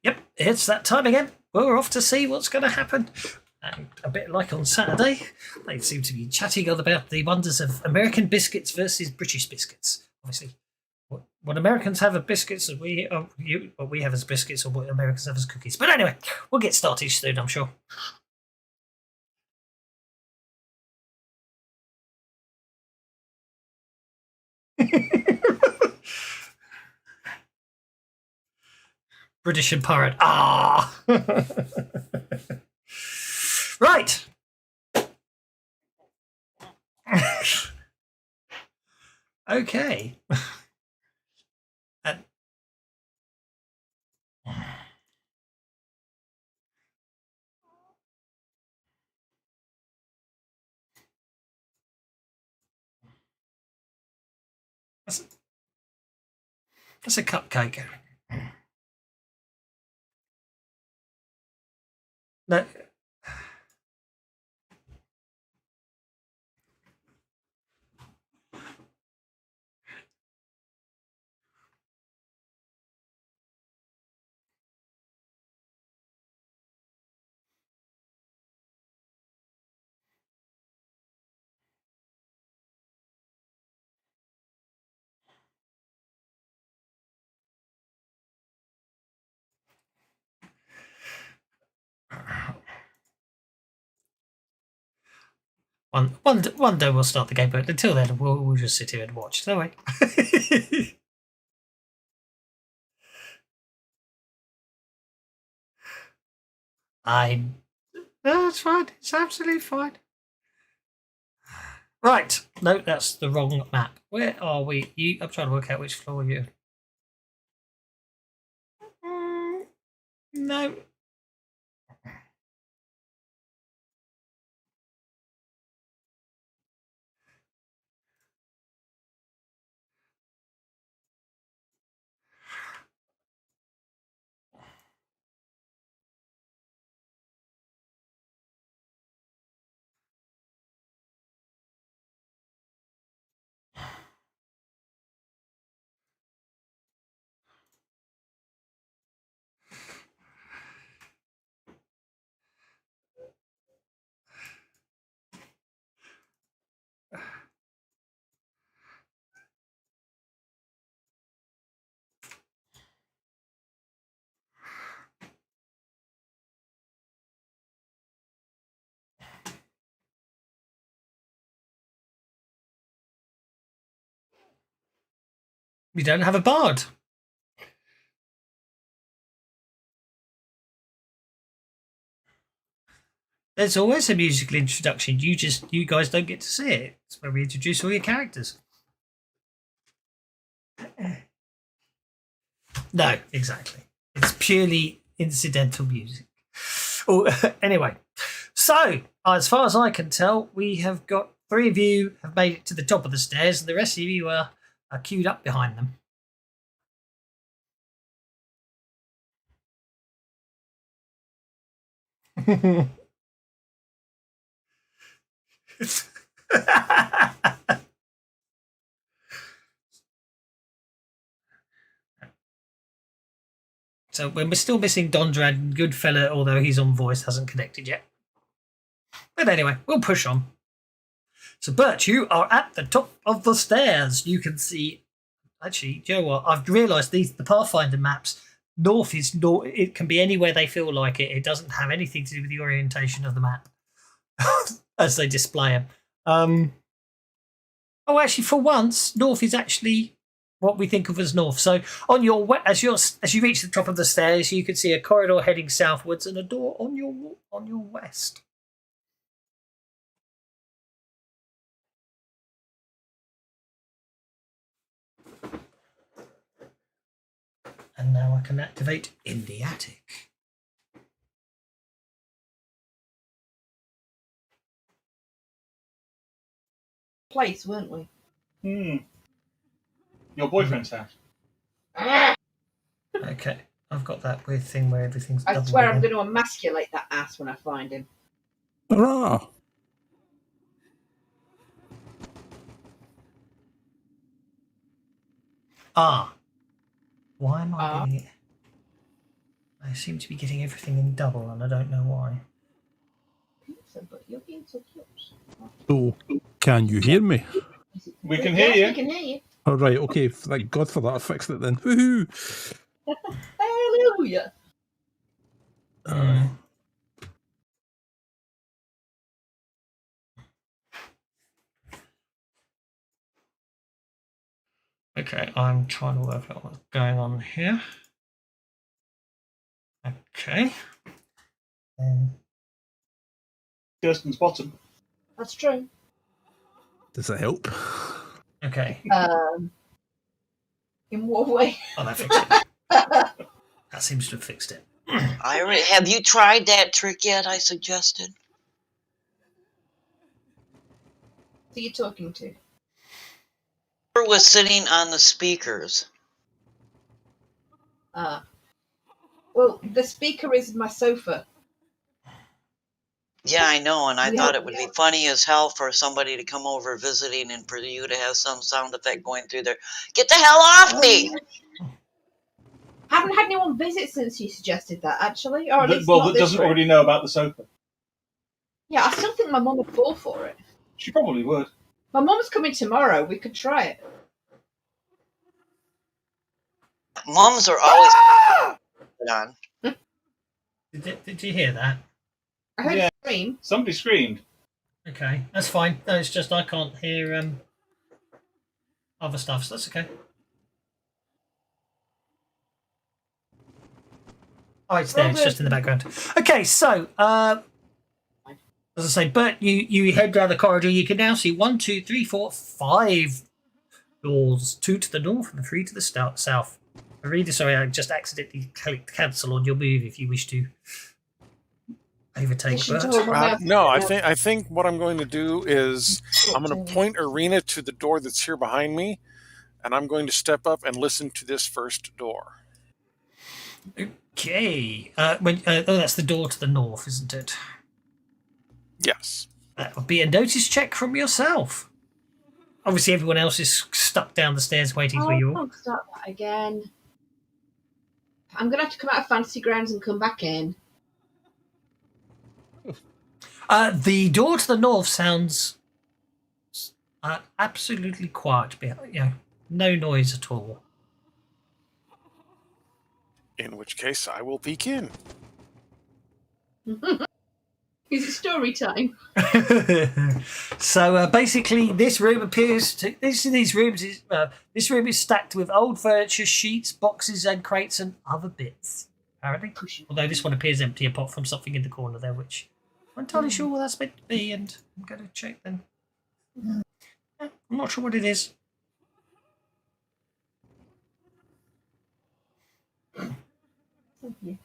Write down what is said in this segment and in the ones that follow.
Yep, it's that time again. We're off to see what's going to happen. And a bit like on Saturday, they seem to be chatting on about the wonders of American biscuits versus British biscuits. Obviously, what Americans have as biscuits, and what we have as biscuits, or what Americans have as cookies. But anyway, we'll get started soon, I'm sure. British and pirate. Ah! Right. Okay. That's a cupcake. No. One day we'll start the game, but until then we'll just sit here and watch. Don't we? No, it's fine. It's absolutely fine. Right. No, that's the wrong map. Where are we? I'm trying to work out which floor you're. No. We don't have a bard. There's always a musical introduction. You guys don't get to see it. It's where we introduce all your characters. No, exactly. It's purely incidental music. Oh, anyway, so as far as I can tell, we have got 3 of you have made it to the top of the stairs, and the rest of you are queued up behind them. So we're still missing Dondrad Goodfella, although he's on voice, hasn't connected yet. But anyway, we'll push on. So Bert, you are at the top of the stairs. You can see. Actually, do you know what? I've realised the Pathfinder maps. North is north. It can be anywhere they feel like it. It doesn't have anything to do with the orientation of the map as they display them. Oh, actually, for once, north is actually what we think of as north. So on your as you reach the top of the stairs, you can see a corridor heading southwards and a door on your west. And now I can activate in the attic. Place, weren't we? Your boyfriend's house. Okay, I've got that weird thing where everything's. I swear I'm going to emasculate that ass when I find him. Hurrah! Why am I getting it? I seem to be getting everything in double, and I don't know why. But you're being so cute. So, can you hear me? We can hear you. We can hear you. All right, okay. Thank God for that. I fixed it then. Woohoo! Hallelujah. Okay, I'm trying to work out what's going on here. Okay. Kirsten's bottom. That's true. Does that help? Okay. In what way? Oh, that fixed it. That seems to have fixed it. Have you tried that trick yet? I suggested. Who are you talking to? Whoever was sitting on the speakers. Well, the speaker is my sofa. Yeah, I know, and I Yeah. thought it would be funny as hell for somebody to come over visiting and for you to have some sound effect going through there. Get the hell off me! Haven't had anyone visit since you suggested that, actually. Or at least Well, not that this doesn't room. already know about the sofa. Yeah, I still think my mum would fall for it. She probably would. My mum's coming tomorrow. We could try it. Mums are always on. Did you hear that? I heard Yeah. a scream. Somebody screamed. Okay, that's fine. No, it's just I can't hear other stuff, so that's okay. Oh, it's there. It's just in the background. Okay, so as I say, Bert, you head down the corridor. You can now see 1, 2, 3, 4, 5 doors. 2 to the north and 3 to the south. Reader, sorry, I just accidentally clicked cancel on your move if you wish to overtake Bert. No, I think what I'm going to do is I'm going to point Arena to the door that's here behind me, and I'm going to step up and listen to this first door. Okay. That's the door to the north, isn't it? Yes. That would be a notice check from yourself. Obviously, everyone else is stuck down the stairs waiting for you. Don't start that again. I'm going to have to come out of Fantasy Grounds and come back in. The door to the north sounds absolutely quiet. No noise at all. In which case, I will peek in. Is it story time? So basically, this room appears to this room is stacked with old furniture, sheets, boxes, and crates, and other bits. Apparently, although this one appears empty apart from something in the corner there, which I'm not entirely sure what that's meant to be, and I'm going to check then. I'm not sure what it is. Thank you.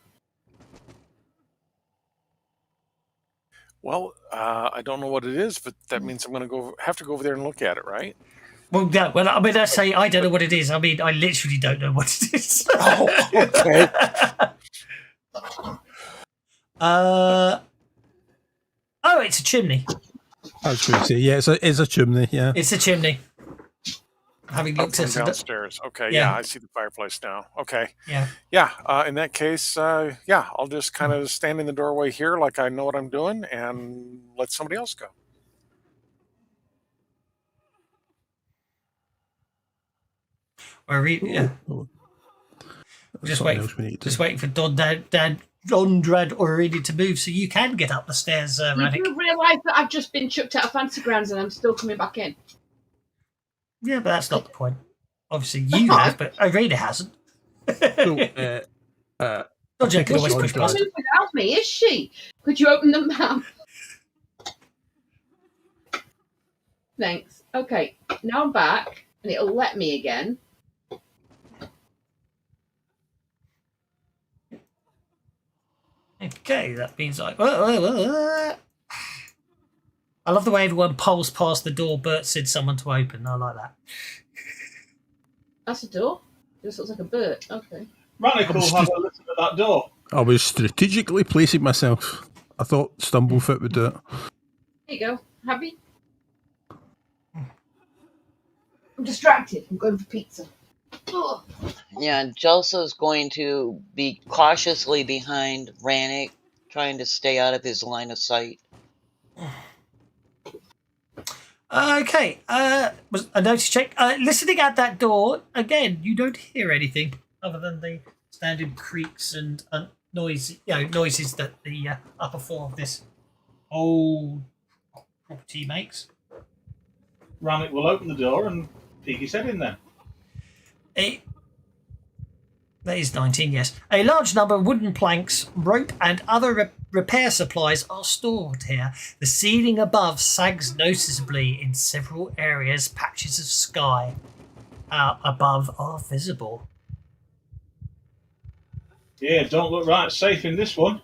Well, I don't know what it is, but that means I'm going to have to go over there and look at it, right? Well, yeah. Well, I mean, I say I don't know what it is. I mean, I literally don't know what it is. Oh, okay. Oh, it's a chimney. I was going to say, yeah, it's a chimney, yeah. It's a chimney. Having Up looked from at it. downstairs. Okay, Yeah. yeah, I see the fireplace now. Okay. Yeah. Yeah, in that case, yeah, I'll just kind of stand in the doorway here like I know what I'm doing and let somebody else go. Yeah. Just Just waiting for Dondrad already to move so you can get up the stairs, You Rannick. do realise that I've just been chucked out of Fantasy Grounds and I'm still coming back in? Yeah, but that's not the point. Obviously, you have, but Irina hasn't. Dodger can always push She's not past it. moving without me, is she? Could you open the map? Thanks. Okay, now I'm back, and it'll let me again. Okay, that means I love the way everyone pulls past the door Bert said someone to open. I like that. That's a door. This looks like a bird. Okay. Rannick will have a listen at that door. I was strategically placing myself. I thought Stumblefoot would do it. There you go. Happy? I'm distracted. I'm going for pizza. Oh. Yeah, Jelsa's going to be cautiously behind Rannick, trying to stay out of his line of sight. Okay, was a notice check. Listening at that door, again, you don't hear anything other than the standard creaks and noises that the upper floor of this old property makes. Ramit will open the door and peek his head in there. That is 19, yes. A large number of wooden planks, rope, and other repair supplies are stored here. The ceiling above sags noticeably in several areas. Patches of sky above are visible. Yeah, don't look right safe in this one.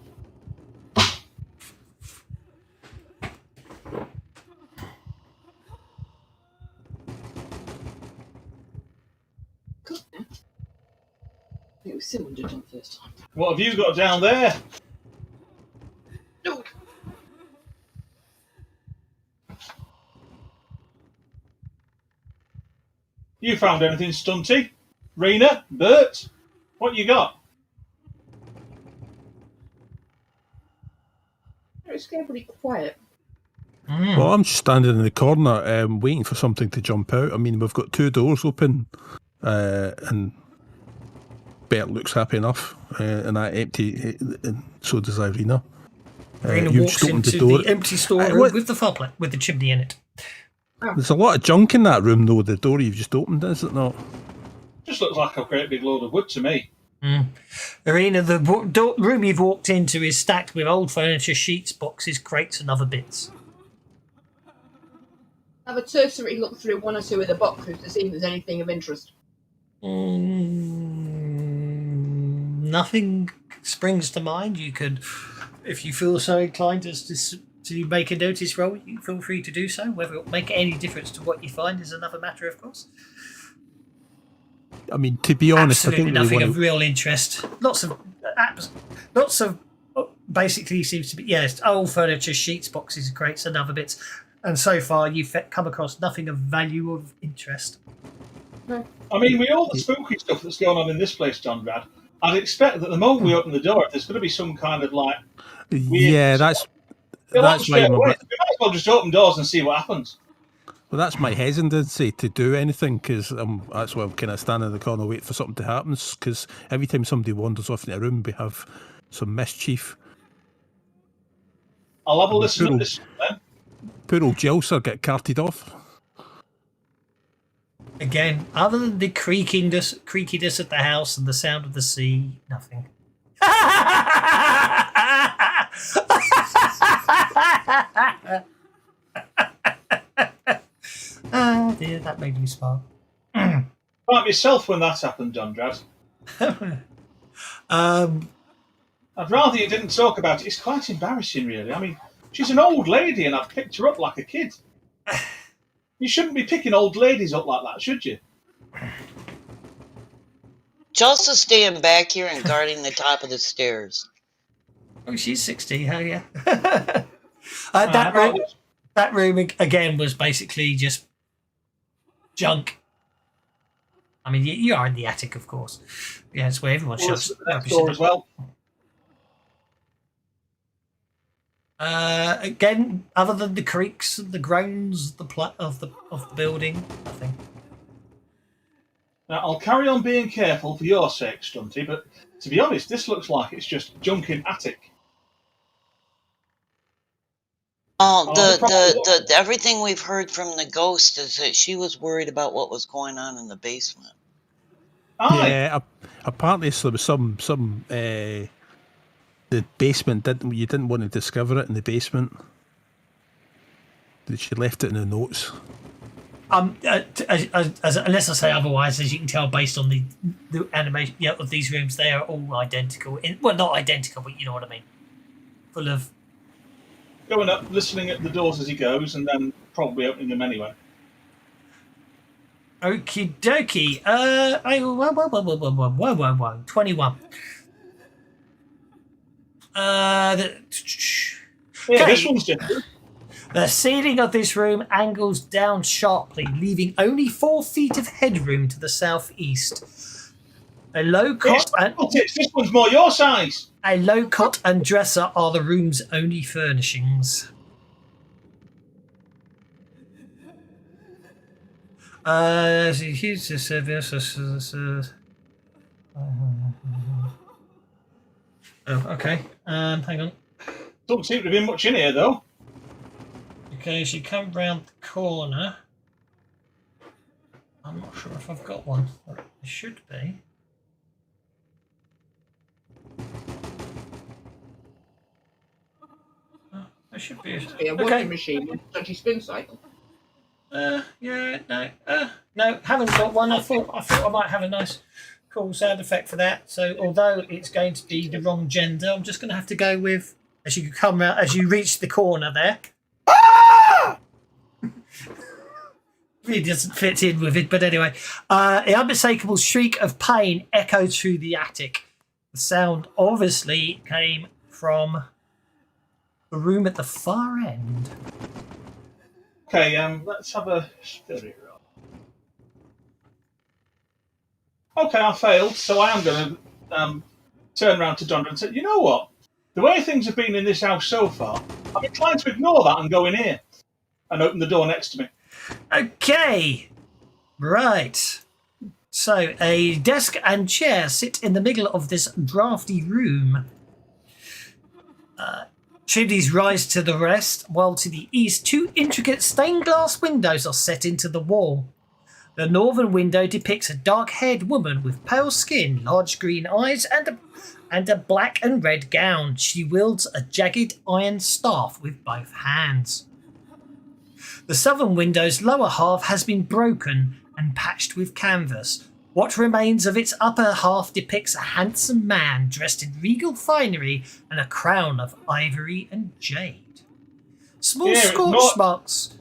Good now. It was someone did it first time. What have you got down there? No. You found anything stunty? Rena? Bert? What you got? It's getting pretty quiet. Well, I'm just standing in the corner waiting for something to jump out. I mean, we've got 2 doors open and Bert looks happy enough and that empty, and so does Irina. Irina you walks just opened into the empty storeroom with the fireplace, with the chimney in it. There's a lot of junk in that room, though, the door you've just opened, is it not? Just looks like a great big load of wood to me. Irina, the room you've walked into is stacked with old furniture, sheets, boxes, crates, and other bits. Have a cursory look through one or two of the boxes to see if there's anything of interest. Nothing springs to mind. You could, if you feel so inclined as to make a notice roll, you feel free to do so. Whether it will make any difference to what you find is another matter, of course. I mean, to be honest, Absolutely I don't really nothing want of real interest. Lots of basically seems to be old furniture, sheets, boxes, crates, and other bits. And so far, you've come across nothing of value or of interest. I mean, with all the spooky stuff that's going on in this place, John Brad, I'd expect that the moment we open the door, there's going to be some kind of like weird Yeah, that's why we might as my, well just open doors and see what happens. well, that's my hesitancy to do anything, because that's why I'm kind of standing in the corner waiting for something to happen, because every time somebody wanders off in a room, we have some mischief. I'll have a listen at this then. Poor old Jill get carted off. Again, other than the creakiness of the house and the sound of the sea, nothing. Oh dear, that made me smile. Like yourself when that happened, John Drad. I'd rather you didn't talk about it. It's quite embarrassing, really. I mean, she's an old lady and I've picked her up like a kid. You shouldn't be picking old ladies up like that, should you? Just to staying back here and guarding the top of the stairs. Oh, she's 60, hell yeah. That room, again, was basically just junk. I mean, you are in the attic, of course. Yeah, it's where everyone shoves Next door as well. Again, other than the creaks and the groans of the building, nothing. Now, I'll carry on being careful for your sake, Stunty, but to be honest, this looks like it's just junk in attic. The everything we've heard from the ghost is that she was worried about what was going on in the basement. Aye. Yeah, apparently there was some the basement you didn't want to discover it in the basement. She left it in the notes. Unless I say otherwise, as you can tell based on the animation of these rooms, they are all identical. Well, not identical, but you know what I mean. Full of Going up, listening at the doors as he goes, and then probably opening them anyway. Okie dokie. 21. Yeah, this one's different. The ceiling of this room angles down sharply, leaving only 4 feet of headroom to the southeast. A low cot This one's more your size. A low cot and dresser are the room's only furnishings. He's the service. Oh, okay. Hang on. Don't seem to be much in here, though. Okay, as you come round the corner, I'm not sure if I've got one. There should be. Oh, there should be. A washing machine with a dodgy spin cycle. Yeah, no, haven't got one. I thought I might have a nice, cool sound effect for that. So, although it's going to be the wrong gender, I'm just going to have to go with as you come out, as you reach the corner there. Really doesn't fit in with it, but anyway, the unmistakable shriek of pain echoed through the attic. The sound obviously came from the room at the far end. Okay, let's have a spirit roll. Okay, I failed, so I am going to turn around to Dondra and say, you know what? The way things have been in this house so far, I've been trying to ignore that and go in here and open the door next to me. Okay, right. So a desk and chair sit in the middle of this drafty room. Chimneys rise to the west, while to the east, two intricate stained glass windows are set into the wall. The northern window depicts a dark-haired woman with pale skin, large green eyes, and a black and red gown. She wields a jagged iron staff with both hands. The southern window's lower half has been broken and patched with canvas. What remains of its upper half depicts a handsome man dressed in regal finery and a crown of ivory and jade. Small scorch marks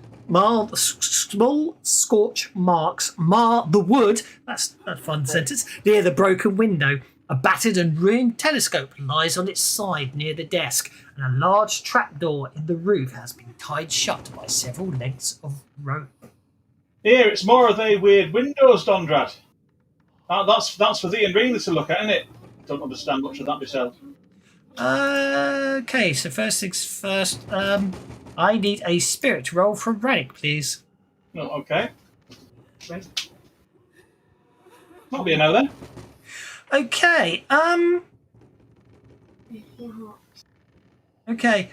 mar the wood. That's a fun sentence. Near the broken window, a battered and ruined telescope lies on its side near the desk, and a large trapdoor in the roof has been tied shut by several lengths of rope. Here, it's more of the weird windows, Dondrad. That's for thee and Rena to look at, isn't it? Don't understand much of that myself. Okay, so first things first. I need a spirit roll from Rannick, please. No, okay. That'll be a no then. Okay. Okay.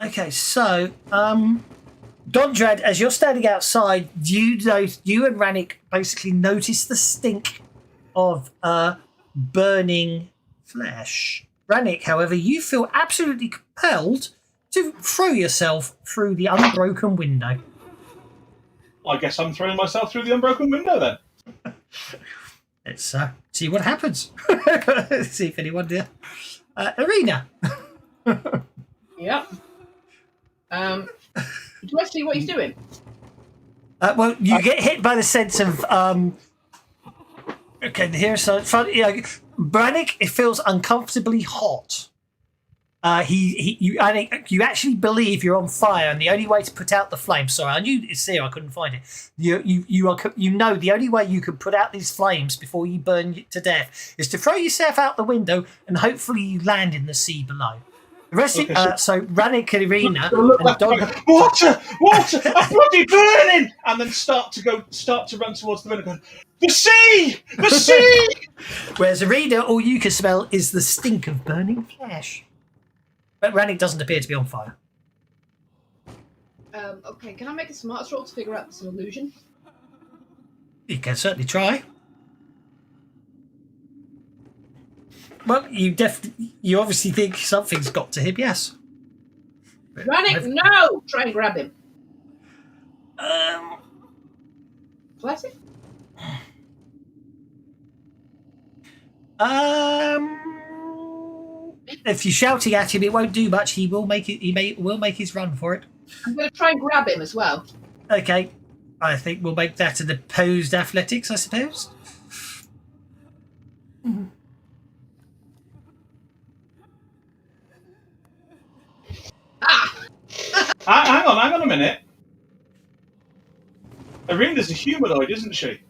Okay. So, Dondrad, as you're standing outside, you and Rannick basically notice the stink of burning flesh. Rannick, however, you feel absolutely compelled to throw yourself through the unbroken window. I guess I'm throwing myself through the unbroken window then. Let's see what happens. See if anyone there. Arena. Yep. Do I see what he's doing? Well, you get hit by the sense of okay, here's some front. Brannick, it feels uncomfortably hot. You actually believe you're on fire, and the only way to put out the flames. Sorry, I knew it's there. I couldn't find it. You know the only way you can put out these flames before you burn to death is to throw yourself out the window, and hopefully you land in the sea below. The rest of so Rannick, Arena, and Don. Water! I'm bloody burning! And then start to run towards the window, going, the sea! Whereas Arena, all you can smell is the stink of burning flesh. But Rannick doesn't appear to be on fire. Okay, can I make a smarts roll to figure out this illusion? You can certainly try. Well, you obviously think something's got to him, yes. Rannick, no! Try and grab him. Bless it. If you're shouting at him, it won't do much. He will make it. Will make his run for it. I'm going to try and grab him as well. Okay, I think we'll make that an opposed athletics, I suppose. Mm-hmm. Hang on a minute. Arena's a humanoid, isn't she?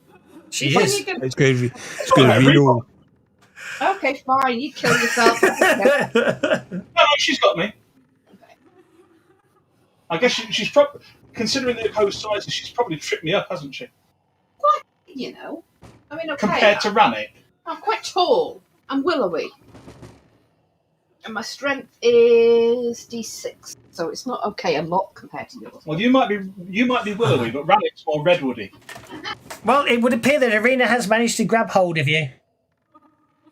She is. It's going to be real. Okay, fine. You kill yourself. No, she's got me. I guess she's probably, considering the host sizes, she's probably tripped me up, hasn't she? Quite, you know. I mean, okay. Compared to Rannick. I'm quite tall. I'm willowy. And my strength is D6. So it's not okay a lot compared to yours. Well, you might be willowy, but Rannick's more redwoody. Well, it would appear that Arena has managed to grab hold of you.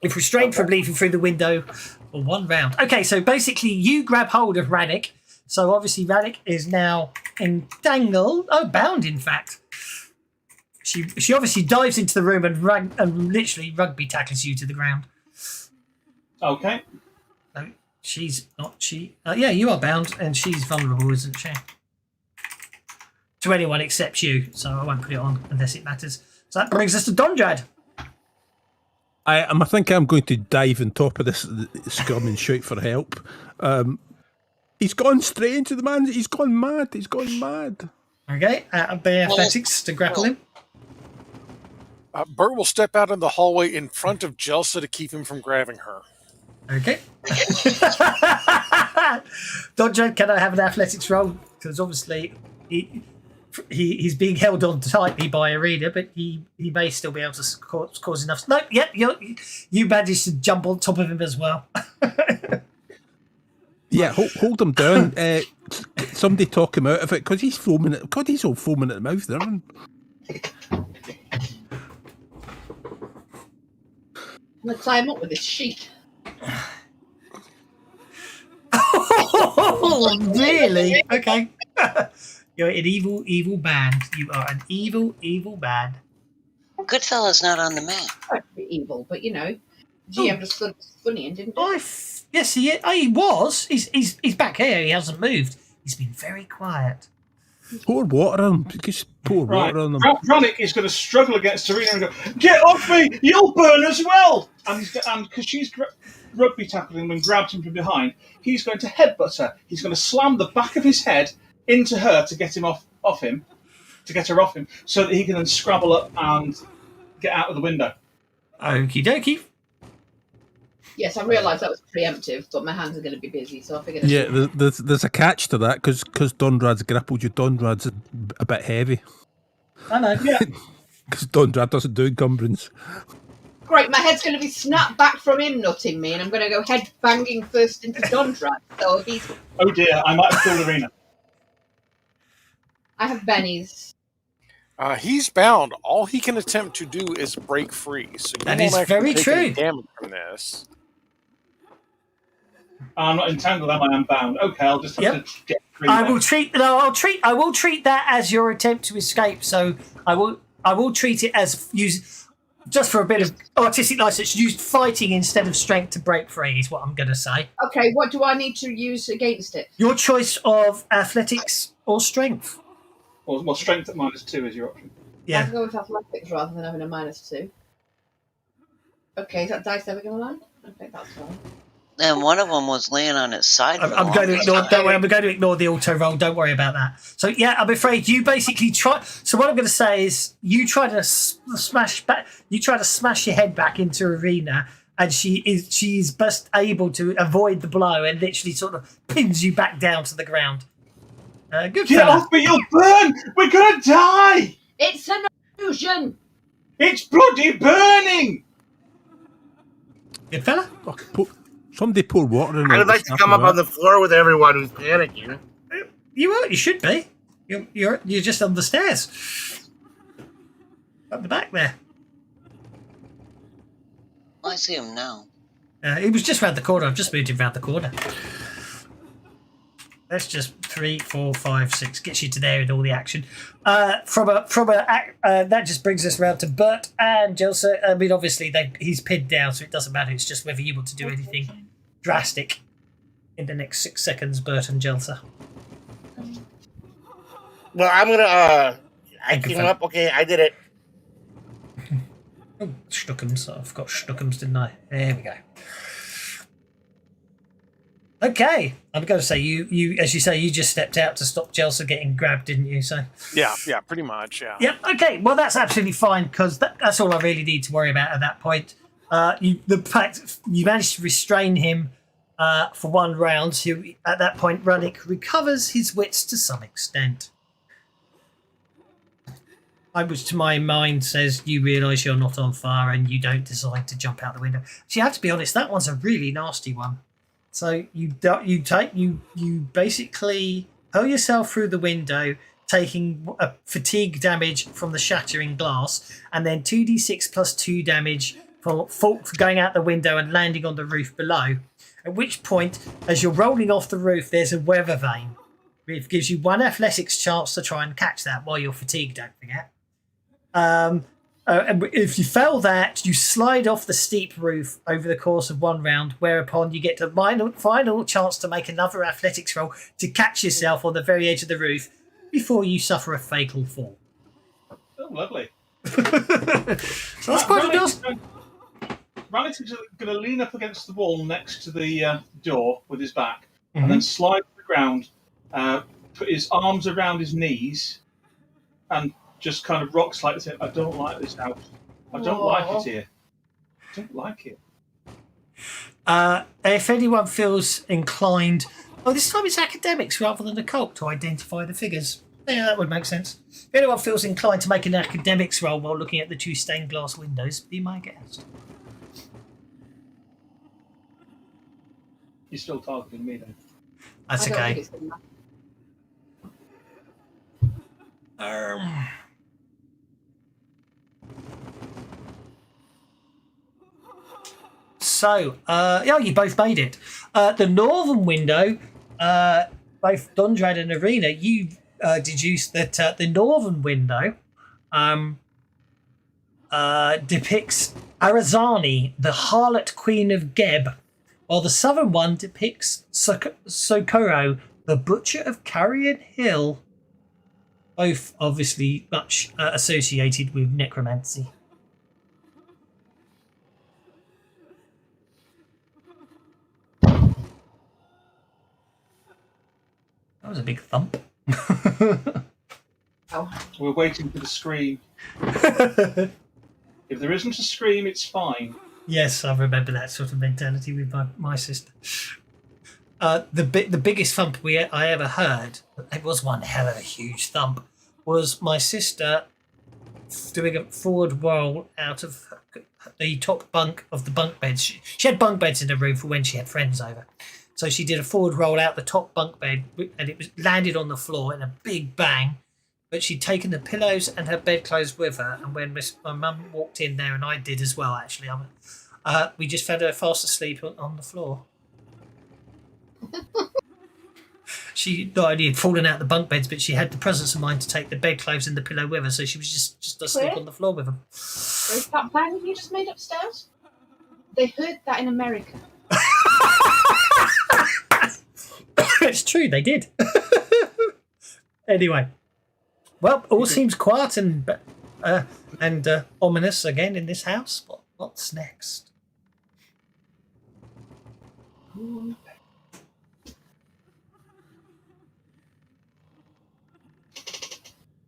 If restrained from leaping through the window for 1 round. Okay, so basically you grab hold of Rannick. So obviously Rannick is now entangled. Oh, bound, in fact. She obviously dives into the room and literally rugby tackles you to the ground. Okay. No, she's not. Yeah, you are bound, and she's vulnerable, isn't she? To anyone except you, so I won't put it on unless it matters. So that brings us to Dondrad. I think I'm going to dive on top of this scum and shout for help. He's gone strange, the man. He's gone mad. He's gone mad. Okay, out of the athletics to grapple him. Bert will step out in the hallway in front of Jelsa to keep him from grabbing her. Okay. Dondrad, can I have an athletics roll? Because obviously he's being held on tightly by Arena, but he may still be able to cause enough. No, yep, you managed to jump on top of him as well. Yeah, hold him down. Somebody talk him out of it because he's foaming. God, he's all foaming at the mouth there. I'm going to climb up with this sheet. Oh, really? Okay. You're an evil, evil band. You are an evil, evil band. Goodfella's not on the map. Quite evil, but you know, GM just looked funny and didn't do Yes, he was. He's back here. He hasn't moved. He's been very quiet. Pour water on him. Just pour water on him. Rannick is going to struggle against Serena and go, "Get off me! You'll burn as well!" And because she's rugby tackled him and grabbed him from behind, he's going to headbutt her. He's going to slam the back of his head into her to get him off him, to get her off him, so that he can then scrabble up and get out of the window. Okie dokie. Yes, I realised that was preemptive, but my hands are going to be busy, so I figured. Yeah, there's a catch to that because Dondrad's grappled you. Dondrad's a bit heavy. I know. Yeah. Because Dondrad doesn't do encumbrance. Great, my head's going to be snapped back from him nutting me, and I'm going to go head banging first into Dondrad. So he's. Oh dear, I might have killed Arena. I have bennies. He's bound. All he can attempt to do is break free. So you That won't is actually very take true. any damage from this. I'm not entangled, am I? I'm bound. Okay, I'll just have to get free. I will treat that as your attempt to escape. So I will treat it as just for a bit of artistic license, use fighting instead of strength to break free is what I'm going to say. Okay, what do I need to use against it? Your choice of athletics or strength. Well, strength at -2 is your option. Yeah. I'll go with athletics rather than having a -2. Okay, is that dice ever going to land? Okay, that's fine. And one of them was laying on its side. I'm going to ignore. Don't worry. I'm going to ignore the auto roll. Don't worry about that. So yeah, I'm afraid you basically try. So what I'm going to say is, you try to smash back. You try to smash your head back into Arena, and she's best able to avoid the blow and literally sort of pins you back down to the ground. Good. Get off me! You'll burn. We're gonna die. It's an illusion. It's bloody burning. Good fella. Somebody pour water in. I'd like to come up on the floor with everyone who's panicking. You are. You should be. You're just on the stairs. Up the back there. I see him now. He was just round the corner. I've just moved him round the corner. That's just 3, 4, 5, 6. Gets you to there with all the action. That just brings us round to Bert and Jelsa. I mean, obviously he's pinned down, so it doesn't matter. It's just whether you want to do anything drastic in the next 6 seconds, Bert and Jelsa. Well, I'm gonna. I came up. Okay, I did it. Oh, Schnookums. I've got Schnookums, didn't I? There we go. Okay, I'm going to say you, as you say, you just stepped out to stop Jelsa getting grabbed, didn't you? So Yeah, pretty much, yeah. yeah. Okay, well that's absolutely fine because that's all I really need to worry about at that point. The fact you managed to restrain him for 1 round. So at that point, Runnick recovers his wits to some extent. Which to my mind says you realise you're not on fire and you don't decide to jump out the window. So you have to be honest, that one's a really nasty one. So you basically hurl yourself through the window, taking a fatigue damage from the shattering glass, and then 2d6 plus 2 damage for going out the window and landing on the roof below. At which point, as you're rolling off the roof, there's a weather vane. It gives you 1 athletics chance to try and catch that while you're fatigued, don't forget. And if you fail that, you slide off the steep roof over the course of 1 round, whereupon you get a final chance to make another athletics roll to catch yourself on the very edge of the roof before you suffer a fatal fall. Oh, lovely. So that's quite a nice... Rannick is going to lean up against the wall next to the door with his back, and then slide to the ground, put his arms around his knees, and just kind of rock slightly say, I don't like this house. I don't like it here. I don't like it. If anyone feels inclined... Oh, this time it's academics rather than occult to identify the figures. Yeah, that would make sense. If anyone feels inclined to make an academics roll while looking at the 2 stained glass windows, be my guest. You're still targeting me, then. That's okay. Yeah, you both made it. The northern window, both Dondrad and Arena, you deduced that the northern window depicts Arazani, the harlot queen of Geb, while the southern one depicts Socorro, the butcher of Carrion Hill, both obviously much associated with necromancy. That was a big thump. We're waiting for the scream. If there isn't a scream, it's fine. Yes, I remember that sort of mentality with my sister. The biggest thump I ever heard, it was one hell of a huge thump, was my sister doing a forward roll out of the top bunk of the bunk beds. She had bunk beds in the room for when she had friends over. So she did a forward roll out the top bunk bed, and it was landed on the floor in a big bang. But she'd taken the pillows and her bedclothes with her, and when my mum walked in there, and I did as well, actually, we just found her fast asleep on the floor. She not only had fallen out the bunk beds, but she had the presence of mind to take the bedclothes and the pillow with her, so she was just asleep on the floor with them. Where's that bang you just made upstairs? They heard that in America. It's true, they did. Anyway, well, all seems quiet and ominous again in this house. What's next?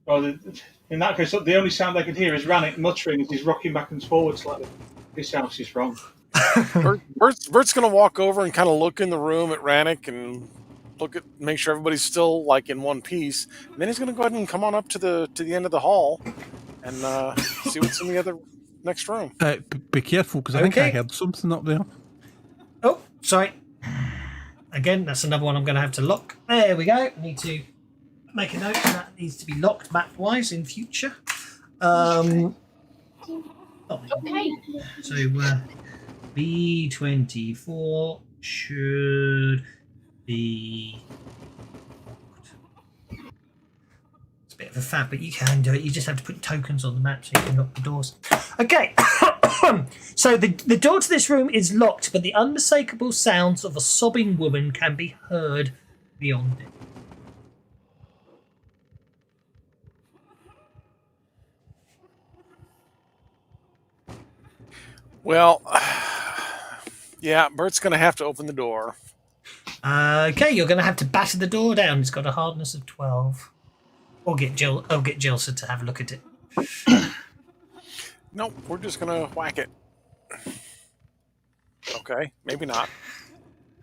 Well, in that case, the only sound they could hear is Rannick muttering as he's rocking back and forward slightly. This house is wrong. Bert's going to walk over and kind of look in the room at Rannick and make sure everybody's still like in one piece. And then he's going to go ahead and come on up to the end of the hall and see what's in the other next room. Be careful, because I think I heard something up there. Oh, sorry. Again, that's another one I'm going to have to lock. There we go. I need to make a note that needs to be locked map-wise in future. Okay. So B24 should be locked. It's a bit of a fab, but you can do it. You just have to put tokens on the map so you can lock the doors. Okay. So the door to this room is locked, but the unmistakable sounds of a sobbing woman can be heard beyond it. Well, yeah, Bert's going to have to open the door. Okay, you're going to have to batter the door down. It's got a hardness of 12. Or get Jilsa to have a look at it. Nope, we're just going to whack it. Okay, maybe not.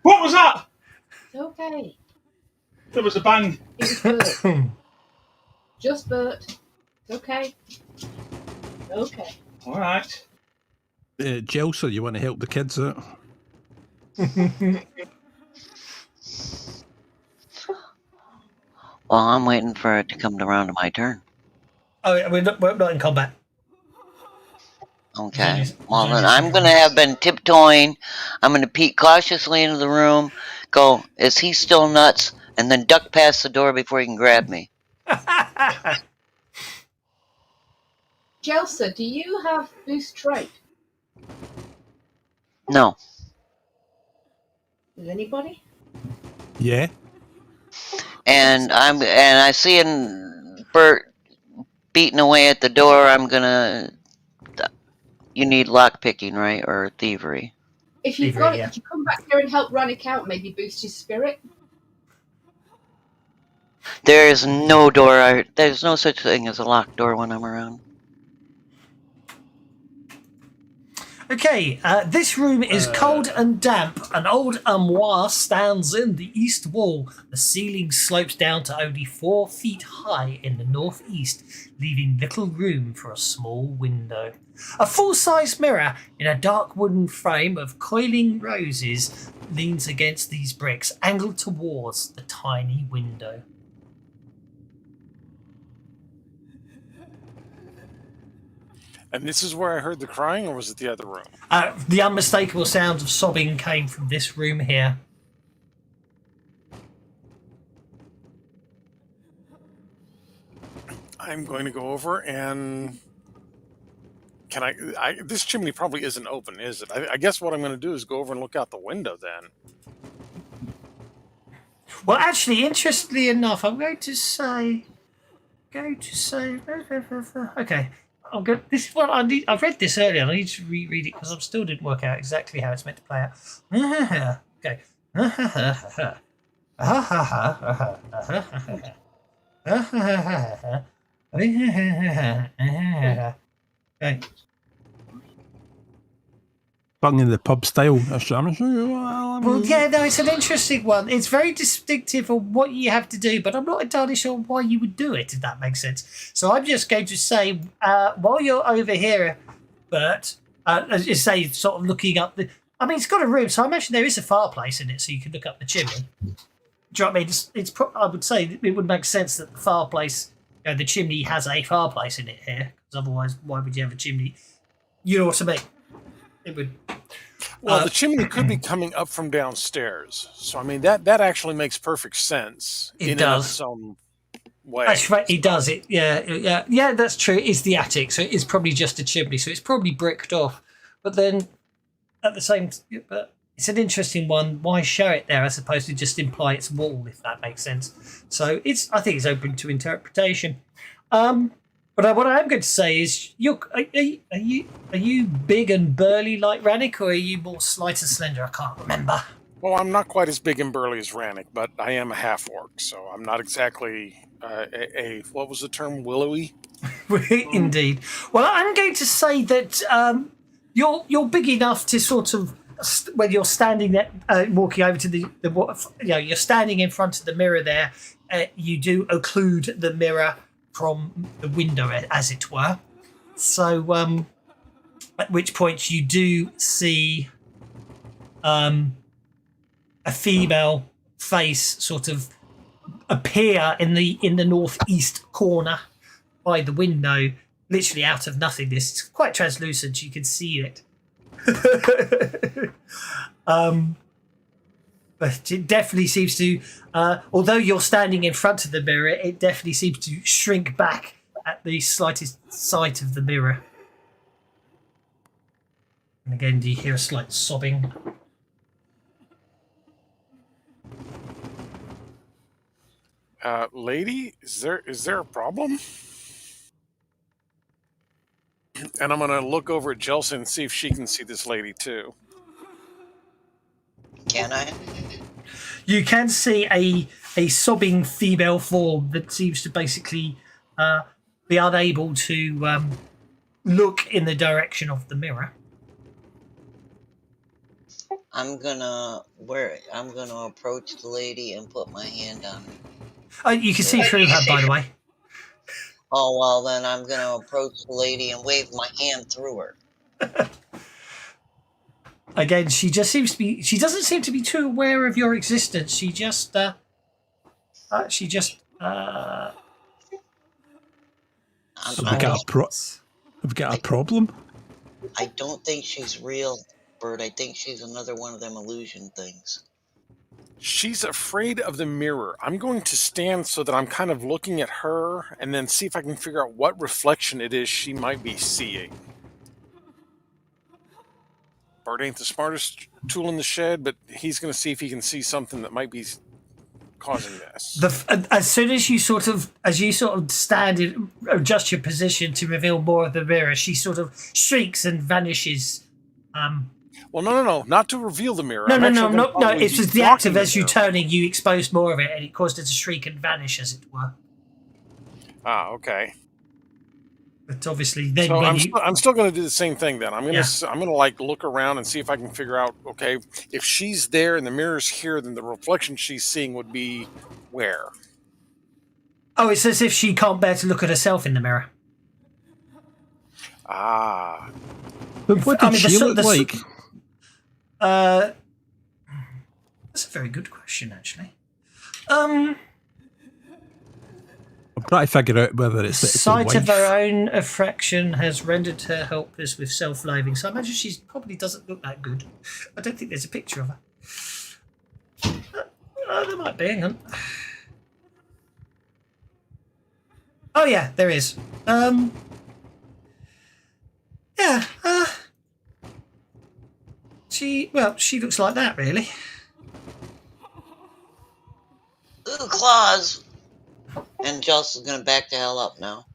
What was that? It's okay. There was a bang. It was Bert. Just Bert. It's okay. Okay. All right. Jelsa, you want to help the kids out? Well, I'm waiting for it to come around to my turn. Oh, we're not in combat. Okay. Zombies- Well, then zombies I'm going to have been tiptoeing. I'm going to peek cautiously into the room, go, is he still nuts? And then duck past the door before he can grab me. Jelsa, do you have boost trait? No. Does anybody? Yeah. And I see Bert beating away at the door. I'm going to... You need lock picking, right? Or thievery. If you've Thievery, got it, yeah. could you come back here and help Rannick out? Maybe boost his spirit? There is no door. There's no such thing as a locked door when I'm around. Okay, this room is cold and damp. An old armoire stands in the east wall. The ceiling slopes down to only 4 feet high in the northeast, leaving little room for a small window. A full-size mirror in a dark wooden frame of coiling roses leans against these bricks, angled towards the tiny window. And this is where I heard the crying, or was it the other room? The unmistakable sounds of sobbing came from this room here. I'm going to go over and... Can I this chimney probably isn't open, is it? I guess what I'm going to do is go over and look out the window then. Well, actually, interestingly enough, I'm going to say... Okay. I'm good. This is what I need. I've read this earlier. I need to reread it because I still didn't work out exactly how it's meant to play out. Okay. Okay. Bung in the pub style. Well, yeah, no, it's an interesting one. It's very distinctive of what you have to do, but I'm not entirely sure why you would do it, if that makes sense. So I'm just going to say, while you're over here, Bert, as you say, sort of looking up the... I mean, it's got a room, so I imagine there is a fireplace in it, so you can look up the chimney. Do you know what I mean? I would say it would make sense that the fireplace, the chimney has a fireplace in it here, because otherwise, why would you have a chimney? You know what I mean? It would... Well, the chimney could be coming up from downstairs. So, I mean, that actually makes perfect sense. It in does. its own way. That's right, it does. Yeah, that's true. It's the attic, so it's probably just a chimney, so it's probably bricked off. But then, at the same but it's an interesting one. Why show it there as opposed to just imply it's wall, if that makes sense? So I think it's open to interpretation. But what I am going to say is, are you big and burly like Rannick, or are you more slight and slender? I can't remember. Well, I'm not quite as big and burly as Rannick, but I am a half-orc, so I'm not exactly what was the term, willowy? Indeed. Well, I'm going to say that you're big enough to sort of, when you're standing there, walking over to you're standing in front of the mirror there, you do occlude the mirror from the window, as it were. So, at which point you do see a female face sort of appear in the northeast corner by the window, literally out of nothingness. It's quite translucent; you can see it. But it definitely seems to, although you're standing in front of the mirror, it definitely seems to shrink back at the slightest sight of the mirror. And again, do you hear a slight sobbing? Lady, is there a problem? And I'm going to look over at Jelsa and see if she can see this lady too. Can I? You can see a sobbing female form that seems to basically be unable to look in the direction of the mirror. I'm gonna approach the lady and put my hand on her. Oh, you can see through her, by the way. Oh well, then I'm gonna approach the lady and wave my hand through her. Again, she just seems to be. She doesn't seem to be too aware of your existence. She just. Have we got a problem? I don't think she's real, Bert. I think she's another one of them illusion things. She's afraid of the mirror. I'm going to stand so that I'm kind of looking at her and then see if I can figure out what reflection it is she might be seeing. Bart ain't the smartest tool in the shed, but he's going to see if he can see something that might be causing this. As soon as you sort of stand and adjust your position to reveal more of the mirror, she sort of shrieks and vanishes. Well, no, not to reveal the mirror. No. It's just the act of as you mirror. turning, you exposed more of it, and it caused it to shriek and vanish, as it were. Ah, okay. But obviously, then So when I'm still going to do the same thing. Then I'm going to like look around and see if I can figure out. Okay, if she's there and the mirror's here, then the reflection she's seeing would be where? Oh, it's as if she can't bear to look at herself in the mirror. Ah. But what did she look like? That's a very good question, actually. I'm trying to figure out whether it's the sight of wife. her own affection has rendered her helpless with self-loathing. So I imagine she probably doesn't look that good. I don't think there's a picture of her. There might be. Hang on. Oh yeah, there is. Yeah. She looks like that, really. Ooh, claws! And Joss is gonna back the hell up now.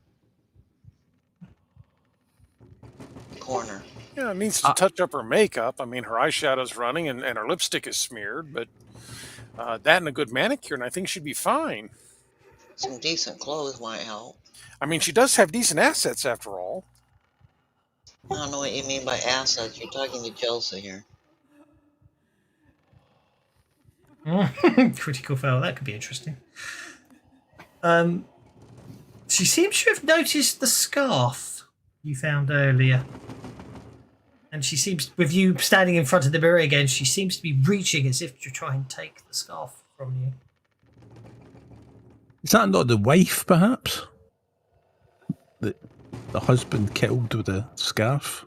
Corner. Yeah, it needs to touch up her makeup. I mean, her eyeshadow's running and her lipstick is smeared, but that and a good manicure, and I think she'd be fine. Some decent clothes might help. I mean, she does have decent assets after all. I don't know what you mean by assets. You're talking to Chelsea here. Critical fail. That could be interesting. She seems to have noticed the scarf you found earlier. And she seems, with you standing in front of the mirror again, she seems to be reaching as if to try and take the scarf from you. Is that not the wife, perhaps? The husband killed with a scarf?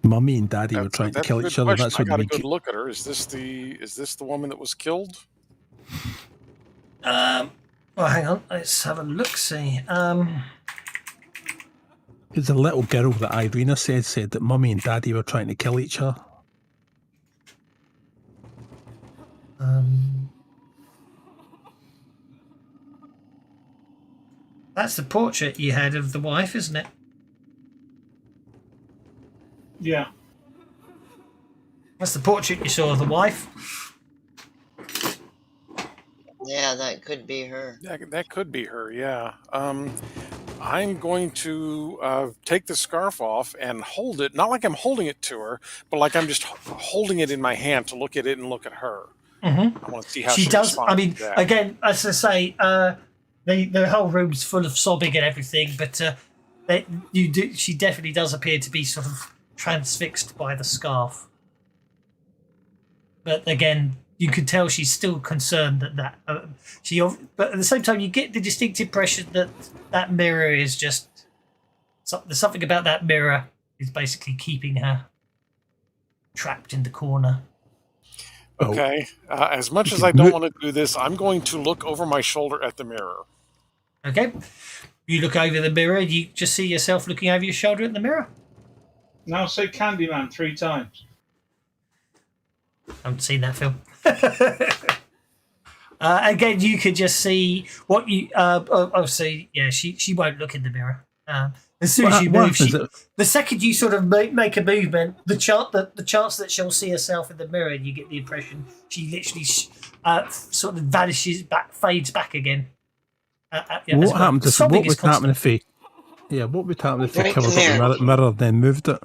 Mummy and Daddy were trying to kill each other. Question. That's I what got a good look at her. Is this the woman that was killed? Well, hang on. Let's have a look-see. It's a little girl that Irina said that Mummy and Daddy were trying to kill each other. That's the portrait you had of the wife, isn't it? Yeah. That's the portrait you saw of the wife. Yeah, that could be her. That could be her, yeah. I'm going to take the scarf off and hold it, not like I'm holding it to her, but like I'm just holding it in my hand to look at it and look at her. Mm-hmm. I want to see how she does. I mean, to that. again, as I say, the whole room's full of sobbing and everything, but she definitely does appear to be sort of transfixed by the scarf. But again, you can tell she's still concerned that but at the same time, you get the distinct impression that that mirror is just there's something about that mirror is basically keeping her trapped in the corner. Okay. As much as I don't want to do this, I'm going to look over my shoulder at the mirror. Okay. You look over the mirror. You just see yourself looking over your shoulder at the mirror. Now say Candyman 3 times. I haven't seen that film. Again, you could just see what you. Obviously, yeah, she won't look in the mirror. As soon as you move, the second you sort of make a movement, the chance that she'll see herself in the mirror, you get the impression she literally sort of vanishes back, fades back again. What happened? What would happen if he? Yeah, what would happen if he covered up the mirror then moved it?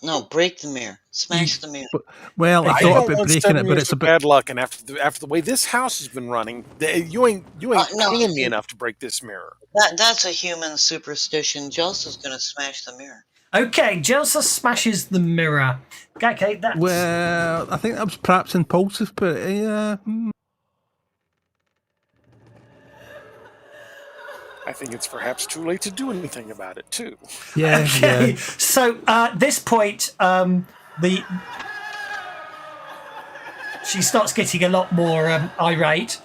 No, break the mirror. Smash the mirror. Well, I I thought don't about want breaking 7 it, but years it's a of bit. bad luck, and after the way this house has been running, you ain't No, paying me enough to break this mirror. That's a human superstition. Joseph's gonna smash the mirror. Okay, Joseph smashes the mirror. Okay, that's... Well, I think that was perhaps impulsive, but yeah. I think it's perhaps too late to do anything about it, too. Yeah, Okay, yeah. so at this point, she starts getting a lot more irate.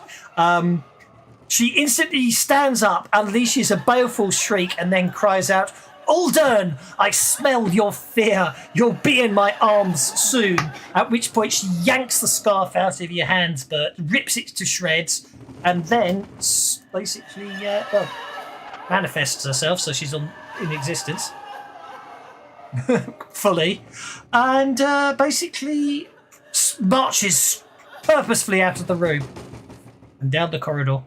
She instantly stands up, unleashes a baleful shriek, and then cries out, "Aldern, I smell your fear. You'll be in my arms soon." At which point she yanks the scarf out of your hands, Bert, rips it to shreds, and then basically, manifests herself, so she's in existence fully, and basically marches purposefully out of the room and down the corridor.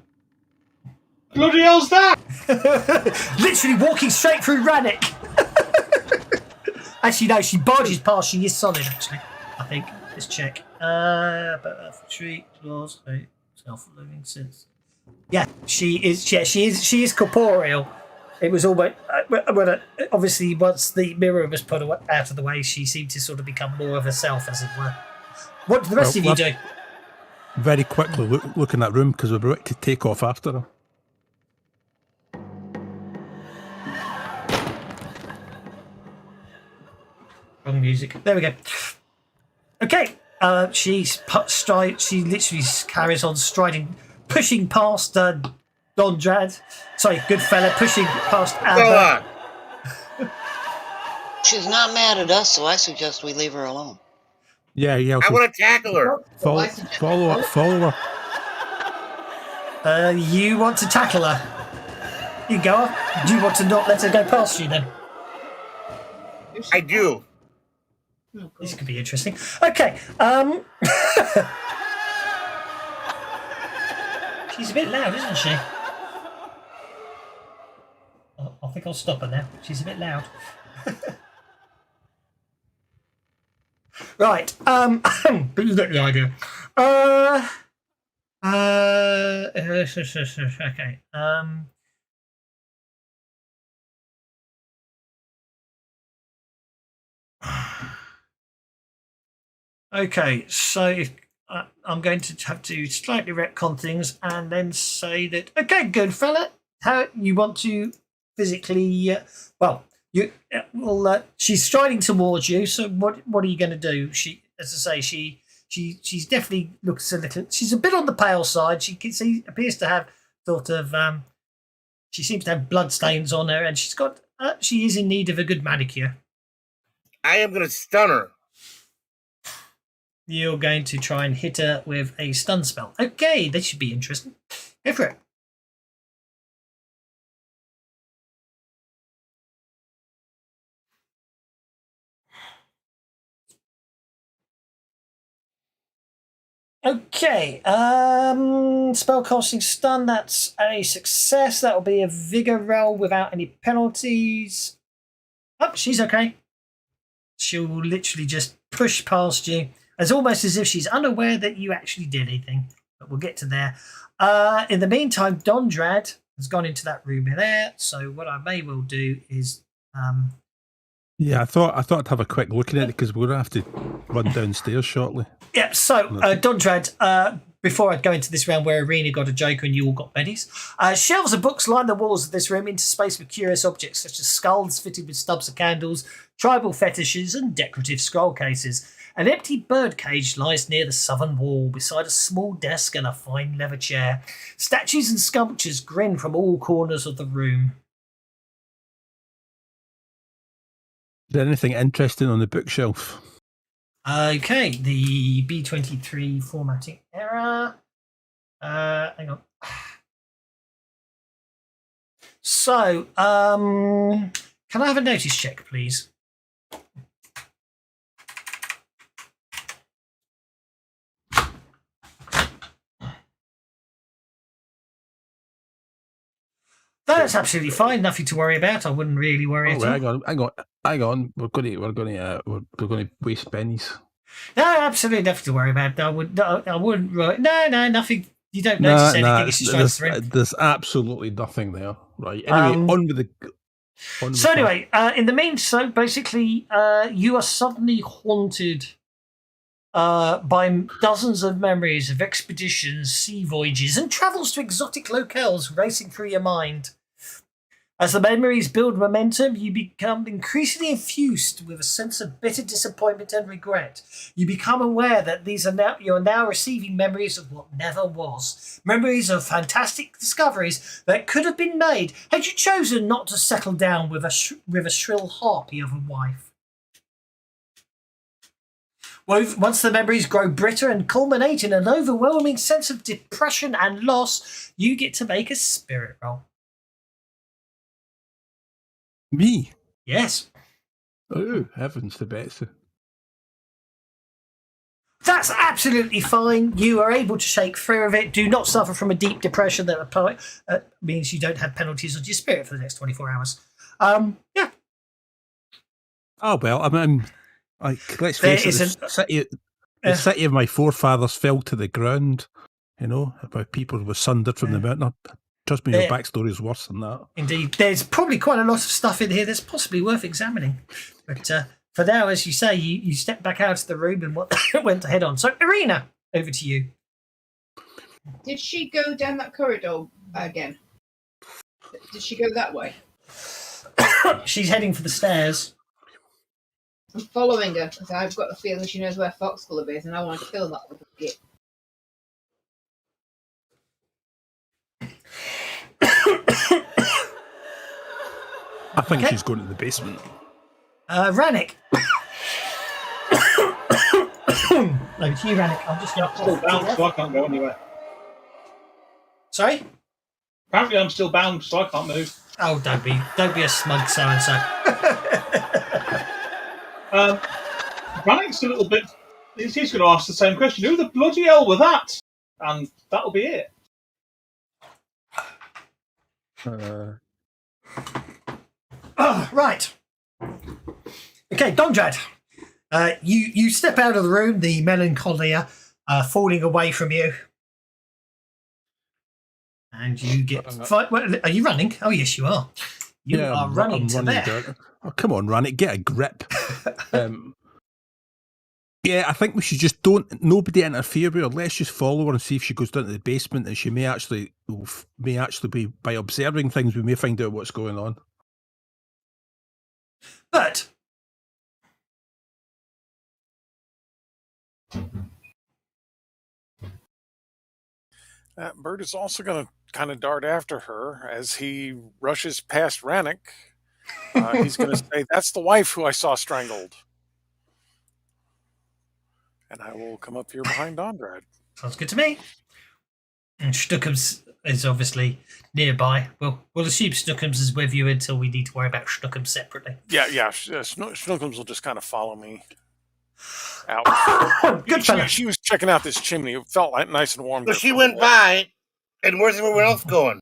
Bloody hell's that? Literally walking straight through Rannick. Actually, no, she barges past. She is solid, actually, I think. Let's check. But tree, claws, self-living since. Yeah, she is. Yeah, she is. She is corporeal. It was almost obviously once the mirror was put out of the way, she seemed to sort of become more of herself, as it were. What did the rest of you do? Very quickly look in that room because we're about to take off after her. Wrong music. There we go. Okay. She literally carries on striding, pushing past Dondrad. Sorry, good fella, pushing past Go Abba. on. She's not mad at us, so I suggest we leave her alone. Yeah. I Okay. want to tackle her. Follow her. You want to tackle her? You go up. Do you want to not let her go past you then? I do. This could be interesting. Okay. She's a bit loud, isn't she? I think I'll stop her now. She's a bit loud. Right. But you get the idea. Okay. Okay, so if, I'm going to have to slightly retcon things and then say that, okay, good fella, how you want to physically, she's striding towards you, so what are you going to do? She, as I say, she's definitely looks a little, she's a bit on the pale side. She appears to have sort of, she seems to have blood stains on her, and she is in need of a good manicure. I am going to stun her. You're going to try and hit her with a stun spell. Okay, this should be interesting. Go for it. Okay, spellcasting stun, that's a success. That'll be a vigor roll without any penalties. Oh, she's okay. She'll literally just push past you. It's almost as if she's unaware that you actually did anything, but we'll get to there. In the meantime, Dondrad has gone into that room there, so what I may well do is... Yeah, I thought I'd have a quick look at it because we're going to have to run downstairs shortly. Yeah, so Dondrad, before I go into this round where Arena got a Joker and you all got Bennies, shelves of books line the walls of this room, interspersed with curious objects such as skulls fitted with stubs of candles, tribal fetishes and decorative scroll cases. An empty bird cage lies near the southern wall beside a small desk and a fine leather chair. Statues and sculptures grin from all corners of the room. Is there anything interesting on the bookshelf? Okay, the B23 formatting error. Hang on. So, can I have a notice check, please? That's absolutely fine. Nothing to worry about. I wouldn't really worry at all. Hang on. We're going to waste pennies. No, absolutely nothing to worry about. I wouldn't. No, nothing. You don't notice anything. It's just right through. There's absolutely nothing there. Right. Anyway, on with the. Anyway, in the meantime, basically, you are suddenly haunted by dozens of memories of expeditions, sea voyages, and travels to exotic locales racing through your mind. As the memories build momentum, you become increasingly infused with a sense of bitter disappointment and regret. You become aware that you are now receiving memories of what never was. Memories of fantastic discoveries that could have been made had you chosen not to settle down with a shrill harpy of a wife. Once the memories grow bitter and culminate in an overwhelming sense of depression and loss, you get to make a spirit roll. Me? Yes. Oh, heavens to Betsy. That's absolutely fine. You are able to shake free of it. Do not suffer from a deep depression that means you don't have penalties on your spirit for the next 24 hours. Yeah. Oh, well, I mean, let's face it, the city of my forefathers fell to the ground, by people were sundered from the mountain. Trust me, your backstory is worse than that. Indeed. There's probably quite a lot of stuff in here that's possibly worth examining. But for now, as you say, you step back out of the room and went to head on. So, Irina, over to you. Did she go down that corridor again? Did she go that way? She's heading for the stairs. I'm following her because I've got a feeling she knows where Foxglove is and I want to kill that little git. I think she's going to the basement. Rannick. Over to you, Rannick. I'm just going to still bound, so I can't go anywhere. Sorry? Apparently, I'm still bound, so I can't move. Oh, don't be a smug so-and-so. Rannick's a little bit. He's going to ask the same question. Who the bloody hell was that? And that'll be it. Right. Okay, Dondrad. You step out of the room, the melancholia falling away from you. And you get... are you running? Oh, yes, you are. You are running to there. Oh, come on, Rannick, get a grip. Yeah, I think we should just nobody interfere with her. Let's just follow her and see if she goes down to the basement, and she may actually be, by observing things, we may find out what's going on. But that bird is also going to kind of dart after her as he rushes past Rannick. He's going to say, "That's the wife who I saw strangled." And I will come up here behind Dondrad. Sounds good to me. And Stuckums is obviously nearby. We'll assume Stuckums is with you until we need to worry about Stuckums separately. Yeah. Snookums will just kind of follow me out. Good fella. She was checking out this chimney. It felt nice and warm. So she went by, and where's everyone else going?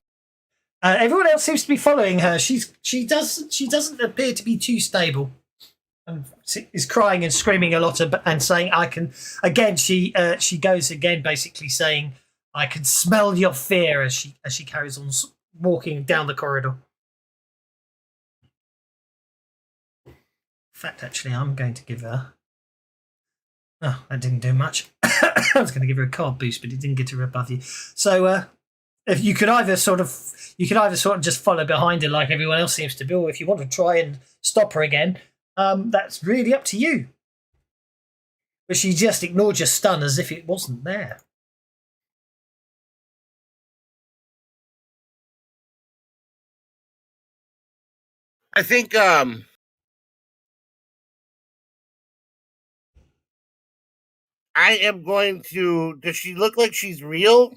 Everyone else seems to be following her. She doesn't appear to be too stable. And is crying and screaming a lot and saying, "I can." Again, she goes again, basically saying, "I can smell your fear," as she carries on walking down the corridor. In fact, actually, I'm going to give her. Oh, that didn't do much. I was going to give her a card boost, but it didn't get her above you. So, if you could either sort of just follow behind her like everyone else seems to do, or if you want to try and stop her again. That's really up to you. But she just ignored your stun as if it wasn't there. I think I am going to. Does she look like she's real?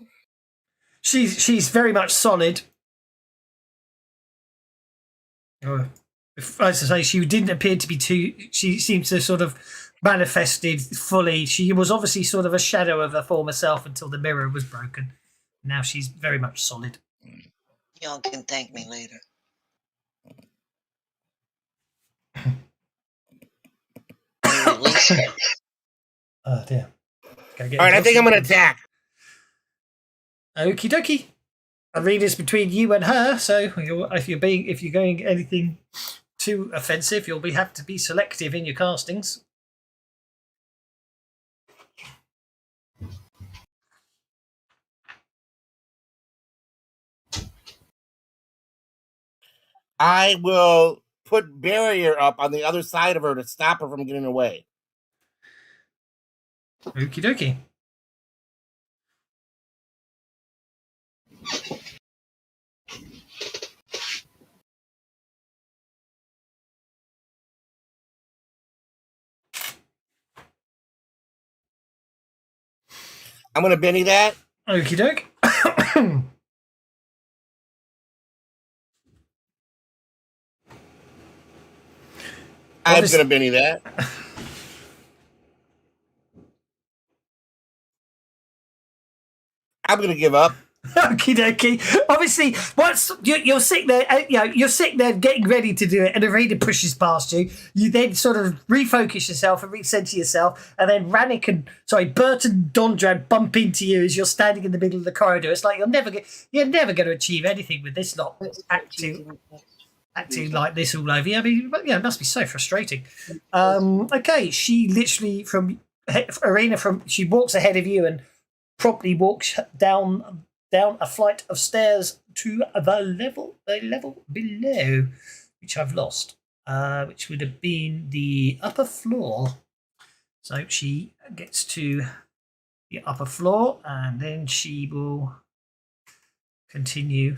She's very much solid. As I say, she didn't appear to be too. She seemed to sort of manifested fully. She was obviously sort of a shadow of her former self until the mirror was broken. Now she's very much solid. Y'all can thank me later. Release it. Oh dear. All right, I think I'm going to attack. Okie dokie. Arena's between you and her, so if you're going anything too offensive, you'll have to be selective in your castings. I will put barrier up on the other side of her to stop her from getting away. Okie dokie. I'm going to Benny that. Okie doke. I'm going to Benny that. I'm going to give up. Okie dokie. Obviously, once you're sitting there, you're sitting there getting ready to do it, and Arena pushes past you. You then sort of refocus yourself and recenter yourself, and then Bert and Dondrad bump into you as you're standing in the middle of the corridor. It's like you're never going to achieve anything with this lot acting like this all over you. I mean, it must be so frustrating. Okay, she literally she walks ahead of you and promptly walks down a flight of stairs to the level below, which I've lost, which would have been the upper floor. So she gets to the upper floor, and then she will continue.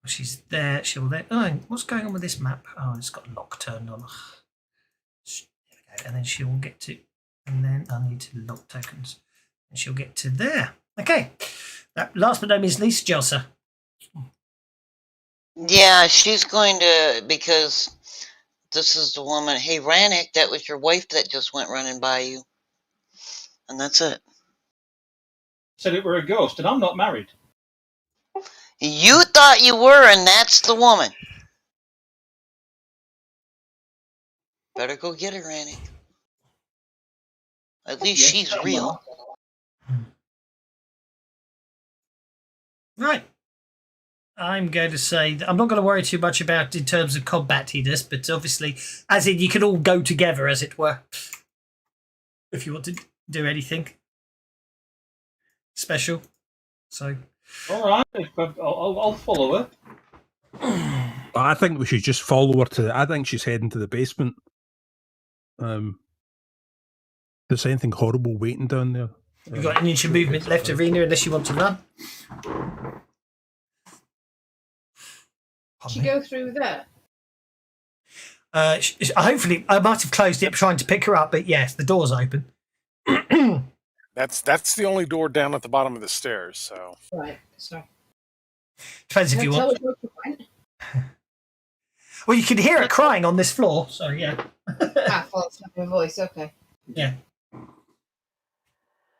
She's there. She'll then. Oh, what's going on with this map? Oh, it's got lock turned on. There we go. And then she will get to. And then I need to lock tokens. And she'll get to there. Okay. Last but not least, Jelsa. Yeah, she's going to, because this is the woman. Hey, Rannick, that was your wife that just went running by you. And that's it. Said it were a ghost, and I'm not married. You thought you were, and that's the woman. Better go get her, Rannick. At least she's real. Right. I'm going to say that I'm not going to worry too much about in terms of combatiness, but obviously, as in you can all go together, as it were, if you want to do anything special. So, all right, I'll follow her. I think we should just follow her I think she's heading to the basement. There's anything horrible waiting down there. You've got an inch of movement left, Arena, unless you want to run. She go through there? Hopefully, I might have closed it trying to pick her up, but yes, the door's open. That's the only door down at the bottom of the stairs. So right, sorry. Depends if you want. Well, you can hear it crying on this floor, so yeah. False her voice. Okay. Yeah.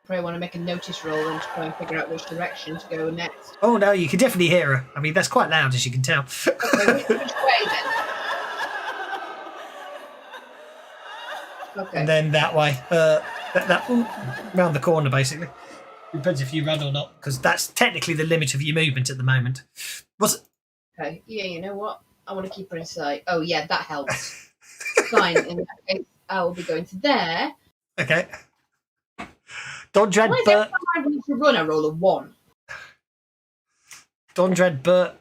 Probably want to make a notice roll and try and figure out which direction to go next. Oh no, you can definitely hear her. I mean, that's quite loud, as you can tell. Okay, which way then? Okay. And then that way, round the corner, basically. Depends if you run or not, because that's technically the limit of your movement at the moment. Okay. Yeah, you know what? I want to keep her in sight. Oh yeah, that helps. Fine. In that case, I will be going to there. Okay. Dondrad, Bert. I need to run a roll of 1. Dondrad, Bert,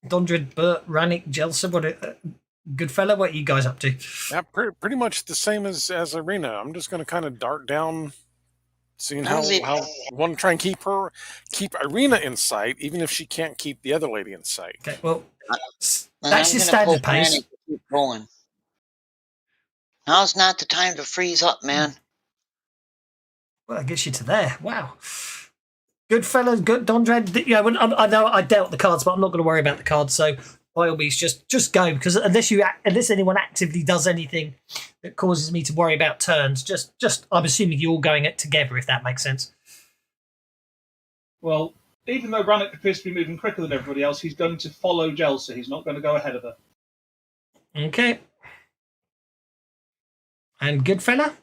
Rannick, Jelsa, good fella. What are you guys up to? yeah, pretty much the same as Arena. I'm just going to kind of dart down, seeing how I want to try and keep Arena in sight, even if she can't keep the other lady in sight. Okay, well, that's your standard pace. Keep going. Now's not the time to freeze up, man. Well, that gets you to there. Wow. Good fellas, good Dondrad. Yeah, I know I dealt the cards, but I'm not going to worry about the cards. So by all means, just go, because unless anyone actively does anything that causes me to worry about turns, just I'm assuming you're all going it together, if that makes sense. Well, even though Rannick appears to be moving quicker than everybody else, he's going to follow Jelsa. He's not going to go ahead of her. Okay. And good fella?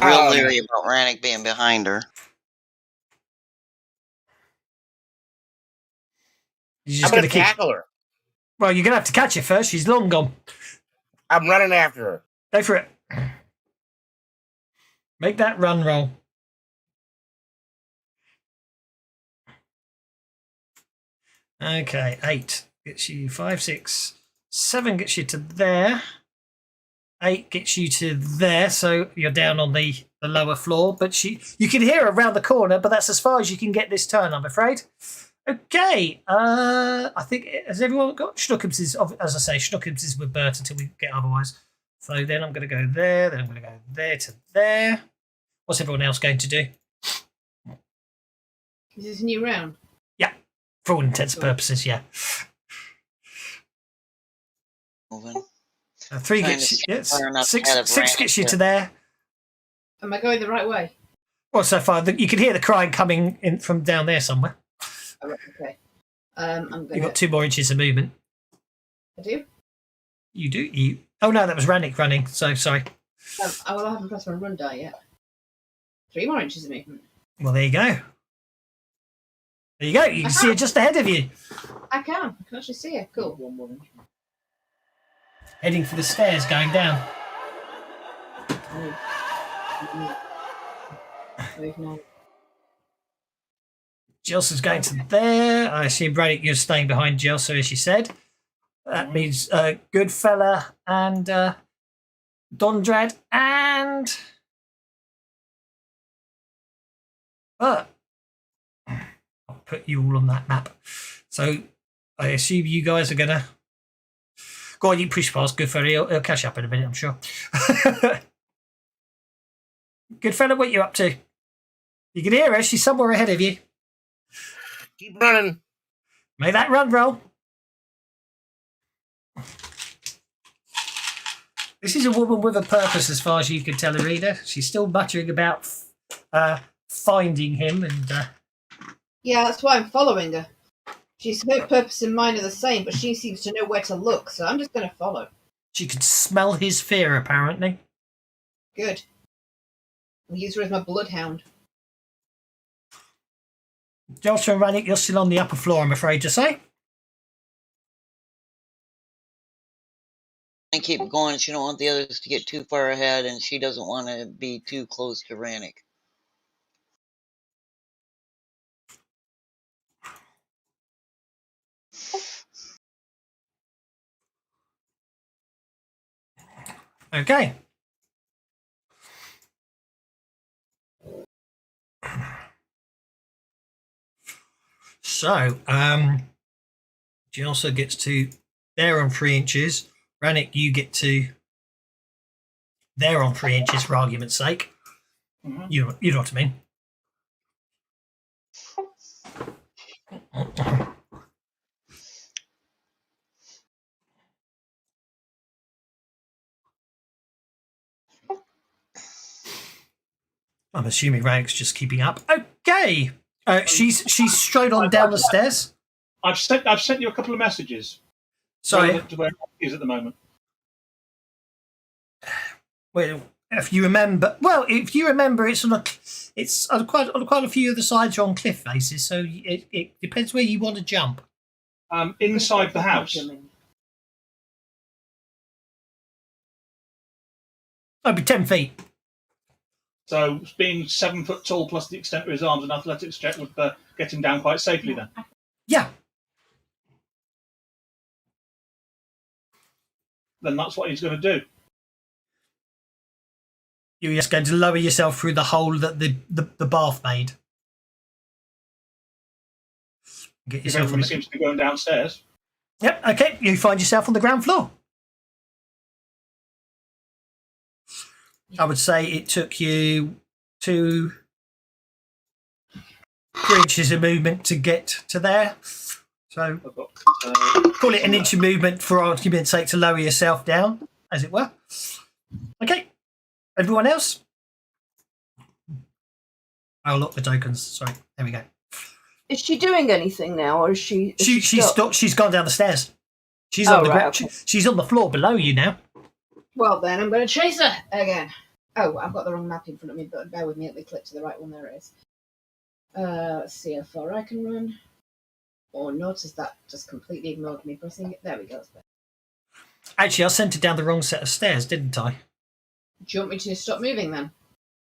Real leery about Rannick being behind her. You're I'm just going going to to keep. tackle her. Well, you're going to have to catch her first. She's long gone. I'm running after her. Go for it. Make that run roll. Okay, 8 gets you 5, 6, 7 gets you to there. 8 gets you to there, so you're down on the lower floor. But you can hear her around the corner, but that's as far as you can get this turn, I'm afraid. Okay, I think, has everyone got Schnuckums? As I say, Schnuckums is with Bert until we get otherwise. So then I'm going to go there, then I'm going to go there to there. What's everyone else going to do? Is this a new round? Yeah, for all intents and purposes, yeah. Moving. 3 Trying gets to you, yes, far enough 6, ahead of 6 Rannick gets you to- to there. Am I going the right way? Well, so far, you can hear the crying coming in from down there somewhere. Oh, right, okay. I'm You've going got 2 more inches of movement. I do? You do? Oh, no, that was Rannick running, so sorry. I haven't pressed my run die yet. 3 more inches of movement. Well, there you go. There you go. You can see her just ahead of you. I can actually see her. Cool. 1 more inch. Heading for the stairs, going down. Jelsa's going to there. I assume, Rannick, you're staying behind Jelsa, as you said. That means Goodfella and Dondrad and Bert. I'll put you all on that map. So I assume you guys are going to... Go on, you push past Goodfella. He'll catch up in a minute, I'm sure. Goodfella, what you up to? You can hear her. She's somewhere ahead of you. Keep running. Make that run roll. This is a woman with a purpose, as far as you can tell, reader. She's still muttering about finding him, and Yeah, that's why I'm following her. Her purpose and mine are the same, but she seems to know where to look, so I'm just going to follow. she could smell his fear, apparently. Good. I'll use her as my bloodhound. Joshua and Rannick, you're still on the upper floor, I'm afraid to say. And keep going. She don't want the others to get too far ahead, and she doesn't want to be too close to Rannick. Okay. So, she also gets to there on 3 inches. Rannick, you get to there on 3 inches, for argument's sake. Mhm. You know what I mean. I'm assuming Rannick's just keeping up. Okay. She's strode on down the stairs. I've sent you a couple of messages. Sorry. relevant to where he is at the moment. Well, if you remember, it's on quite a few of the sides are on cliff faces, so it depends where you want to jump. Inside the house. I'd be 10 feet. So being 7 foot tall plus the extent of his arms and athletics check would get him down quite safely then. Yeah. Then that's what he's going to do. You're just going to lower yourself through the hole that the bath made. Get If yourself on everybody the... seems to be going downstairs. Yep, okay. You find yourself on the ground floor. I would say it took you 2-3 inches of movement to get to there. So I've got, call it an inch of movement for argument's sake to lower yourself down, as it were. Okay. Everyone else? Oh, look, the tokens. Sorry. There we go. Is she doing anything now, or is she? She's gone down the stairs. She's Oh, on the right, ground. okay. She's on the floor below you now. Well, then I'm going to chase her again. Oh, I've got the wrong map in front of me, but bear with me. Let me click to the right one. There it is. Let's see how far I can run. Or notice that just completely ignored me pressing it. There we go. Actually, I sent it down the wrong set of stairs, didn't I? Do you want me to stop moving then?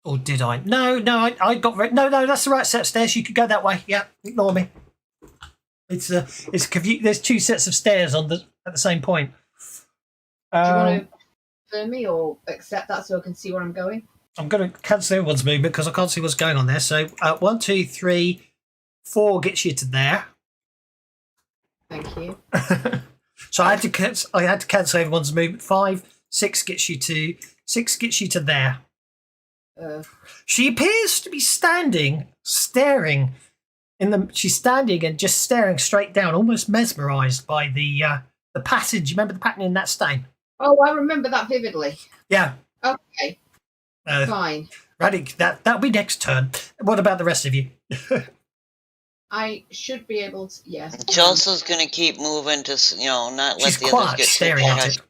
Or did I? No, I got no, that's the right set of stairs. You could go that way. Yeah, ignore me. It's there's two sets of stairs at the same point. Do you want to confirm me or accept that so I can see where I'm going? I'm going to cancel everyone's movement because I can't see what's going on there. So 1, 2, 3, 4 gets you to there. Thank you. So I had to cancel everyone's movement. 5, 6 gets you to there. She appears to be staring she's standing and just staring straight down, almost mesmerized by the passage. Remember the pattern in that stain? Oh, I remember that vividly. Yeah. Okay. Fine. Radek, that'll be next turn. What about the rest of you? I should be able to. Yes. Chelsea's gonna keep moving to, not let She's the others quiet, get staring at it.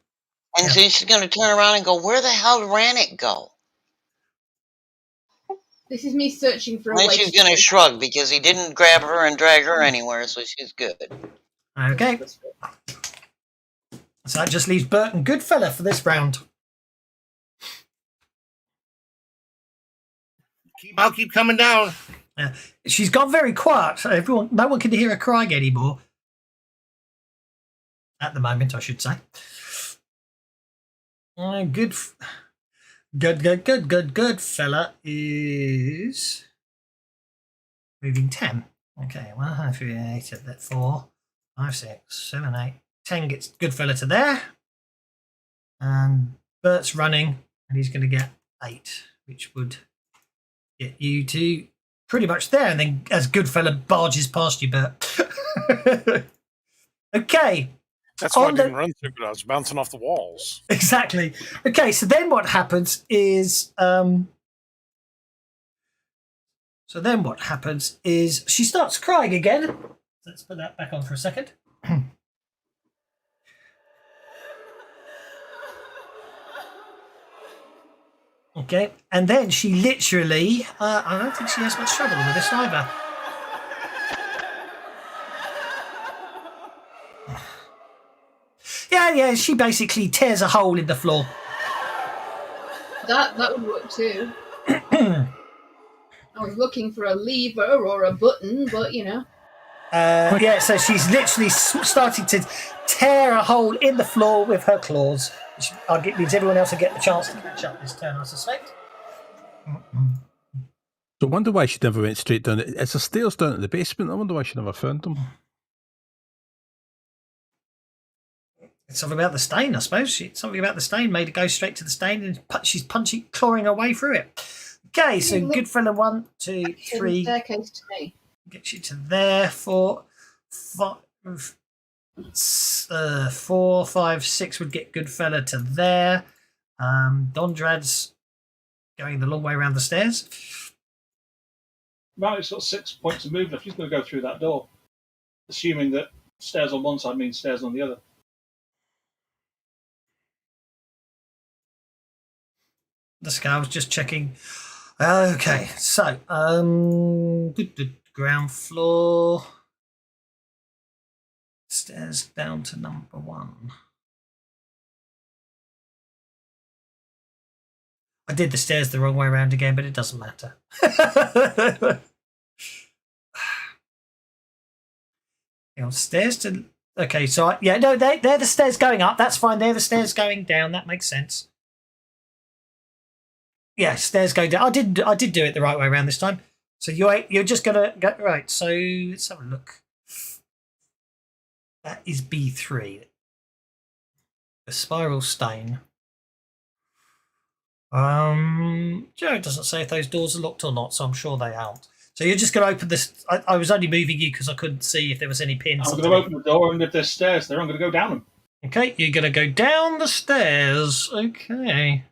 And so she's gonna turn around and go, "Where the hell did Rannick go?" This is me searching for a And way. she's gonna shrug because he didn't grab her and drag her anywhere, so she's good. Okay. So that just leaves Bert and Goodfella for this round. I'll keep coming down. She's gone very quiet. So no one can hear her crying anymore. At the moment, I should say. Good fella is moving 10. Okay, 1, 2, 3, 8, 4, 5, 6, 7, 8, 10 gets good fella to there. And Bert's running, and he's going to get 8, which would get you to pretty much there. And then as good fella barges past you, Bert. Okay. That's why I didn't run through, but I was bouncing off the walls. Exactly. Okay, so then what happens is she starts crying again. Let's put that back on for a second. Okay, and then she literally I don't think she has much trouble with this either. Yeah, she basically tears a hole in the floor. That would work too. I was looking for a lever or a button, but Yeah, so she's literally starting to tear a hole in the floor with her claws, which means everyone else will get the chance to catch up this turn, I suspect. So I wonder why she never went straight down. It's the stairs down at the basement. I wonder why she never found them. It's something about the stain, I suppose. Something about the stain made her go straight to the stain, and she's clawing her way through it. Okay, so good fella 1, 2, 3. Staircase to me. Get you to there. 4, 5, 6 would get good fella to there. Dondrad's going the long way around the stairs. Right, it's got 6 points of movement. She's going to go through that door, assuming that stairs on one side means stairs on the other. I was just checking. Okay, so ground floor, stairs down to number 1. I did the stairs the wrong way around again, but it doesn't matter. Stairs to. Okay, so they're the stairs going up. That's fine. They're the stairs going down. That makes sense. Yeah, stairs go down. I did do it the right way around this time. So you're just gonna go right. So let's have a look. That is B3. The spiral stain. Joe doesn't say if those doors are locked or not, so I'm sure they aren't. So you're just going to open this. I was only moving you because I couldn't see if there was any pins. I'm going to open the door, and if there's stairs there, I'm going to go down them. Okay, you're going to go down the stairs. Okay.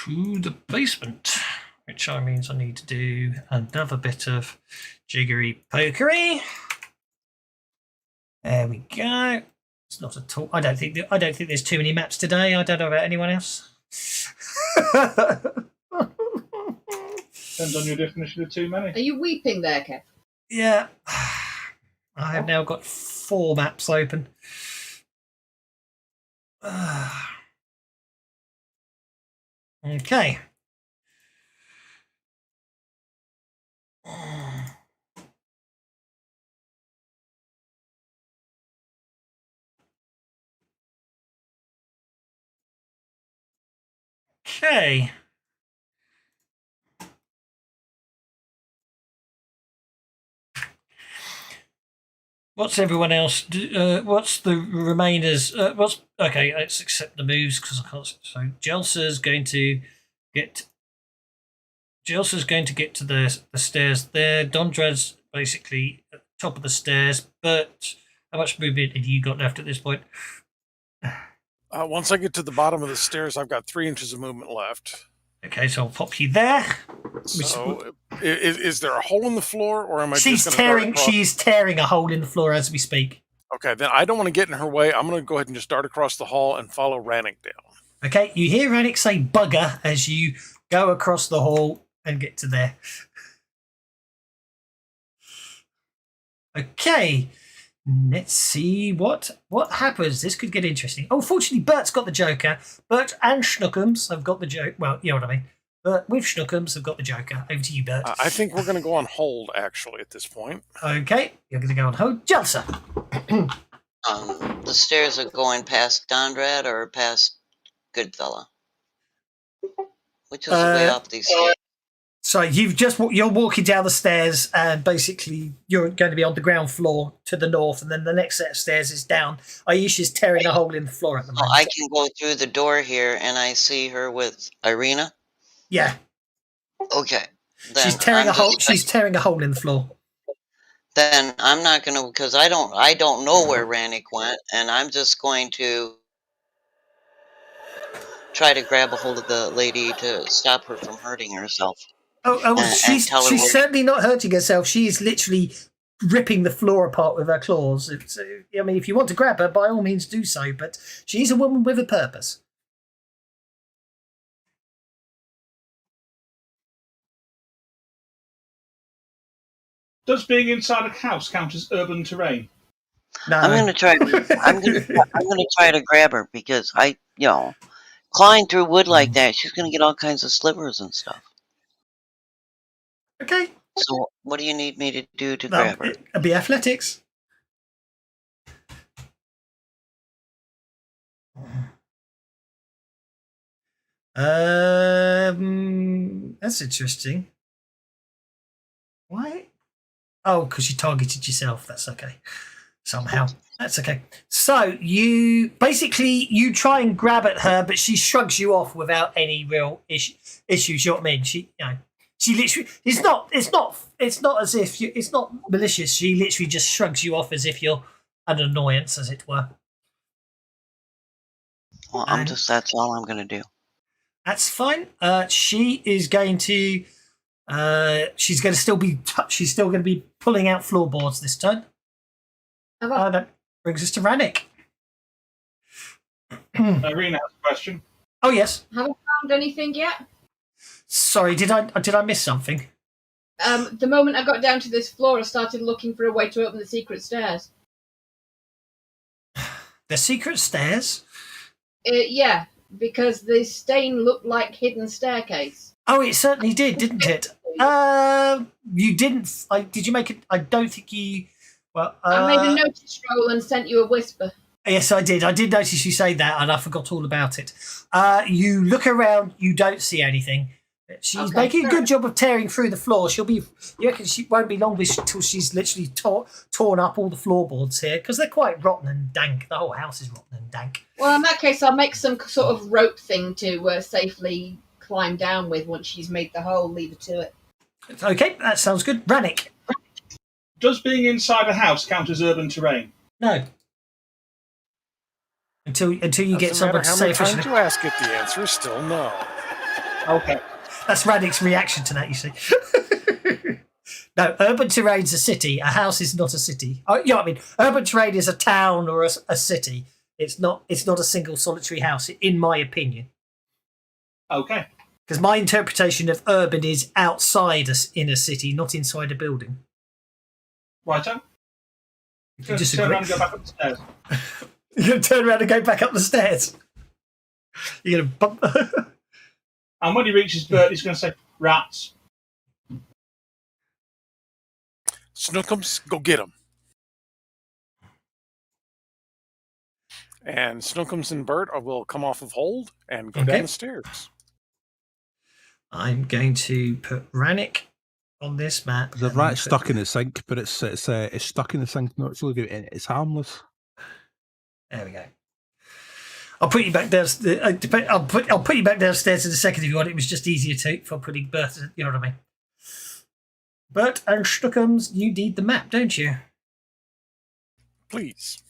to the basement, which means I need to do another bit of jiggery pokery. There we go. It's not at all. I don't think there's too many maps today. I don't know about anyone else. Depends on your definition of too many. Are you weeping there, Kev? Yeah. I have now got 4 maps open. Okay. Okay. What's everyone else? What's the remainders? Okay? Let's accept the moves because I can't. So Jelsa's going to get. Jelsa's going to get to the stairs there. Dondrad's basically at the top of the stairs. But how much movement have you got left at this point? Once I get to the bottom of the stairs, I've got 3 inches of movement left. Okay, so I'll pop you there. So, is there a hole in the floor, or am I She's just going to tearing. She's tearing a hole in the floor as we speak. Okay, then I don't want to get in her way. I'm going to go ahead and just dart across the hall and follow Rannick down. Okay, you hear Rannick say "bugger" as you go across the hall and get to there. Okay, let's see what happens. This could get interesting. Oh, fortunately, Bert's got the Joker. Bert and Schnookums have got the Joker. Well, you know what I mean. Bert with Schnookums have got the Joker. Over to you, Bert. I think we're going to go on hold, actually, at this point. Okay, you're going to go on hold. Jelsa. The stairs are going past Dondrad or past Goodfella? Which is the way up these stairs? So you're walking down the stairs, and basically you're going to be on the ground floor to the north, and then the next set of stairs is down. Aisha's tearing a hole in the floor at the moment. I can go through the door here, and I see her with Irina. Yeah. Okay. Then She's tearing a hole. She's tearing a hole in the floor. Then I'm not going to, because I don't know where Rannick went, and I'm just going to try to grab a hold of the lady to stop her from hurting herself. She's certainly not hurting herself. She is literally ripping the floor apart with her claws. I mean, if you want to grab her, by all means do so, but she's a woman with a purpose. Does being inside a house count as urban terrain? No. I'm going to try to grab her because clawing through wood like that, she's going to get all kinds of slivers and stuff. Okay. So, what do you need me to do to grab her? It'll be athletics. That's interesting. Why? Oh, because you targeted yourself. That's okay. Somehow. That's okay. So you try and grab at her, but she shrugs you off without any real issues. You know what I mean? She literally. It's not as if it's not malicious. She literally just shrugs you off as if you're an annoyance, as it were. Well, that's all I'm going to do. That's fine. She is going to. She's going to be pulling out floorboards this turn. That brings us to Rannick. Irina has a question. Oh yes. Haven't found anything yet. Sorry, did I miss something? The moment I got down to this floor, I started looking for a way to open the secret stairs. The secret stairs? Yeah, because the stain looked like hidden staircase. Oh, it certainly did, didn't it? You didn't. Did you make it? I don't think you. Well, I made a notice roll and sent you a whisper. Yes, I did. I did notice you say that, and I forgot all about it. You look around. You don't see anything. She's making a good job of tearing through the floor. You reckon she won't be long until she's literally torn up all the floorboards here because they're quite rotten and dank. The whole house is rotten and dank. Well, in that case, I'll make some sort of rope thing to safely climb down with once she's made the hole. Leave her to it. Okay, that sounds good. Rannick. Does being inside a house count as urban terrain? No. Until you get someone to say how many times officially. you ask it, the answer is still no. Okay. That's Radix's reaction to that, you see. No, urban terrain's a city. A house is not a city. Oh, you know what I mean? Urban terrain is a town or a city. It's not a single solitary house, in my opinion. Okay. Because my interpretation of urban is outside in a city, not inside a building. Right, John. If Turn around and go back up the stairs. You're going to turn around and go back up the stairs. You're going to bump. And when he reaches Bert, he's going to say, rats. Snookums, go get them. And Snookums and Bert will come off of hold and go down the stairs. I'm going to put Rannick on this map. The rat's stuck in the sink, but it's stuck in the sink. Not so good. It's harmless. There we go. I'll put you back downstairs. I'll put you back downstairs in a second if you want. It was just easier for putting Bert. You know what I mean? Bert and Stuckums, you need the map, don't you? Please.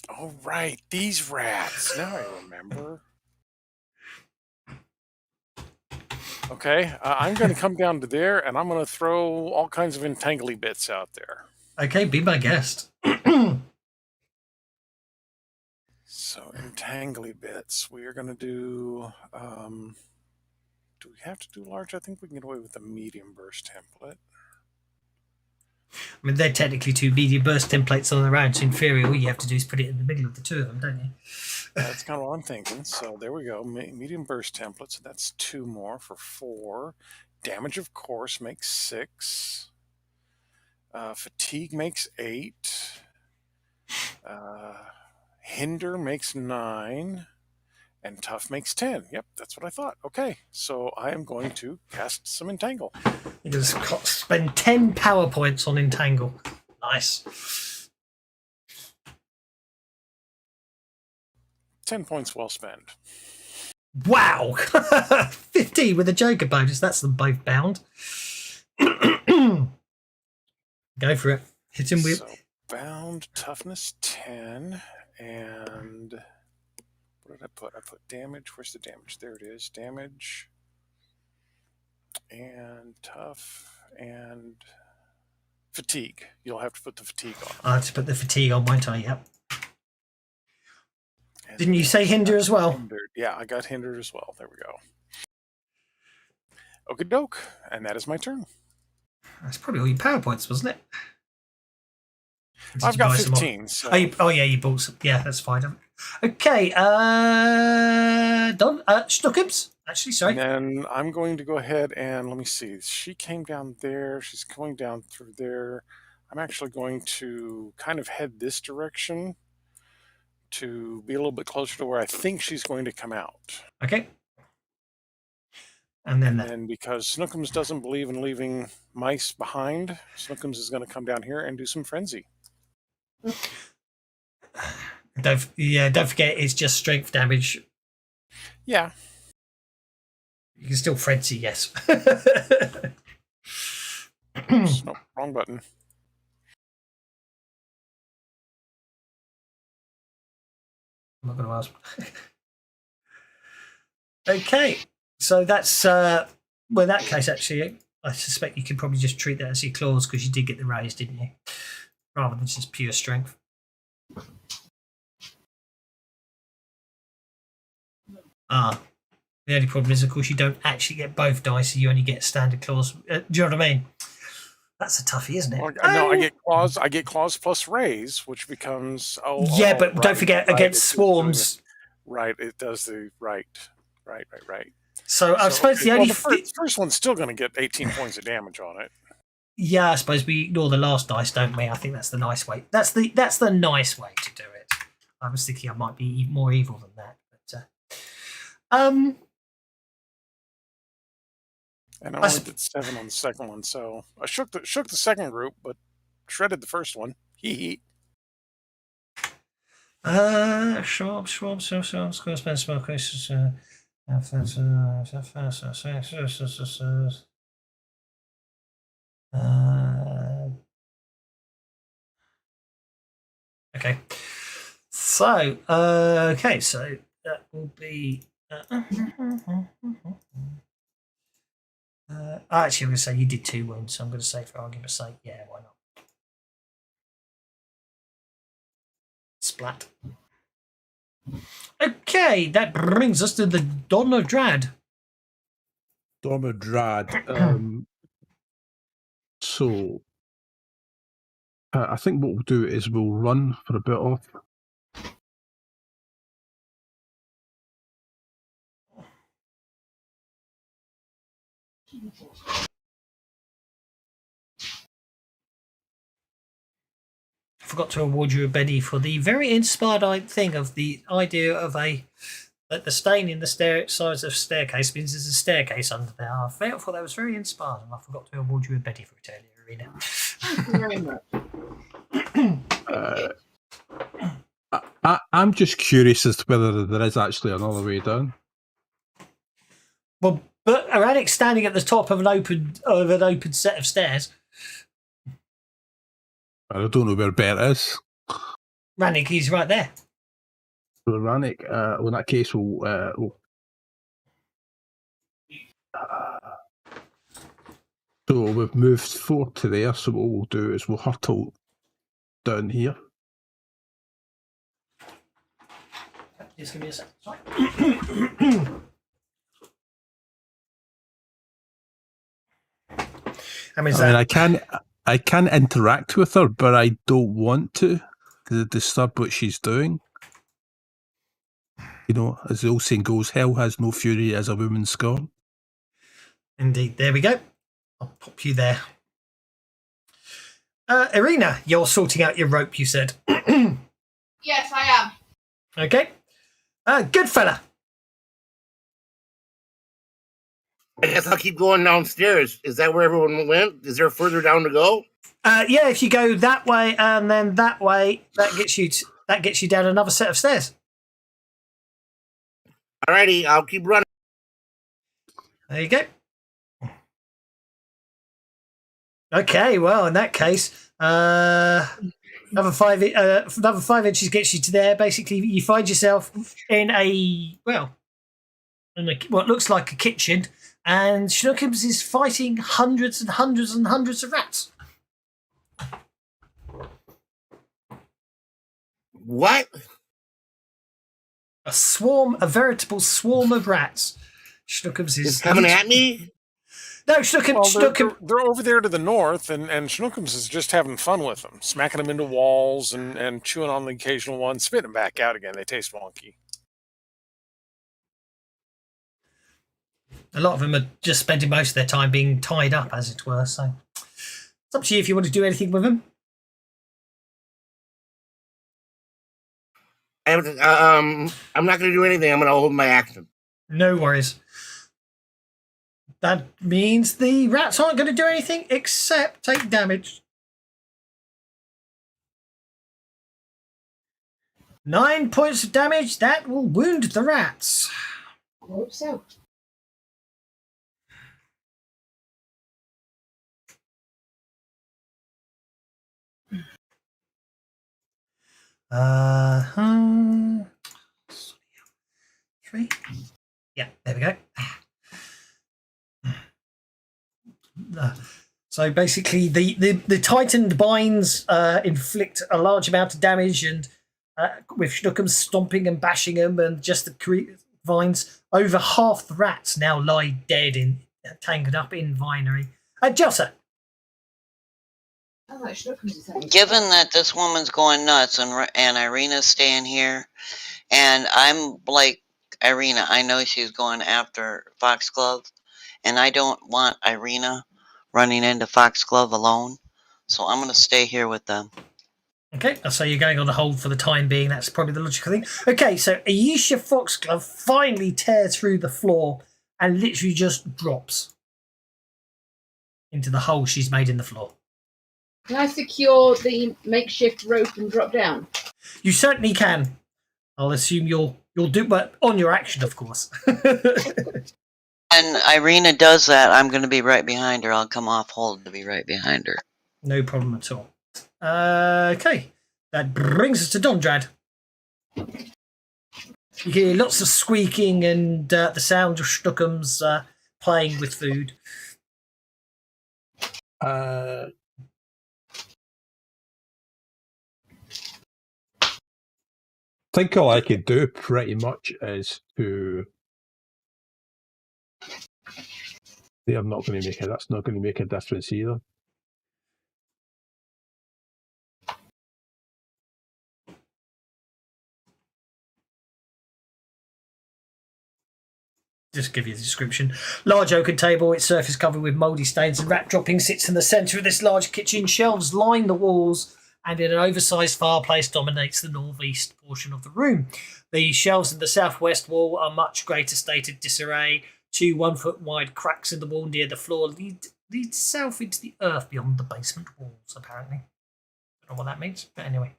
Oh, right. These rats. Now I remember. Okay. I'm going to come down to there, and I'm going to throw all kinds of entangly bits out there. Okay, be my guest. So, entangly bits. We are going to do... do we have to do large? I think we can get away with the medium burst template. I mean, they're technically two medium burst templates on their own, so in theory, all you have to do is put it in the middle of the two of them, don't you? That's kind of what I'm thinking. So there we go. Medium burst template. So that's 2 more for 4. Damage, of course, makes 6. Fatigue makes 8. Hinder makes 9. And tough makes 10. Yep, that's what I thought. Okay, so I am going to cast some Entangle. You can spend 10 power points on Entangle. Nice. 10 points well spent. Wow! 15 with a Joker bonus. That's them both bound. Go for it. Hit him with... So, bound, toughness 10, and... What did I put? I put damage. Where's the damage? There it is. Damage, and tough, and fatigue. You'll have to put the fatigue on. I have to put the fatigue on, won't I? Yep. And didn't you say hinder as well? Hindered. Yeah, I got hindered as well. There we go. Okie doke. And that is my turn. That's probably all your power points, wasn't it? I've got 15. So. Oh, yeah, you bought some. Yeah, that's fine. Okay, Don, Stuckums, actually, sorry. And then I'm going to go ahead and let me see. She came down there. She's going down through there. I'm actually going to kind of head this direction to be a little bit closer to where I think she's going to come out. Okay. And then because Snookums doesn't believe in leaving mice behind, Snookums is going to come down here and do some frenzy. Don't forget it's just strength damage. Yeah. You can still frenzy, yes. No, wrong button. I'm not going to ask. Okay, so that's well, in that case, actually, I suspect you could probably just treat that as your claws because you did get the raise, didn't you? Rather than just pure strength. The only problem is, of course, you don't actually get both dice, so you only get standard claws. Do you know what I mean? That's a toughie, isn't it? Well, no, I get claws. I get claws plus raise, which becomes but don't forget against swarms. It does the right. So I suppose the only the first one's still going to get 18 points of damage on it. Yeah, I suppose we ignore the last dice, don't we? I think that's the nice way. That's the nice way to do it. I was thinking I might be more evil than that, but And I only did 7 on the second one, so I shook the second group, but shredded the first one. Hee hee. Schwab, square spend small cases. Okay. So, so that will be. Actually, I'm going to say you did 2 wounds, so I'm going to say, for argument's sake, yeah, why not? Splat. Okay, that brings us to the Donodrad. Donodrad. So, I think what we'll do is we'll run for a bit off. I forgot to award you a Betty for the very inspired thing of the idea of the stain in the sides of staircase means there's a staircase under there. I thought that was very inspired, and I forgot to award you a Betty for it earlier, Arena. Thank you very much. I'm just curious as to whether there is actually another way down. Well, but Aranic's standing at the top of an open set of stairs. I don't know where Bert is. Rannick, he's right there. So Rannick, well, in that case, we'll so we've moved forward to there, so what we'll do is we'll hurtle down here. Just give me a sec. Sorry. I can interact with her, but I don't want to because it disturb what she's doing. You know, as the old saying goes, hell has no fury as a woman scorned. Indeed. There we go. I'll pop you there. Irina, you're sorting out your rope, you said. Yes, I am. Okay. Good fella. I guess I'll keep going downstairs. Is that where everyone went? Is there further down to go? Yeah, if you go that way and then that way, that gets you down another set of stairs. Alrighty, I'll keep running. There you go. Okay, well, in that case, another 5 inches gets you to there. Basically, you find yourself in what looks like a kitchen, and Schnookums is fighting hundreds and hundreds and hundreds of rats. What? A veritable swarm of rats. Schnookums is coming at me? No, Schnookums. They're over there to the north, and Schnookums is just having fun with them, smacking them into walls and chewing on the occasional one, spitting them back out again. They taste wonky. A lot of them are just spending most of their time being tied up, as it were. So it's up to you if you want to do anything with them. I'm not going to do anything. I'm going to hold my action. No worries. That means the rats aren't going to do anything except take damage. 9 points of damage. That will wound the rats. I hope so. Three. Yeah, there we go. So basically, the tightened binds inflict a large amount of damage, and with Schnookums stomping and bashing them, and just the vines, over half the rats now lie dead tangled up in vinery. Jossa. Given that this woman's going nuts and Irina's staying here, and I'm like Irina, I know she's going after Foxglove, and I don't want Irina running into Foxglove alone, so I'm going to stay here with them. Okay, so you're going on the hold for the time being. That's probably the logical thing. Okay, so Aisha Foxglove finally tears through the floor and literally just drops into the hole she's made in the floor. Can I secure the makeshift rope and drop down? You certainly can. I'll assume you'll do, but on your action, of course. when Irina does that, I'm going to be right behind her. I'll come off hold to be right behind her. No problem at all. Okay, that brings us to Dondrad. You hear lots of squeaking and the sound of Stuckums playing with food. I think all I could do pretty much is to. I'm not going to make it. That's not going to make a difference either. Just give you the description. Large oaken table, its surface covered with mouldy stains and rat droppings, sits in the centre of this large kitchen. Shelves line the walls, and in an oversized fireplace dominates the northeast portion of the room. The shelves in the southwest wall are much greater state of disarray. 2 1-foot wide cracks in the wall near the floor lead south into the earth beyond the basement walls, apparently. Don't know what that means, but anyway.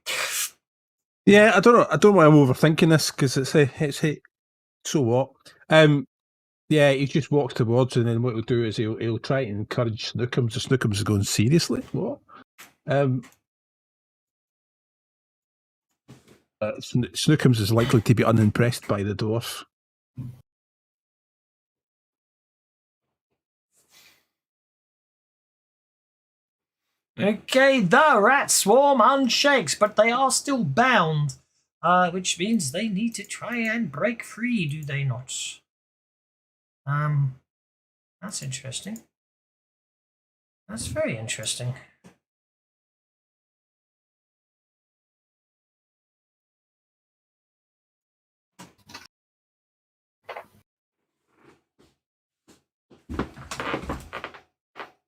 Yeah, I don't know. I don't know why I'm overthinking this because it's so what? Yeah, he just walks towards, and then what he'll do is he'll try to encourage Snookums. So Snookums is going, seriously? What? Snookums is likely to be unimpressed by the dwarf. Okay, the rat swarm unshakes, but they are still bound, which means they need to try and break free, do they not? That's interesting. That's very interesting.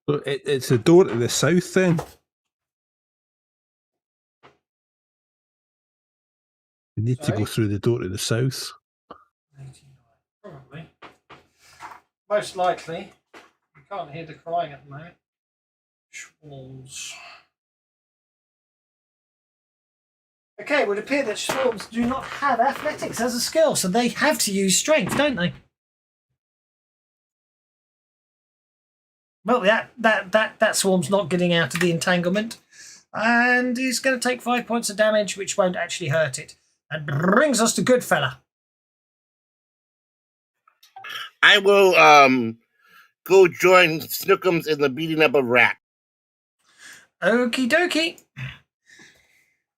So it's the door to the south then? We need to go through the door to the south. Probably. Most likely. You can't hear the crying at the moment. Schwalls. Okay, it would appear that swarms do not have athletics as a skill, so they have to use strength, don't they? Well, that swarm's not getting out of the entanglement, and is going to take 5 points of damage, which won't actually hurt it. And brings us to Goodfella. I will go join Snookums in the beating up of rat. Okie dokie.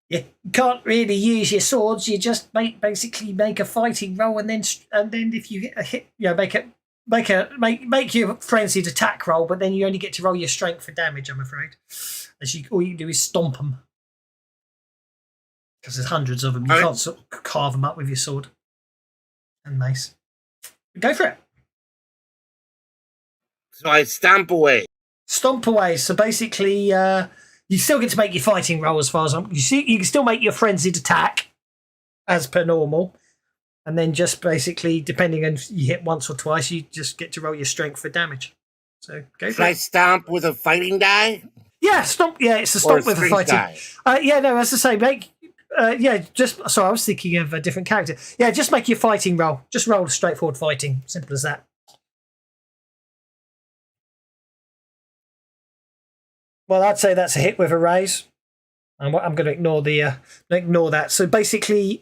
You can't really use your swords. You just basically make a fighting roll, and then if you get a hit, make your frenzied attack roll. But then you only get to roll your strength for damage. I'm afraid, all you can do is stomp them because there's hundreds of them. You can't sort of carve them up with your sword and mace. Go for it. So I stomp away. Stomp away. So basically, you still get to make your fighting roll as far as you see. You can still make your frenzied attack as per normal. And then just basically, depending on if you hit once or twice, you just get to roll your strength for damage. So go for it. Should I stomp with a fighting die? Yeah, stomp. Yeah, it's a stomp with a fighting die. Yeah, no, as I say, sorry, I was thinking of a different character. Yeah, just make your fighting roll. Just roll straightforward fighting. Simple as that. Well, I'd say that's a hit with a raise. And I'm going to ignore that. So basically,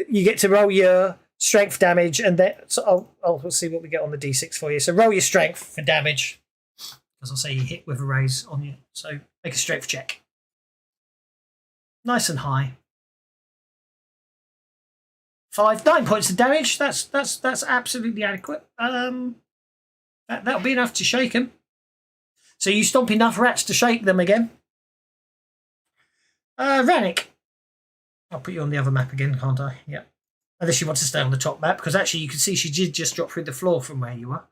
you get to roll your strength damage, and then I'll see what we get on the d6 for you. So roll your strength for damage, because I'll say you hit with a raise on you. So make a strength check. Nice and high. 9 points of damage. That's absolutely adequate. That'll be enough to shake him. So you stomp enough rats to shake them again. Rannick. I'll put you on the other map again, can't I? Yeah. Unless you want to stay on the top map, because actually you can see she did just drop through the floor from where you were.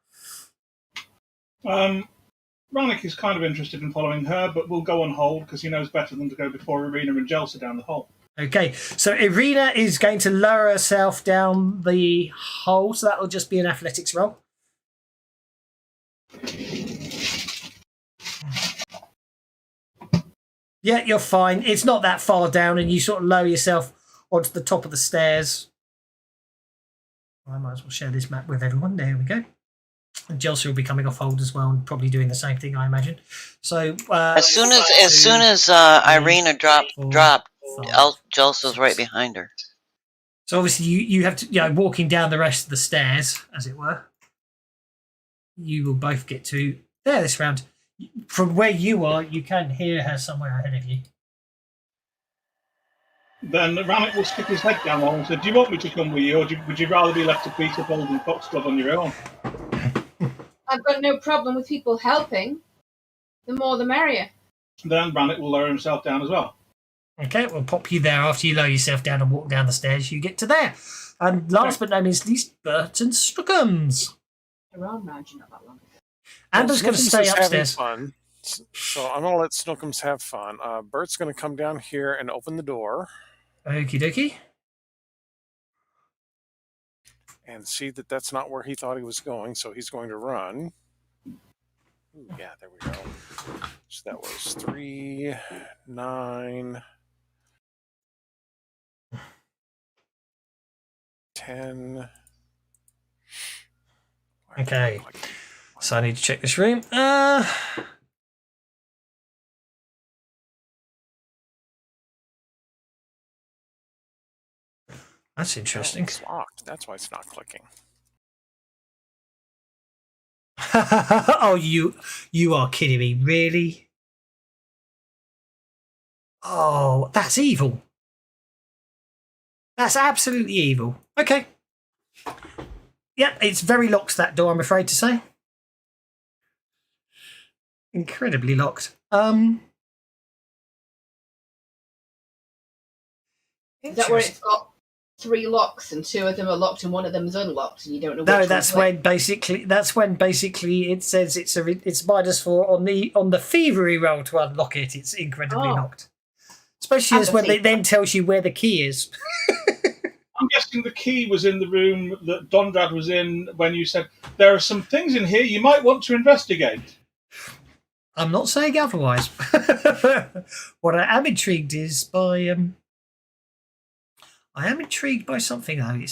Rannick is kind of interested in following her, but will go on hold because he knows better than to go before Irina and Jelsa down the hole. Okay, so Irina is going to lower herself down the hole, so that'll just be an athletics roll. Yeah, you're fine. It's not that far down, and you sort of lower yourself onto the top of the stairs. I might as well share this map with everyone. There we go. And Jelsa will be coming off hold as well and probably doing the same thing, I imagine. So As soon as Irina dropped, Jelsa's right behind her. So obviously you have to, walking down the rest of the stairs, as it were. You will both get to there this round. From where you are, you can hear her somewhere ahead of you. Then Ramek will stick his head down and say, "Do you want me to come with you, or would you rather be left to beat up Old and Foxglove on your own?" I've got no problem with people helping. The more the merrier. Then Ramek will lower himself down as well. Okay, we'll pop you there after you lower yourself down and walk down the stairs. You get to there. And last but not least, Bert and Snookums. Around round you not that long ago. Amber's going to stay upstairs. Fun, so I'm going to let Snookums have fun. Bert's going to come down here and open the door. Okie dokie. And see that that's not where he thought he was going, so he's going to run. Ooh, yeah, there we go. So that was 3, 9, 10. Okay. So I need to check this room. That's interesting. Oh, it's locked. That's why it's not clicking. Oh, you are kidding me, really? Oh, that's evil. That's absolutely evil. Okay. Yeah, it's very locked, that door, I'm afraid to say. Incredibly locked. Is that where it's got 3 locks and 2 of them are locked and 1 of them is unlocked and you don't know which No, one's that's when basically it says it's -4 on the thievery roll to unlock it. It's incredibly locked. Especially as when it then tells you where the key is. I'm guessing the key was in the room that Dondrad was in when you said, "There are some things in here you might want to investigate." I'm not saying otherwise. What I am intrigued is by I am intrigued by something though. I'm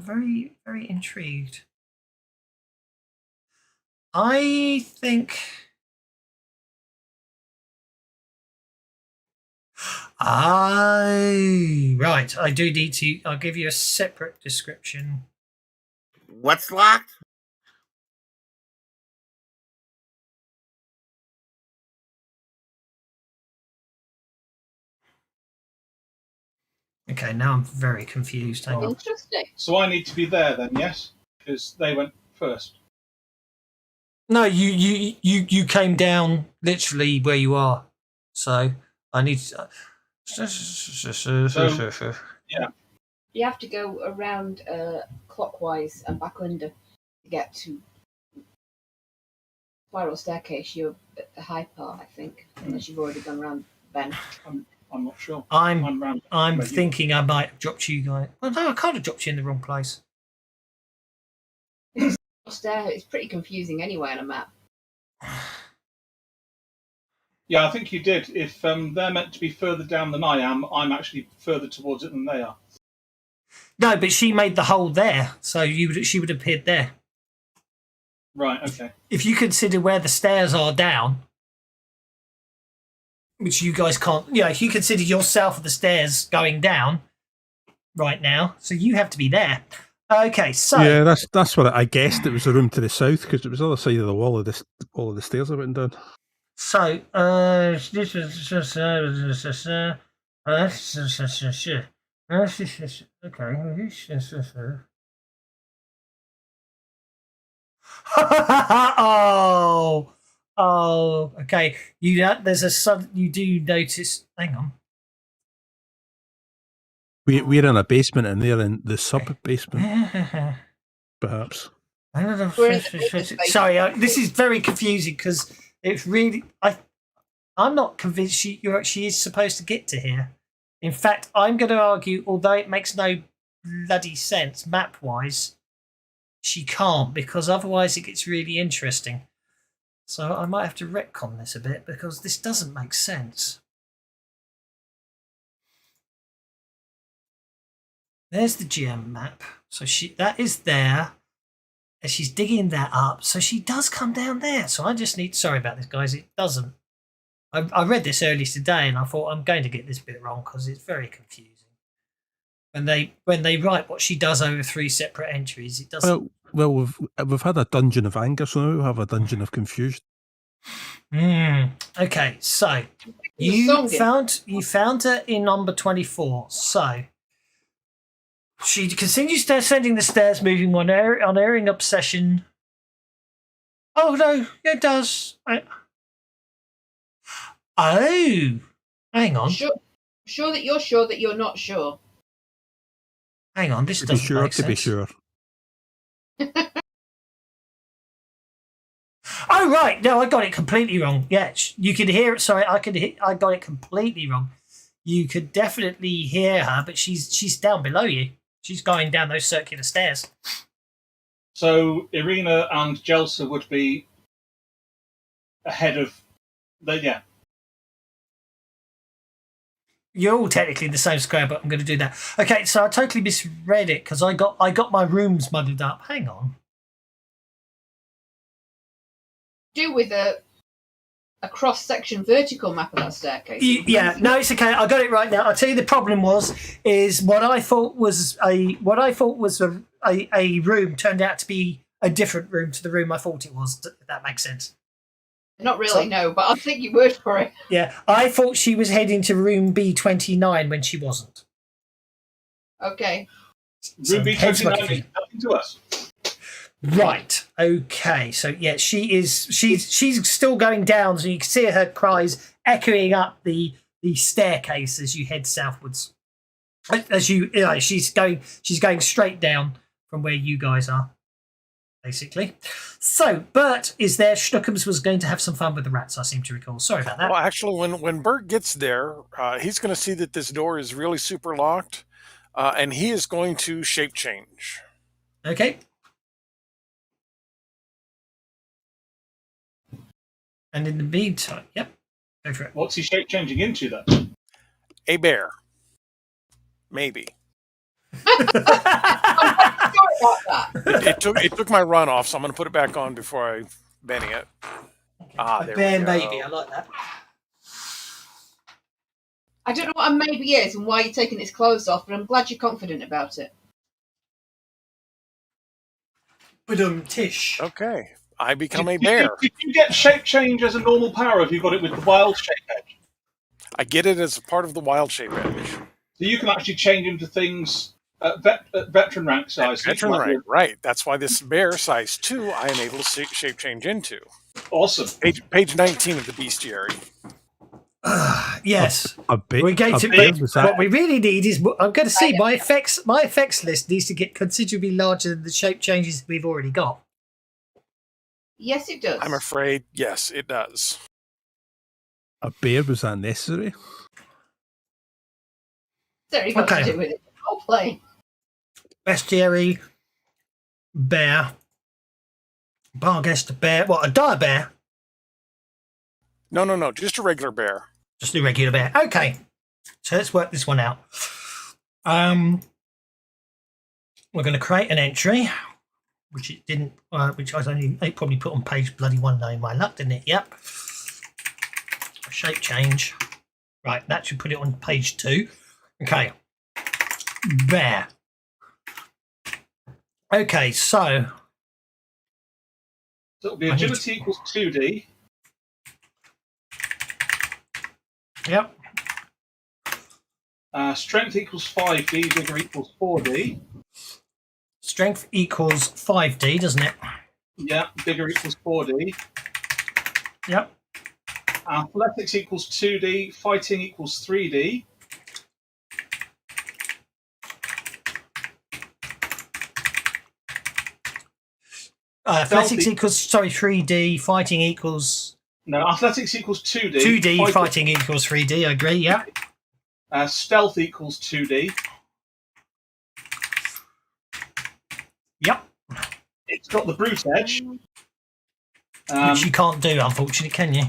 very, very intrigued. I think right. I do need to. I'll give you a separate description. What's locked? Okay, now I'm very confused. Hang on. Interesting. So I need to be there then, yes? Because they went first. No, you came down literally where you are. So I need to. Yeah. You have to go around clockwise and back under to get to spiral staircase. You're at the high part, I think, unless you've already gone around Ben. I'm not sure. I'm thinking I might have dropped you guys. Well, no, I can't have dropped you in the wrong place. It's pretty confusing anyway on a map. Yeah, I think you did. If they're meant to be further down than I am, I'm actually further towards it than they are. No, but she made the hole there, so she would have appeared there. Right, okay. If you consider where the stairs are down, which you guys can't, if you consider you're south of the stairs going down right now, so you have to be there. Okay, so yeah, that's what I guessed. It was the room to the south because it was the other side of the wall of the stairs I went down. So this is okay. Oh, okay. You do notice. Hang on. We're in a basement, and they're in the sub basement, perhaps. Sorry, this is very confusing because it's really. I'm not convinced she is supposed to get to here. In fact, I'm going to argue, although it makes no bloody sense map-wise, she can't, because otherwise it gets really interesting. So I might have to retcon this a bit because this doesn't make sense. There's the GM map. So that is there. as she's digging that up. So she does come down there. So I just need. Sorry about this, guys. It doesn't. I read this earlier today, and I thought I'm going to get this bit wrong because it's very confusing. When they write what she does over 3 separate entries, it doesn't. Well, we've had a dungeon of anger, so now we have a dungeon of confusion. Okay, so you found her in number 24. So she continues descending the stairs, moving on unerring obsession. Oh no, it does. Oh, hang on. Sure that you're not sure. Hang on, this To doesn't be sure, make to sense. be sure. Oh right, no, I got it completely wrong. Yeah, you could hear it. Sorry, I got it completely wrong. You could definitely hear her, but she's down below you. She's going down those circular stairs. So Irina and Jelsa would be ahead of yeah. You're all technically the same square, but I'm going to do that. Okay, so I totally misread it because I got my rooms muddled up. Hang on. Do with a cross-section vertical map of that staircase. Yeah, no, it's okay. I got it right now. I'll tell you the problem is what I thought was a room turned out to be a different room to the room I thought it was. If that makes sense. Not really, no, but I'll take your word for it. Yeah, I thought she was heading to room B29 when she wasn't. Okay. Room B29 nothing to us. Right. Okay. So yeah, she's still going down. So you can see her cries echoing up the staircase as you head southwards. She's going straight down from where you guys are, basically. So Bert is there. Schnookums was going to have some fun with the rats. I seem to recall. Sorry about that. Well, actually, when Bert gets there, he's going to see that this door is really super locked, and he is going to shape change. Okay. And in the meantime, yep, go for it. What's he shape changing into then? A bear. Maybe. I'm sorry about that. It took my run off, so I'm going to put it back on before I Benny it. A There bear we go. maybe. I like that. I don't know what a maybe is and why you're taking its clothes off, but I'm glad you're confident about it. Tish. Okay. I become a bear. Did you get shape change as a normal power? Have you got it with the wild shape edge? I get it as a part of the wild shape edge. So you can actually change into things at veteran rank size. Veteran rank, right. That's why this bear size 2 I am able to shape change into. Awesome. Page 19 of the bestiary. Yes. We're going to. What we really need is. I'm going to see my effects. My effects list needs to get considerably larger than the shape changes we've already got. Yes, it does. I'm afraid, yes, it does. A bear, was that necessary? Sorry, got to do with it. I'll play. Bestiary, bear, barghest bear. What, a dire bear? No, just a regular bear. Just a regular bear. Okay, so let's work this one out. We're going to create an entry, which it didn't. Which I probably put on page bloody 1 knowing my luck, didn't it? Yep. Shape change. Right, that should put it on page 2. Okay. Bear. Okay, so it'll be agility equals 2D. Yep. Strength equals 5D, vigor equals 4D. Strength equals 5D, doesn't it? Yeah, vigor equals 4D. Yep. Athletics equals 2D, fighting equals 3D. Athletics equals 3D, fighting equals. No, athletics equals 2D. 2D, fighting equals 3D, I agree, yeah. Stealth equals 2D. Yep. It's got the brute edge. Which you can't do, unfortunately, can you?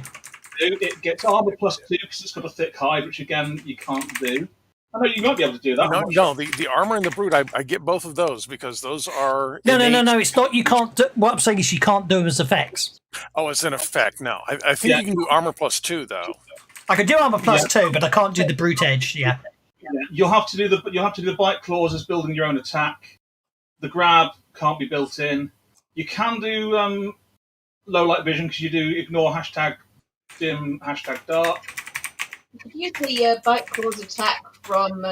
It gets armor plus 2 because it's got a thick hide, which again you can't do. I know you might be able to do that. No, the armor and the brute, I get both of those because those are No, innate. it's not. You can't. What I'm saying is you can't do them as effects. Oh, it's an effect. No, I think you can do armor +2 though. I could do armor +2, but I can't do the brute edge. Yeah. You'll have to do the bite claws as building your own attack. The grab can't be built in. You can do low light vision because you do ignore #dim, #dark. If you use the bite claws attack from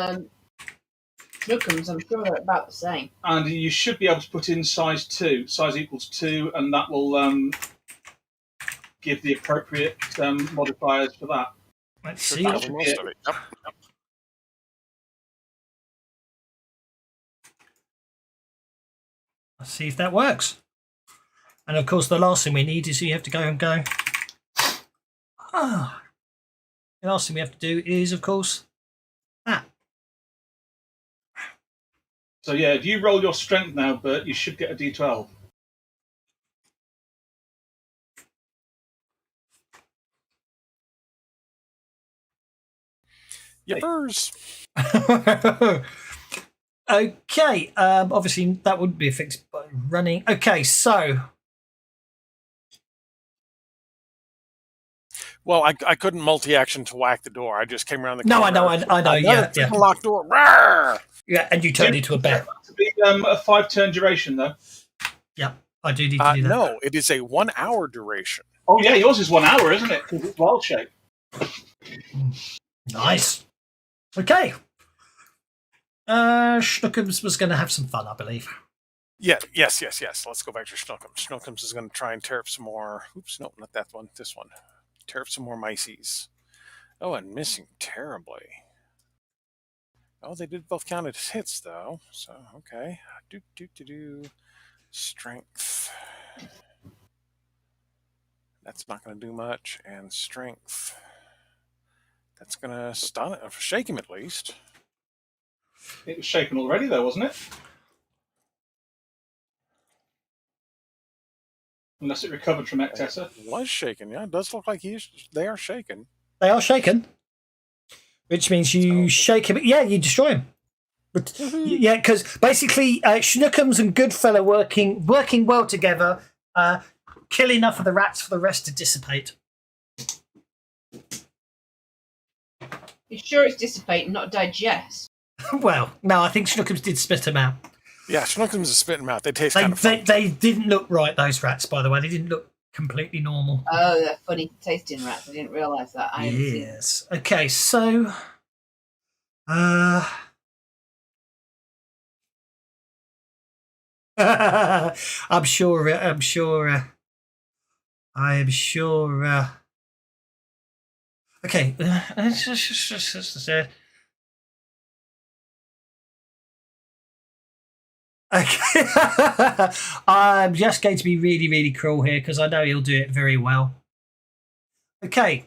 Snookums, I'm sure they're about the same. And you should be able to put in size 2, size equals 2, and that will give the appropriate modifiers for that. Let's see. Most of it. Yep. Let's see if that works. And of course, the last thing we need is you have to go and go. Ah. The last thing we have to do is, of course, that. So yeah, if you roll your strength now, Bert, you should get a D12. Yippers. Okay. Obviously, that wouldn't be fixed by running. Okay, so. Well, I couldn't multi-action to whack the door. I just came around the No, corner. I know. Yeah. Locked door. Rawr! Yeah, and you turned into a bear. To be a 5-turn duration, though. Yeah, I do need to do that. No, it is a 1 hour duration. Oh yeah, yours is 1 hour, isn't it? Because it's wild shape. Nice. Okay. Schnookums was going to have some fun, I believe. Yeah, yes. Let's go back to Schnookums. Schnookums is going to try and tear up some more. Oops, no, not that one. This one. Tear up some more mices. Oh, and missing terribly. Oh, they did both count as hits, though. So, okay. Strength. That's not going to do much. And strength. That's going to stun it. Shake him, at least. It was shaken already, though, wasn't it? Unless it recovered from Ectessa. It was shaken, yeah. It does look like they are shaken. They are shaken. Which means you shake him. Yeah, you destroy him. But, yeah, because basically Schnookums and Goodfella working well together, kill enough of the rats for the rest to dissipate. You sure it's dissipate and not digest? Well, no, I think Schnookums did spit them out. Yeah, Schnookums is spitting them out. They taste kind of funny. They didn't look right, those rats, by the way. They didn't look completely normal. Oh, they're funny tasting rats. I didn't realise that. Yes. Okay, so... I'm sure. Okay. Okay. I'm just going to be really, really cruel here because I know he'll do it very well. Okay.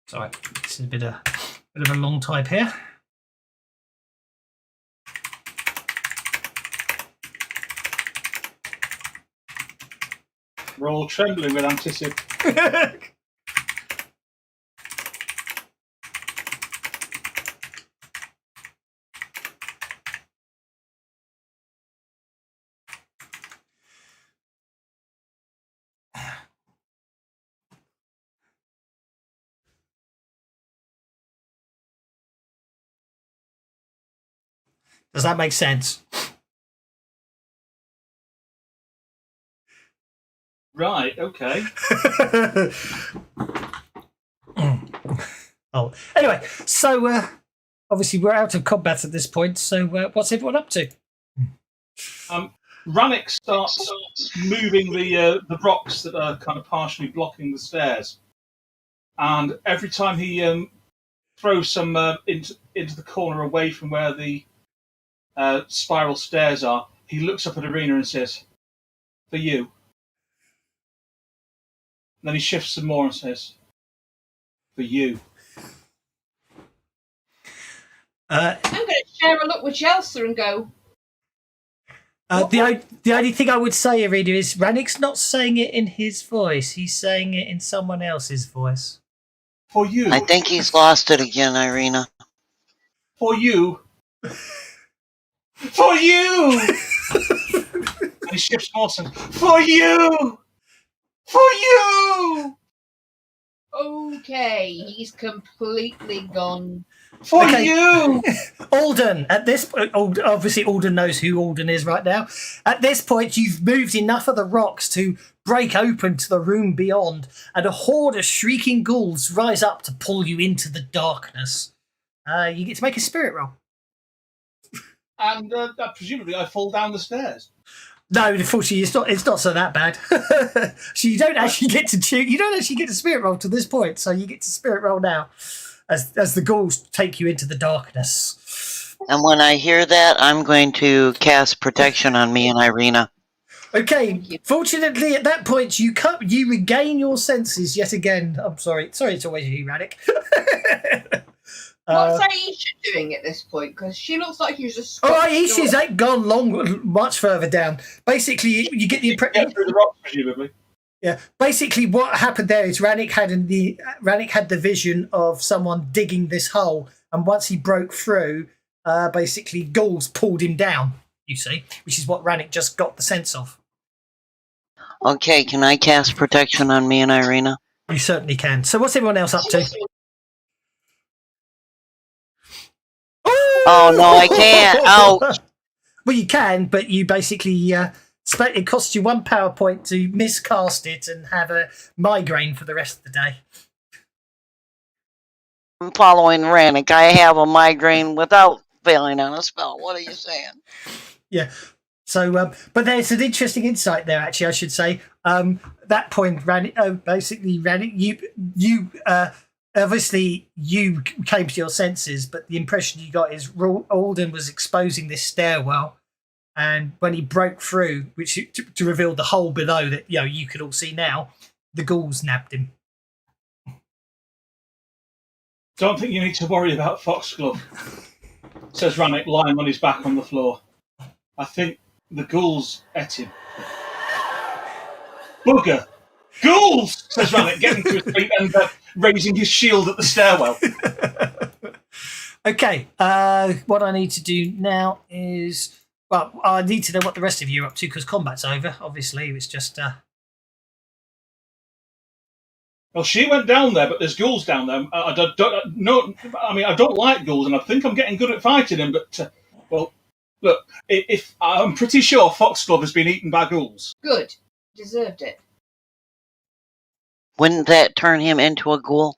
Sorry, this is a bit of a long type here. We're all trembling with anticipation. Does that make sense? Right, okay. Oh, anyway, so obviously we're out of combat at this point. So what's everyone up to? Rannick starts moving the rocks that are kind of partially blocking the stairs, and every time he throws some into the corner away from where the spiral stairs are. He looks up at Arena and says, "For you." And then he shifts some more and says, "For you." I'm going to share a look with Chelsea and go. The only thing I would say, Arena, is Rannick's not saying it in his voice. He's saying it in someone else's voice. For you. I think he's lost it again, Irina. For you. For you! And he shifts more and for you! For you! Okay, he's completely gone. For Okay. you! Alden, at this point, obviously Alden knows who Alden is right now. At this point, you've moved enough of the rocks to break open to the room beyond, and a horde of shrieking ghouls rise up to pull you into the darkness. You get to make a spirit roll. And presumably I fall down the stairs. No, unfortunately, it's not so that bad. So you don't actually get to choose. You don't actually get to spirit roll to this point. So you get to spirit roll now, as the ghouls take you into the darkness. And when I hear that, I'm going to cast protection on me and Irina. Okay. Fortunately, at that point, you regain your senses yet again. I'm sorry. Sorry, it's always you, Radek. What's Aisha doing at this point? Because she looks like she's just. Oh, Aisha's ain't gone much further down. Basically, you get the impression. Get through the rocks, presumably. Yeah. Basically, what happened there is Rannick had the vision of someone digging this hole, and once he broke through, basically ghouls pulled him down. You see, which is what Rannick just got the sense of. Okay, can I cast protection on me and Irina? You certainly can. So, what's everyone else up to? Oh, no, I can't. Ouch. Well, you can, but you basically it costs you 1 power point to miscast it and have a migraine for the rest of the day. I'm following Rannick. I have a migraine without failing on a spell. What are you saying? Yeah. So, but there's an interesting insight there, actually, I should say. That point, Rannick, you obviously you came to your senses, but the impression you got is Alden was exposing this stairwell, and when he broke through, which to reveal the hole below that you could all see now, the ghouls nabbed him. Don't think you need to worry about Foxglove, says Rannick, lying on his back on the floor. I think the ghouls ate him. Bugger! Ghouls! Says Rannick, getting to his feet and raising his shield at the stairwell. Okay, what I need to do now is... Well, I need to know what the rest of you are up to, because combat's over, obviously. It's just... Well, she went down there, but there's ghouls down there. I don't like ghouls, and I think I'm getting good at fighting them, but, well, look, if I'm pretty sure Foxglove has been eaten by ghouls. Good. Deserved it. Wouldn't that turn him into a ghoul?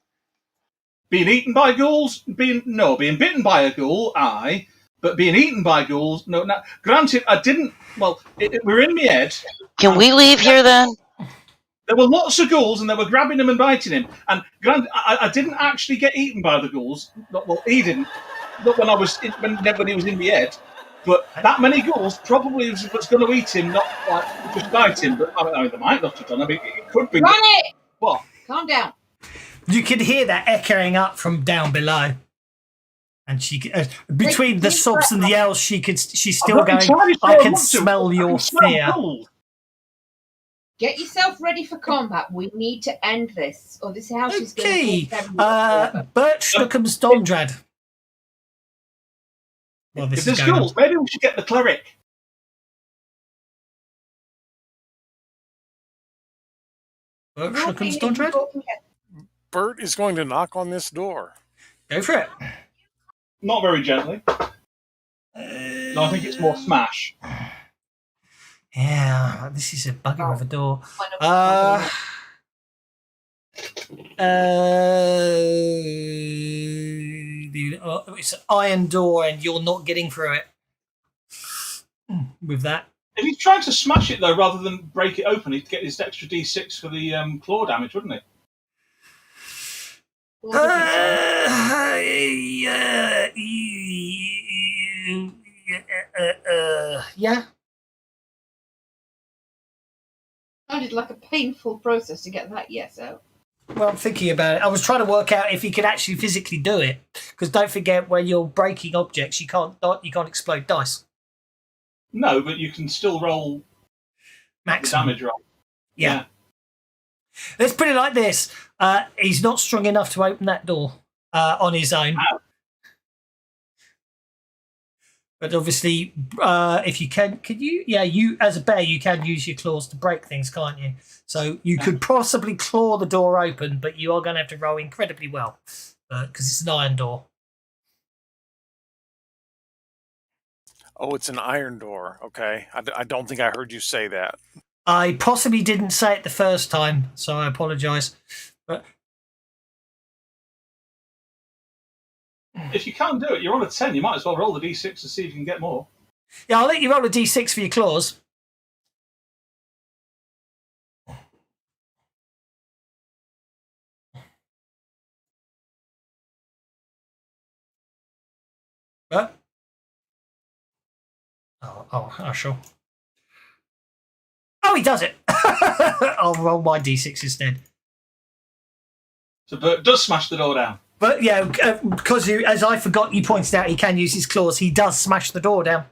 Being eaten by ghouls? Being bitten by a ghoul, aye. But being eaten by ghouls, no. Now, granted, I didn't... Well, we're in my head. Can we leave here then? There were lots of ghouls, and they were grabbing him and biting him. And granted, I didn't actually get eaten by the ghouls. Well, he didn't. Not when when he was in my head. But that many ghouls probably was going to eat him, not like just bite him. But I mean, they might not have done. I mean, it could be. Run it! What? Calm down. You could hear that echoing up from down below. And she, between the sobs and the yells, she's still going, I can smell your fear. Get yourself ready for combat. We need to end this, or this house is going Okay, to Bert Schnookums Dondrad. Well, If there's ghouls, maybe we should get the cleric. Bert Schnookums Dondrad? Bert is going to knock on this door. Go for it. Not very gently. No, I think it's more smash. Yeah, this is a bugger of a door. It's an iron door, and you're not getting through it. With that, If he's trying to smash it though, rather than break it open, he'd get his extra D6 for the claw damage, wouldn't he? What did it say? Yeah. Sounded like a painful process to get that yes out. Well, I'm thinking about it. I was trying to work out if you could actually physically do it, because don't forget, when you're breaking objects, you can't explode dice. No, but you can still roll Maximum damage roll. Yeah. Let's put it like this: he's not strong enough to open that door on his own. Ow. But obviously, if you can you? Yeah, you as a bear, you can use your claws to break things, can't you? So you could possibly claw the door open, but you are going to have to roll incredibly well because it's an iron door. Oh, it's an iron door. Okay. I don't think I heard you say that. I possibly didn't say it the first time, so I apologise. But if you can't do it, you're on a 10. You might as well roll the d6 to see if you can get more. Yeah, I'll let you roll a d6 for your claws. What? Oh, sure. Oh, he does it. I'll roll my d6 instead. So Bert does smash the door down. But yeah, because as I forgot, you pointed out he can use his claws. He does smash the door down.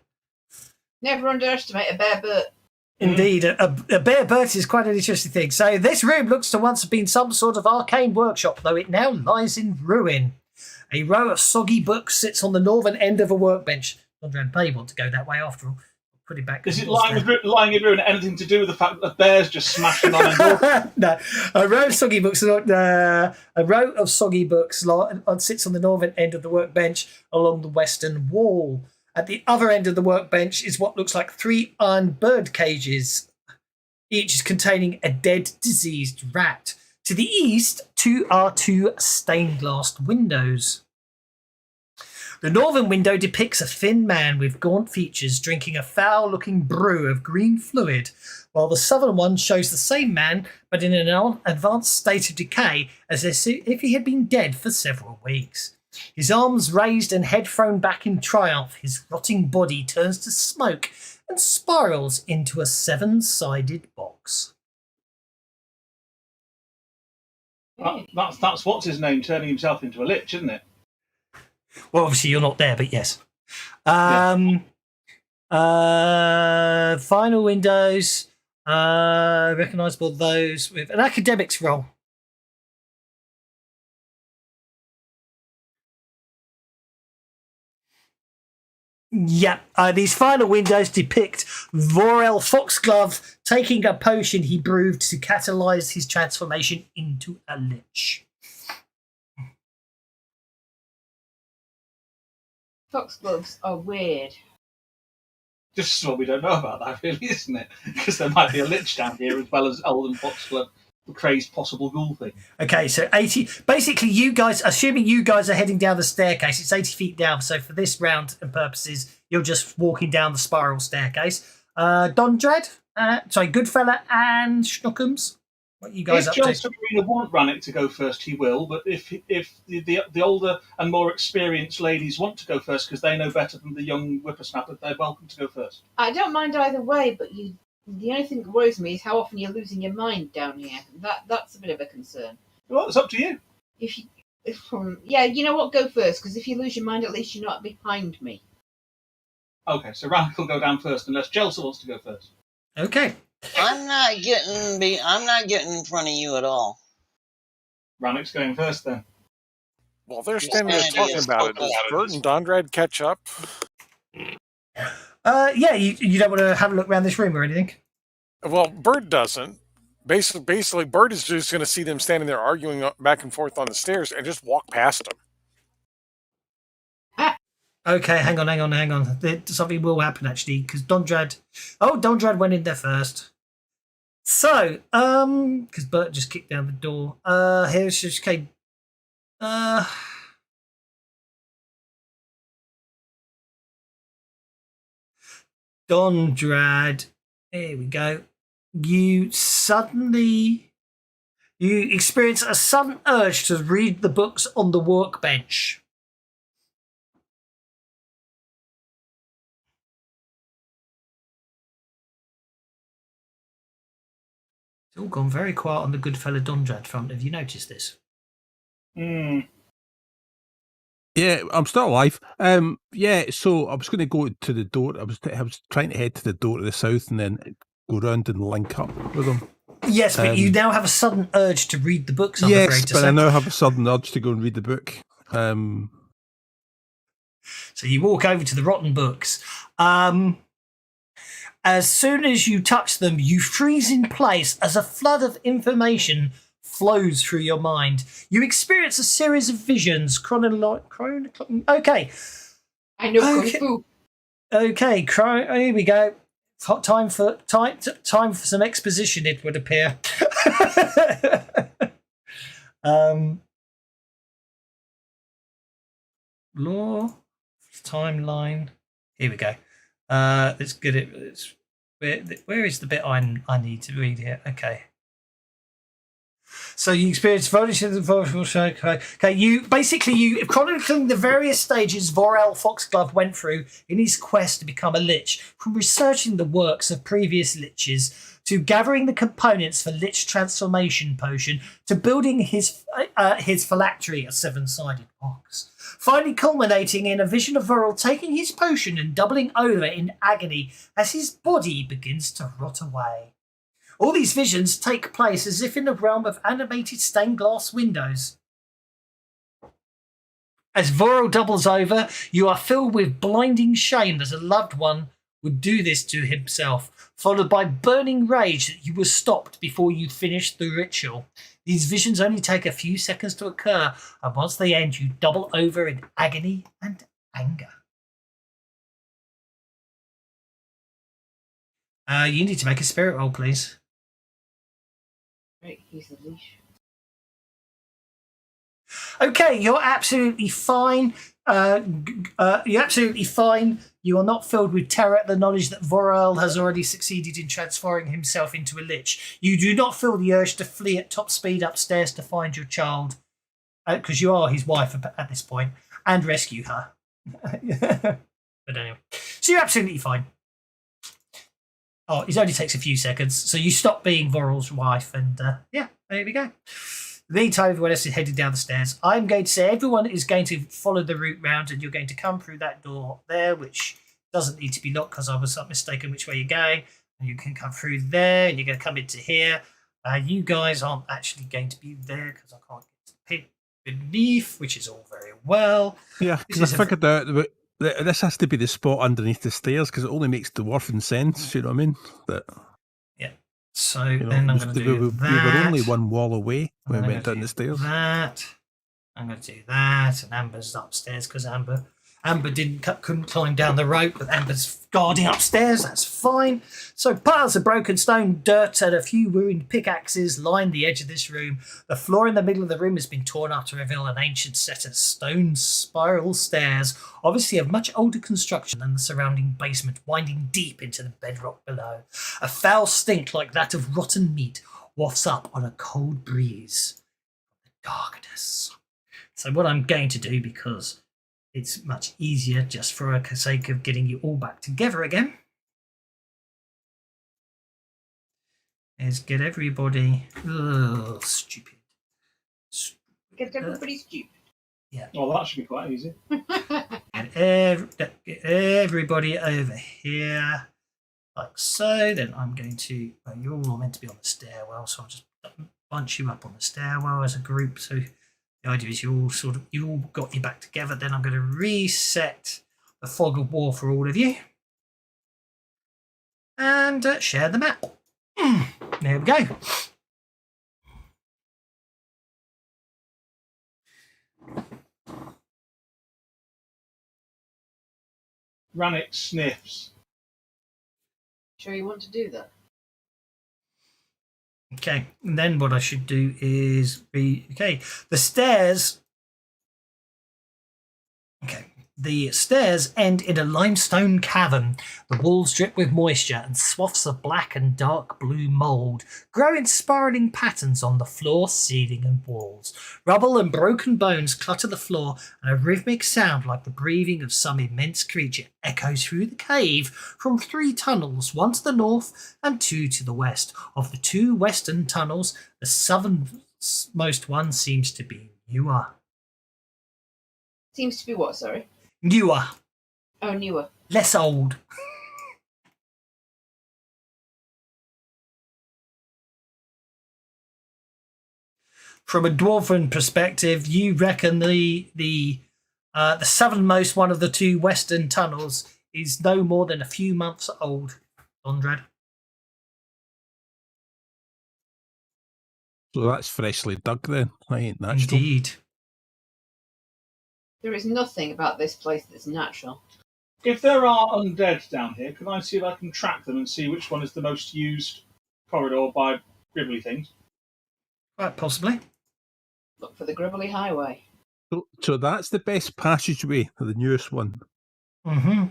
Never underestimate a bear Bert. Indeed, a bear Bert is quite an interesting thing. So this room looks to once have been some sort of arcane workshop, though it now lies in ruin. A row of soggy books sits on the northern end of a workbench. Conrad may want to go that way after all. Put it back. Is it lying in ruin anything to do with the fact that the bear's just smashing on a door? No, a row of soggy books. A row of soggy books sits on the northern end of the workbench along the western wall. At the other end of the workbench is what looks like 3 iron bird cages, each containing a dead, diseased rat. To the east, are two stained glass windows. The northern window depicts a thin man with gaunt features drinking a foul-looking brew of green fluid, while the southern one shows the same man, but in an advanced state of decay, as if he had been dead for several weeks. His arms raised and head thrown back in triumph, his rotting body turns to smoke and spirals into a 7-sided box. That's what's his name turning himself into a lich, isn't it? Well, obviously you're not there, but yes. Final windows, recognisable those with an academics roll. Yeah, these final windows depict Vorel Foxglove taking a potion he brewed to catalyse his transformation into a lich. Foxgloves are weird. Just what we don't know about that, really, isn't it? Because there might be a lich down here as well as Elden Foxglove, the crazed possible ghoul thing. Okay, so 80. Basically, you guys, assuming you guys are heading down the staircase, it's 80 feet down. So for this round and purposes, you're just walking down the spiral staircase. Dondrad, Goodfella and Schnookums, what you guys if up to? John Sabrina want Rannick to go first, he will. But if the older and more experienced ladies want to go first because they know better than the young whippersnapper, they're welcome to go first. I don't mind either way, but the only thing that worries me is how often you're losing your mind down here. That's a bit of a concern. Well, it's up to you. You know what? Go first, because if you lose your mind, at least you're not behind me. Okay, so Rannick will go down first unless Jelsa wants to go first. Okay. I'm not getting in front of you at all. Rannick's going first then. Well, they're standing there talking about it. Does Bert and Dondrad catch up? Yeah, you don't want to have a look around this room or anything? Well, Bert doesn't. Basically, Bert is just going to see them standing there arguing back and forth on the stairs and just walk past them. Okay, hang on. Something will happen actually because Dondrad went in there first. So, because Bert just kicked down the door. Here's just okay. Dondrad. Here we go. You suddenly You experience a sudden urge to read the books on the workbench. It's all gone very quiet on the good fellow Dondrad front. Have you noticed this? Hmm. Yeah, I'm still alive. Yeah, so I was going to go to the door. I was trying to head to the door to the south and then go round and link up with them. Yes, but you now have a sudden urge to read the books, I'm afraid to say. Yes, but I now have a sudden urge to go and read the book. So you walk over to the rotten books. As soon as you touch them, you freeze in place as a flood of information flows through your mind. You experience a series of visions. Okay. I know Kung Fu. Okay, here we go. Time for some exposition, it would appear. Law, timeline. Here we go. Let's get it. Where is the bit I need to read here? Okay. So you experience okay. You chronicling the various stages Vorel Foxglove went through in his quest to become a lich, from researching the works of previous liches to gathering the components for lich transformation potion to building his phylactery, a seven-sided box. Finally culminating in a vision of Vorel taking his potion and doubling over in agony as his body begins to rot away. All these visions take place as if in the realm of animated stained glass windows. As Vorel doubles over, you are filled with blinding shame that a loved one would do this to himself, followed by burning rage that you were stopped before you finished the ritual. These visions only take a few seconds to occur, and once they end, you double over in agony and anger. You need to make a spirit roll, please. Right, he's the leash. Okay, you're absolutely fine. You're absolutely fine. You are not filled with terror at the knowledge that Vorel has already succeeded in transforming himself into a lich. You do not feel the urge to flee at top speed upstairs to find your child, because you are his wife at this point, and rescue her. But anyway, so you're absolutely fine. Oh, it only takes a few seconds. So you stop being Vorel's wife, and yeah, there we go. Meantime, everyone else is headed down the stairs. I'm going to say everyone is going to follow the route round, and you're going to come through that door there, which doesn't need to be locked because I was mistaken which way you're going. And you can come through there, and you're going to come into here. You guys aren't actually going to be there because I can't get to the pit beneath, which is all very well. Yeah, because I figured out that this has to be the spot underneath the stairs because it only makes the dwarfing sense. You know what I mean? That. Yeah. So then I'm going to do that. We were only one wall away when we went down the stairs. That. I'm going to do that. And Amber's upstairs because Amber couldn't climb down the rope, but Amber's guarding upstairs. That's fine. So piles of broken stone, dirt, and a few ruined pickaxes line the edge of this room. The floor in the middle of the room has been torn up to reveal an ancient set of stone spiral stairs, obviously of much older construction than the surrounding basement, winding deep into the bedrock below. A foul stink like that of rotten meat wafts up on a cold breeze from the darkness. So what I'm going to do, because it's much easier just for the sake of getting you all back together again, is get everybody stupid. Get everybody stupid. Yeah. Oh, that should be quite easy. Get everybody over here, like so. Then I'm going to. Well, you're all meant to be on the stairwell, so I'll just bunch you up on the stairwell as a group. So the idea is you all got you back together. Then I'm going to reset the fog of war for all of you and share the map. There we go. Rannick sniffs. Sure you want to do that? Okay, and then what I should do is the stairs. Okay, The stairs end in a limestone cavern. The walls drip with moisture and swaths of black and dark blue mould grow in spiralling patterns on the floor, ceiling and walls. Rubble and broken bones clutter the floor, and a rhythmic sound like the breathing of some immense creature echoes through the cave from 3 tunnels, 1 to the north and 2 to the west. Of the 2 western tunnels, the southernmost one seems to be newer. Seems to be what, sorry? Newer. Oh, newer. Less old. From a dwarven perspective, you reckon the southernmost one of the 2 western tunnels is no more than a few months old, Dondrad. So that's freshly dug then. I ain't natural. Indeed. There is nothing about this place that's natural. If there are undead down here, can I see if I can track them and see which one is the most used corridor by gribbly things? Quite possibly. Look for the Gribbly Highway. So that's the best passageway, the newest one. Mm-hmm.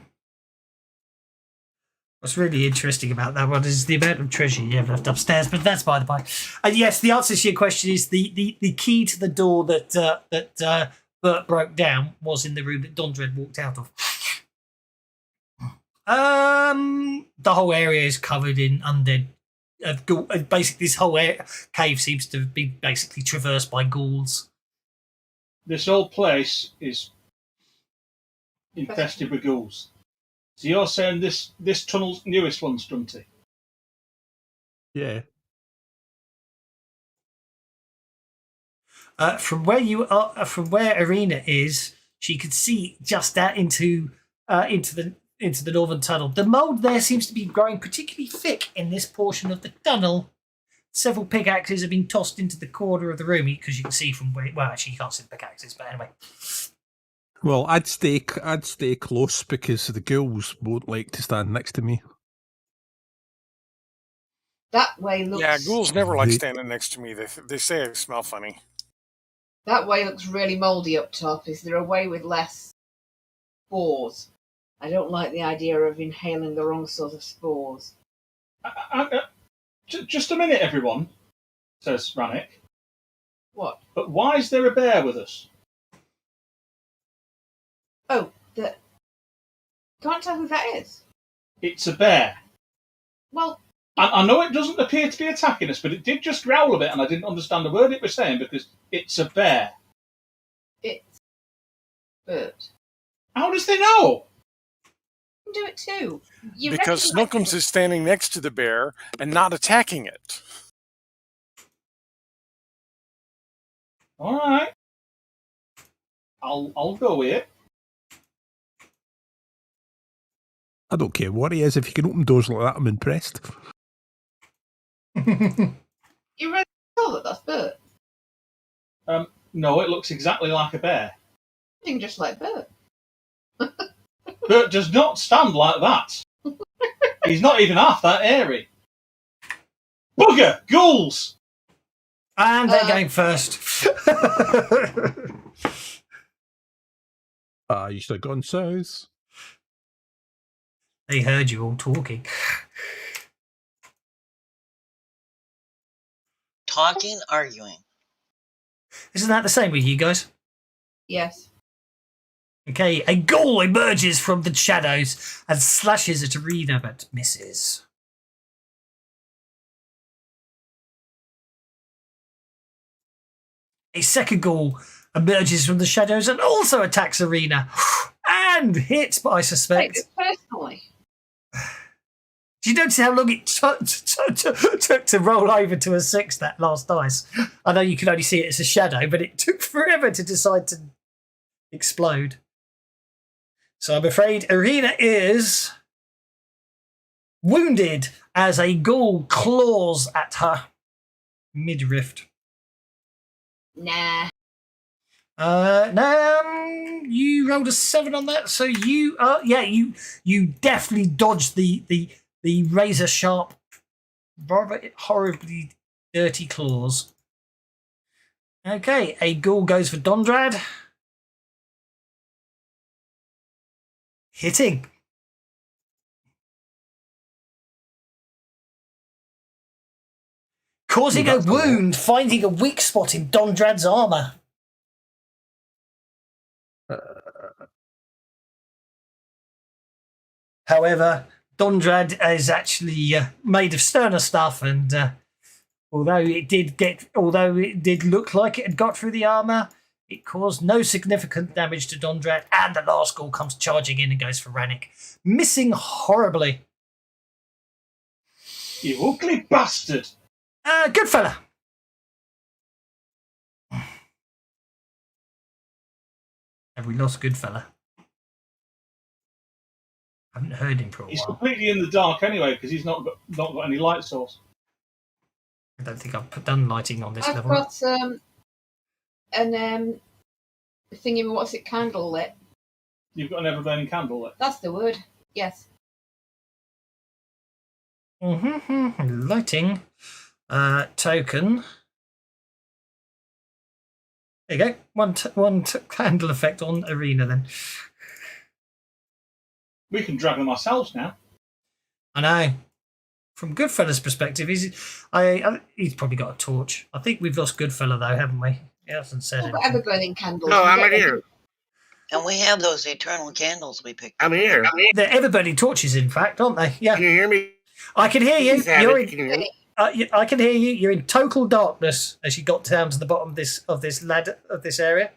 What's really interesting about that one is the amount of treasure you have left upstairs, but that's by the by. And yes, the answer to your question is the key to the door that Bert broke down was in the room that Dondrad walked out of. The whole area is covered in undead. Basically, this whole cave seems to be basically traversed by ghouls. This whole place is infested with ghouls. So you're saying this tunnel's newest one, Stunty? Yeah. From where you are, from where Arena is, she could see just out into the northern tunnel. The mould there seems to be growing particularly thick in this portion of the tunnel. Several pickaxes have been tossed into the corner of the room because you can see from where. Well, actually, you can't see the pickaxes, but anyway. Well, I'd stay close because the ghouls won't like to stand next to me. That way looks... Yeah, ghouls never like standing next to me. They say I smell funny. That way looks really mouldy up top. Is there a way with less spores? I don't like the idea of inhaling the wrong sort of spores. Just a minute, everyone, says Rannick. What? But why is there a bear with us? Oh, can't tell who that is. It's a bear. Well... I know it doesn't appear to be attacking us, but it did just growl a bit and I didn't understand a word it was saying because it's a bear. It's Bert. How does they know? You can do it too. Because Snookums is standing next to the bear and not attacking it. All right. I'll go with it. I don't care what he is. If you can open doors like that, I'm impressed. You really sure that's Bert? No, it looks exactly like a bear. Looking just like Bert. Bert does not stand like that. He's not even half that airy. Bugger! Ghouls! And they're going first. You should have gone south. They heard you all talking. Talking, arguing. Isn't that the same with you guys? Yes. Okay, a ghoul emerges from the shadows and slashes at Arena but misses. A second ghoul emerges from the shadows and also attacks Arena and hits, I suspect. Take it personally. Do you notice how long it took to roll over to a 6 that last dice? I know you can only see it as a shadow, but it took forever to decide to explode. So I'm afraid Arena is wounded as a ghoul claws at her midriff. Nah. You rolled a 7 on that, so you definitely dodged the razor sharp, rather horribly dirty claws. Okay, a ghoul goes for Dondrad. hitting. Causing a wound, finding a weak spot in Dondrad's armor. However, Dondrad is actually made of sterner stuff, and although it did look like it had got through the armor, it caused no significant damage to Dondrad, and the last ghoul comes charging in and goes for Rannick, missing horribly. You ugly bastard! Good fella. Have we lost good fella? Haven't heard him for a He's while. completely in the dark anyway because he's not got any light source. I don't think I've done lighting on this I've level. got an thingy. What's it? Candle lit. You've got an ever-burning candle lit. That's the word. Yes. Lighting. Token. There you go. One candle effect on Arena then. We can drag them ourselves now. I know. From Goodfella's perspective, he's probably got a torch. I think we've lost Goodfella though, haven't we? He hasn't said I've got anything. ever-burning candles. No, I'm here. And we have those eternal candles we picked. I'm here. They're ever-burning torches, in fact, aren't they? Yeah. Can you hear me? I can hear you. Can you hear me? I can hear you. You're in total darkness as you got down to the bottom of this ladder of this area.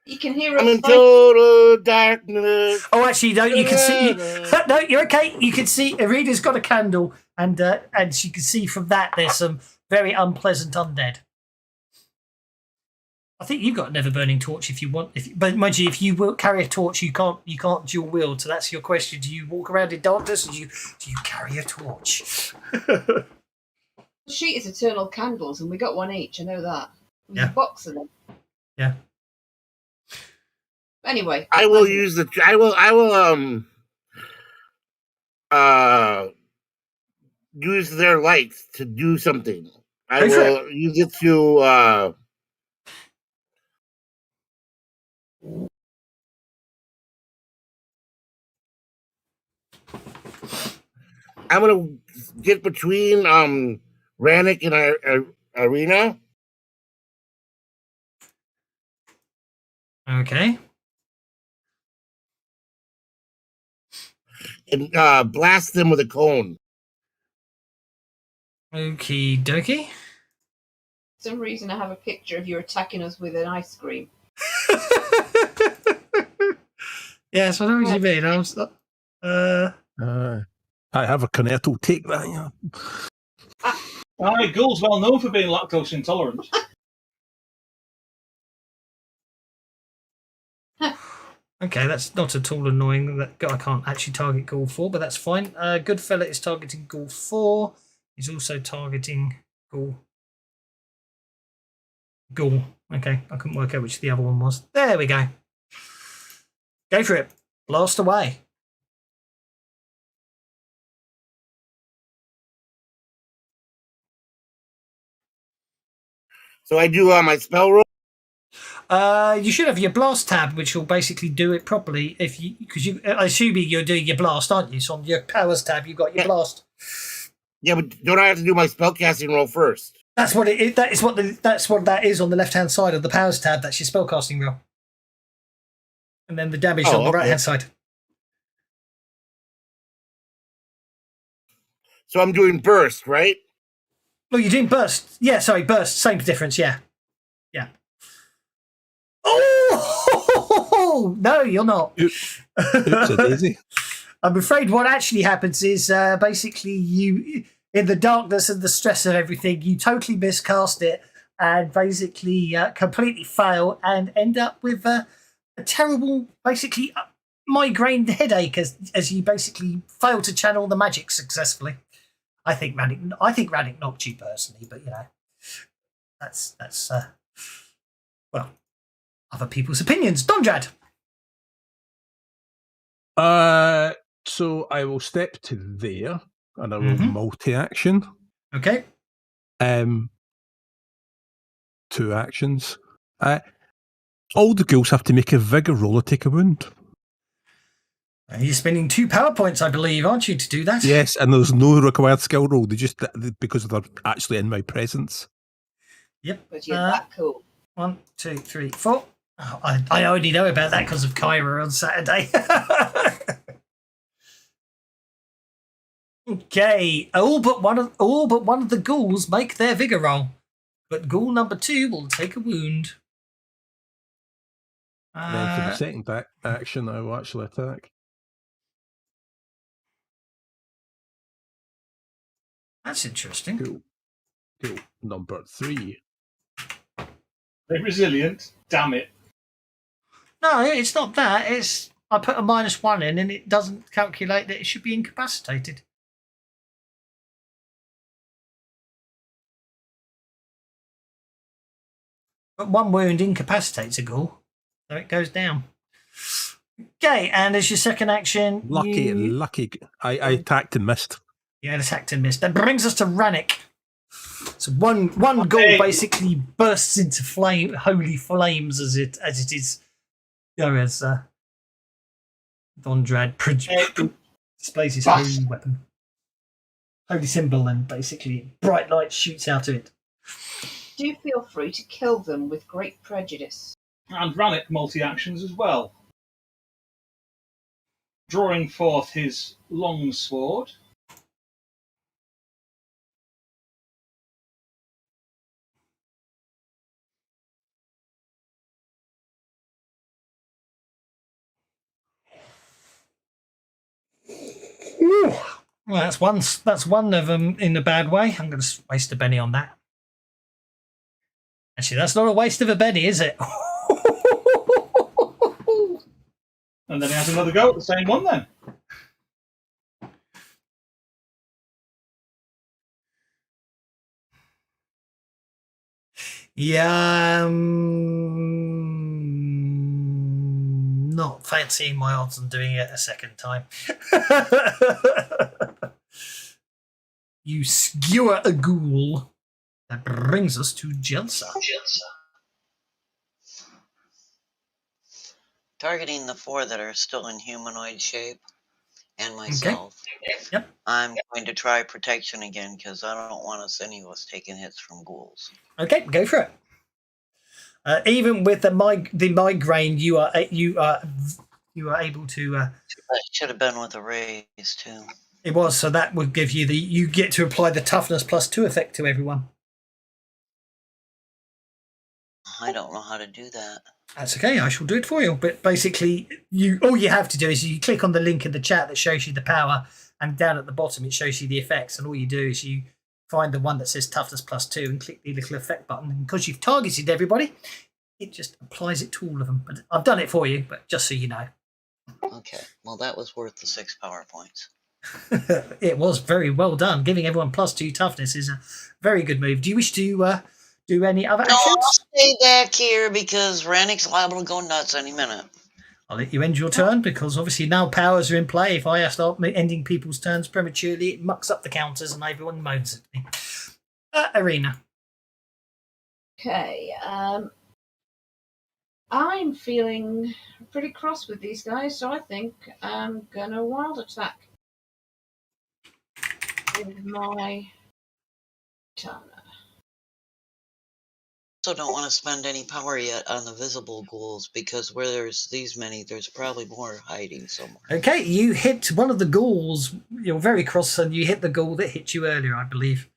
You can hear I'm us in total darkness. Oh, actually, no. You can see. No, you're okay. You can see. Arena's got a candle, and she can see from that there's some very unpleasant undead. I think you've got an ever-burning torch if you want. But mind you, if you will carry a torch, you can't dual wield. So that's your question: do you walk around in darkness, or do you carry a torch? The sheet is eternal candles, and we got one each. I know that. There's a box of them. Yeah. Anyway, I will use the. I will use their lights to do something. I will use it to. I'm gonna get between Rannick and Arena. Okay. And blast them with a cone. Okie dokie. for some reason I have a picture of you attacking us with an ice cream. Yes, I know what you mean. I have a cornet. Take that. Yeah. Aye, Gull's well known for being lactose intolerant. Okay, that's not at all annoying. That I can't actually target Ghoul 4, but that's fine. Goodfella is targeting Ghoul 4. He's also targeting Ghoul. Okay, I couldn't work out which the other one was. There we go. Go for it. Blast away. So I do my spell roll. You should have your blast tab, which will basically do it properly. Because I assume you're doing your blast, aren't you? So on your powers tab, you've got your blast. Yeah, but don't I have to do my spellcasting roll first? That's what it is. That's what that is on the left hand side of the powers tab. That's your spellcasting roll, and then the damage on the right hand side. So I'm doing burst, right? Oh, you're doing burst. Yeah, sorry, burst. Same difference. Yeah. Oh no, you're not. Oops, a daisy. I'm afraid what actually happens is basically you, in the darkness and the stress of everything, you totally miscast it and basically completely fail and end up with a terrible, basically migraine headache as you basically fail to channel the magic successfully. I think Rannick knocked you personally, but you know, that's well, other people's opinions. Dondrad. So I will step to there and I will multi-action. Okay. 2 actions. All the ghouls have to make a vigor roll or take a wound. You're spending 2 power points, I believe, aren't you, to do that? Yes, and there's no required skill roll. They just because they're actually in my presence. Yep. But you're that cool. 1, 2, 3, 4. Oh, I already know about that because of Kyra on Saturday. Okay, all but one of the ghouls make their vigor roll, but ghoul number 2 will take a wound. And then for the second action, I will actually attack. That's interesting. Cool. Number 3. They're resilient. Damn it. No, it's not that. It's I put a -1 in, and it doesn't calculate that it should be incapacitated. But 1 wound incapacitates a ghoul, so it goes down. Okay, and as your second action, Lucky. I attacked and missed. Yeah, attacked and missed. That brings us to Rannick. So one ghoul basically bursts into holy flames as it is, as Dondrad displays his holy weapon, holy symbol, and basically bright light shoots out of it. Do feel free to kill them with great prejudice. And Rannick multi-actions as well. Drawing forth his long sword. Ooh. Well, that's one of them in a bad way. I'm going to waste a Benny on that. Actually, that's not a waste of a Benny, is it? And then he has another go at the same one then. Yeah, not fancying my odds on doing it a second time. You skewer a ghoul. That brings us to Jelsa. Targeting the 4 that are still in humanoid shape and myself. Okay. Yep. I'm going to try protection again because I don't want us any of us taking hits from ghouls. Okay, go for it. Even with the migraine, you are able to. That should have been with a raise too. It was, so that would give you you get to apply the toughness +2 effect to everyone. I don't know how to do that. That's okay, I shall do it for you. But basically, all you have to do is you click on the link in the chat that shows you the power, and down at the bottom it shows you the effects, and all you do is you find the one that says toughness +2 and click the little effect button, and because you've targeted everybody, it just applies it to all of them. But I've done it for you, but just so you know. Okay, well that was worth the 6 power points. It was very well done. Giving everyone +2 toughness is a very good move. Do you wish to do any other actions? No, I'll stay back here because Rannick's liable to go nuts any minute. I'll let you end your turn because obviously now powers are in play. If I start ending people's turns prematurely, it mucks up the counters and everyone moans at me. Arena. Okay, I'm feeling pretty cross with these guys, so I think I'm gonna wild attack with my Tana. Also don't want to spend any power yet on the visible ghouls because where there's these many, there's probably more hiding somewhere. Okay, you hit one of the ghouls. You're very cross, and you hit the ghoul that hit you earlier, I believe.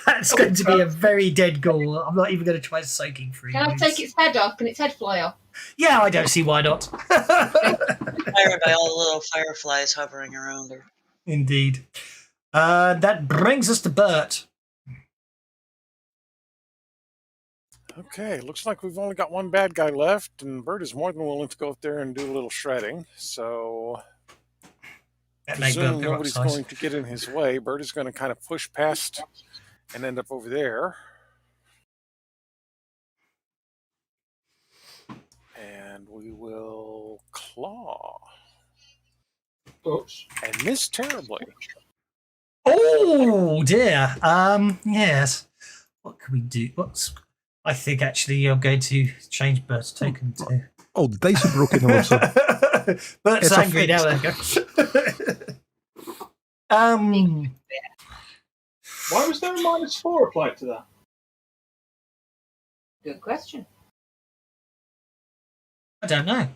That's going to be a very dead ghoul. I'm not even going to try soaking free. Can I take its head off? Can its head fly off? Yeah, I don't see why not. Fired by all the little fireflies hovering around her. Indeed. That brings us to Bert. Okay, looks like we've only got one bad guy left, and Bert is more than willing to go up there and do a little shredding. So, presuming nobody's going to get in his way, Bert is going to kind of push past and end up over there. And we will claw. Oops. And miss terribly. Oh dear. Yes. What can we do? I think actually I'm going to change Bert's token to. Oh, the dice are broken all of a sudden. Bert's It's angry now. fixed. There you go. Why was there a -4 applied to that? Good question. I don't know.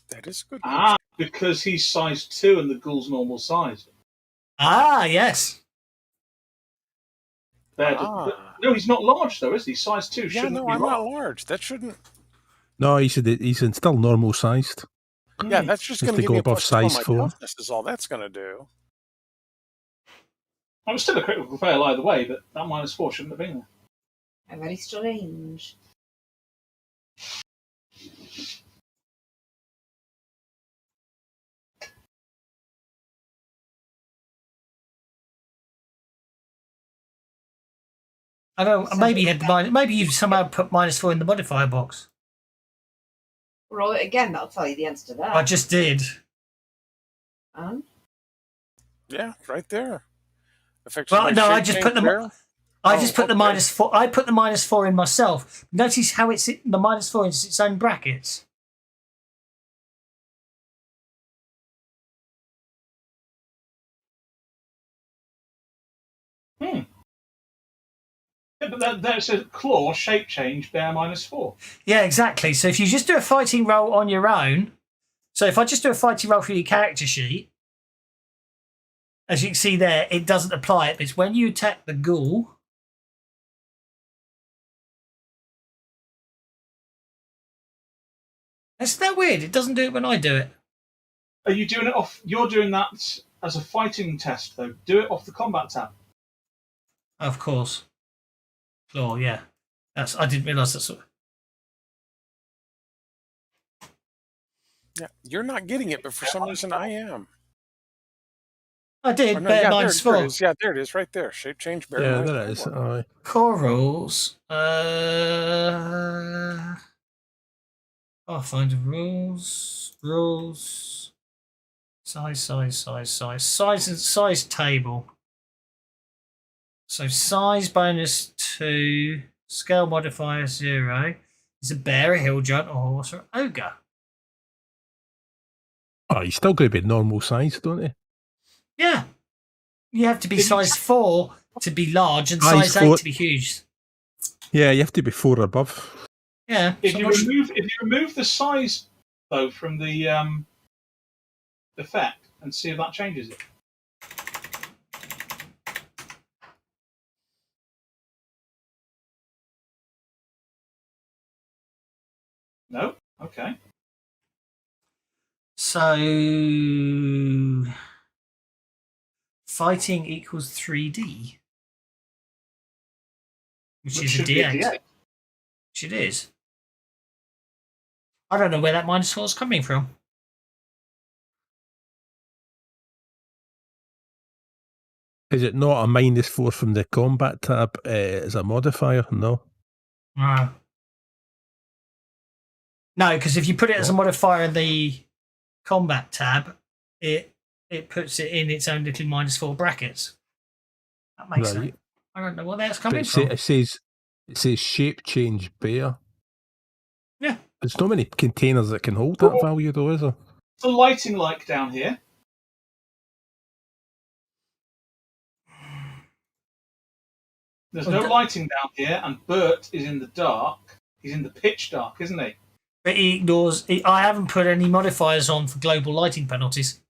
That is good. Because he's size 2 and the ghoul's normal size. Ah, yes. No, he's not large though, is he? Size 2 Yeah, shouldn't no, be I'm large. not large. That shouldn't. No, he's still normal sized. Yeah, that's just Just going to to give go me a above +2 on size my 4. toughness is all that's going to do. It was still a critical fail either way, but that -4 shouldn't have been there. Very strange. I don't know. Maybe you had the maybe you somehow put -4 in the modifier box. Roll it again. That'll tell you the answer to that. I just did. Yeah, right there. Well, no, I just put them. I just put the okay. -4. I put the -4 in myself. Notice how it's the -4 is its own brackets. Yeah, but that says claw, shape change, bear -4. Yeah, exactly. So if you just do a fighting roll on your own, so if I just do a fighting roll for your character sheet, as you can see there, it doesn't apply it. It's when you attack the ghoul. Isn't that weird? It doesn't do it when I do it. Are you doing it off? You're doing that as a fighting test, though. Do it off the combat tab. Of course. Claw, yeah. I didn't realise that's. Yeah, you're not getting it, but for some reason I am. I did. Or no, Bear yeah, -4. there it is. Yeah, there it is, right there. Shape change, bear Yeah, -4. there it is. Aye. Core rules. Pathfinder rules. Rules. Size table. So size bonus 2, scale modifier 0. Is a bear, a hill giant, a horse, or ogre? Oh, he's still going to be normal size, don't he? Yeah. You have to be size 4 to be large and Size size 8 4. to be huge. Yeah, you have to be 4 above. Yeah. If you remove the size though from the effect and see if that changes it. No? Okay. So fighting equals 3D. Which is a should be D8. D8. Which it is. I don't know where that -4 is coming from. Is it not a -4 from the combat tab as a modifier? No. No. No, because if you put it as a modifier in the combat tab, it puts it in its own little -4 brackets. That makes Right. sense. I don't know where that's But coming from. it says shape change bear. Yeah. There's not many containers that can hold that value, though, is there? What's the lighting like down here? There's no lighting down here, and Bert is in the dark. He's in the pitch dark, isn't he? But he ignores. I haven't put any modifiers on for global lighting penalties.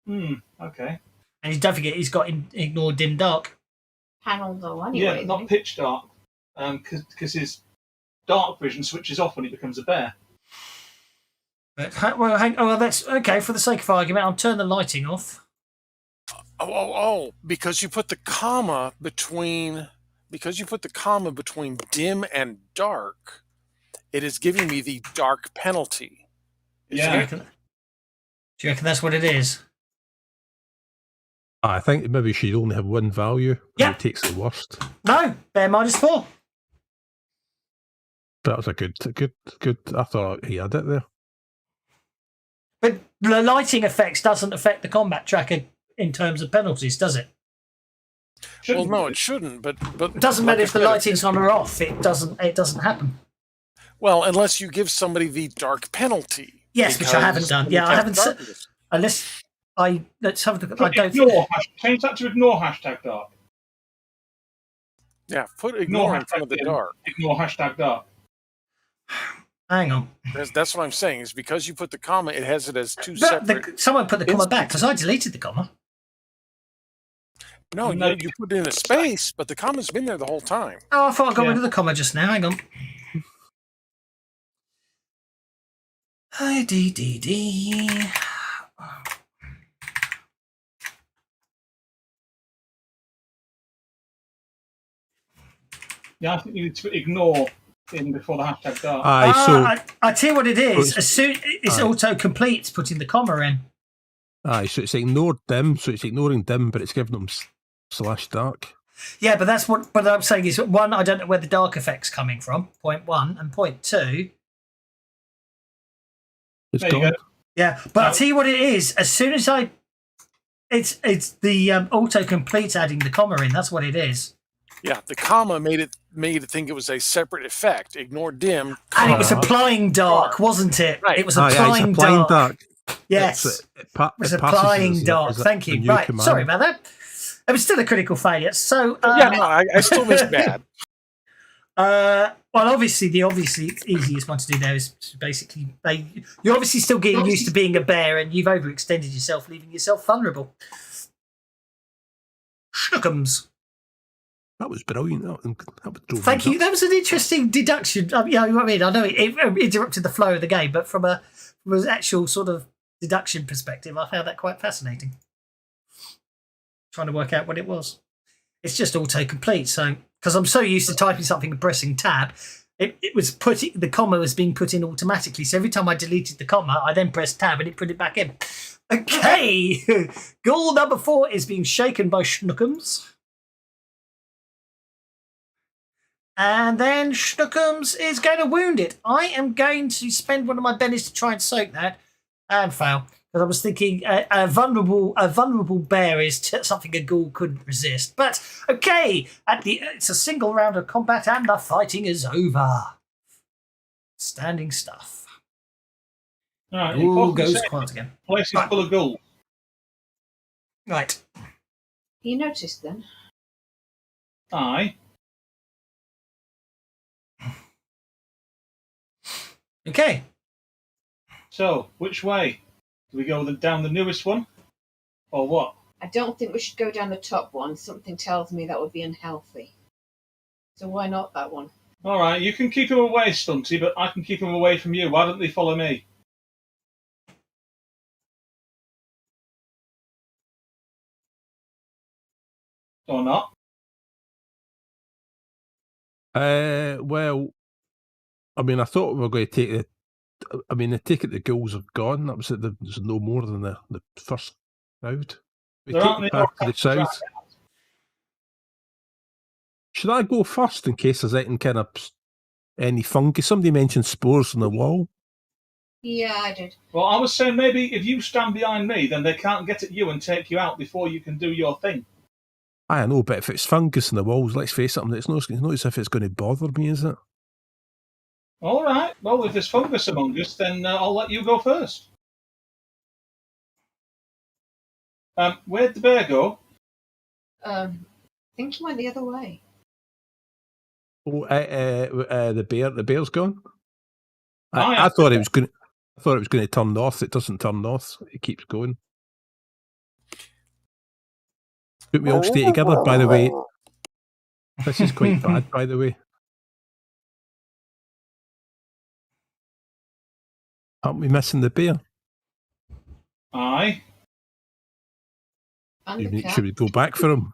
Okay. And don't forget, he's got ignore dim dark. Panel though, anyway. Yeah, not pitch dark. Because his dark vision switches off when he becomes a bear. But that's okay. For the sake of argument, I'll turn the lighting off. Because you put the comma between dim and dark, it is giving me the dark penalty. Yeah. Do you reckon that's what it is? I think maybe you should only have one value. Yeah. It takes the worst. No, bear -4. That was a good. I thought he had it there. But the lighting effects doesn't affect the combat tracker in terms of penalties, does it? Shouldn't Well, no, it? it shouldn't. But It doesn't like matter I if the said, lighting's on or off. It doesn't happen. Well, unless you give somebody the dark penalty. Yes, which I haven't because done. when Yeah, you I cast haven't. darkness- Unless let's have a look. I Put don't. ignore. Change that to ignore hashtag dark. Yeah, put ignore in front of the hashtag dark. Ignore hashtag dark. Hang on. That's what I'm saying. Is because you put the comma, it has it as two But separate. someone put the comma back because I deleted the comma. No, you put it in a space, but the comma's been there the whole time. Oh, I thought I got Yeah. rid of the comma just now. Hang on. IDDD. Yeah, I think you need to ignore in before the hashtag dark. Aye, so I tell you what it is. it's- As soon it's aye. auto-complete putting the comma in. so it's ignored dim, so it's ignoring dim, but it's giving them /dark. Yeah, but that's what I'm saying is, one, I don't know where the dark effect's coming from, point one, and point two. It's There you gone. go. Yeah, but No. I'll tell you what it is. As soon as it's the auto-complete adding the comma in. That's what it is. Yeah, the comma made it think it was a separate effect. Ignore dim. And it was comma. applying dark, wasn't it? Right. It was Aye, applying, it's applying dark. dark. Yes. It was applying dark. Thank you. Right. Sorry about that. It was still a critical failure. So Yeah, no, I still miss bad. well, obviously, the easiest one to do there is basically you're obviously still getting used to being a bear, and you've overextended yourself, leaving yourself vulnerable. Schnookums. That was brilliant. That was Thank you. That was an interesting deduction. Yeah, I mean, I know it interrupted the flow of the game, but from an actual sort of deduction perspective, I found that quite fascinating. Trying to work out what it was. It's just autocomplete. So, because I'm so used to typing something and pressing tab, it was the comma was being put in automatically. So every time I deleted the comma, I then pressed tab and it put it back in. Okay, goal number 4 is being shaken by Schnookums. And then Schnookums is going to wound it. I am going to spend one of my bennies to try and soak that and fail. Because I was thinking a vulnerable bear is something a ghoul couldn't resist. But okay, it's a single round of combat and the fighting is over. Standing stuff. All right, All important goes to say, quiet again. the place is Right. full of gold. Right. You noticed then? Aye. Okay. So, which way? Do we go down the newest one? Or what? I don't think we should go down the top one. Something tells me that would be unhealthy. So why not that one? All right, you can keep him away, Stunty, but I can keep him away from you. Why don't they follow me? Or not? Well, I mean, I thought we were going to take it. I mean, I take it the ghouls have gone. That was it. There's no more than the first crowd. We There take aren't the any path to the south. Should I go first in case there's any funky? Somebody mentioned spores on the wall. Yeah, I did. Well, I was saying maybe if you stand behind me, then they can't get at you and take you out before you can do your thing. I know, but if it's fungus in the walls, let's face it, it's not as if it's going to bother me, is it? All right. Well, if there's fungus among us, then I'll let you go first. Where'd the bear go? I think he went the other way. Oh, the bear's gone. Aye, I thought it was going. I thought it was going to turn north. It doesn't turn north. It keeps going. Put me all stay together. By the way, this is quite bad. By the way, aren't we missing the bear? Aye. And the cat. Should we go back for him?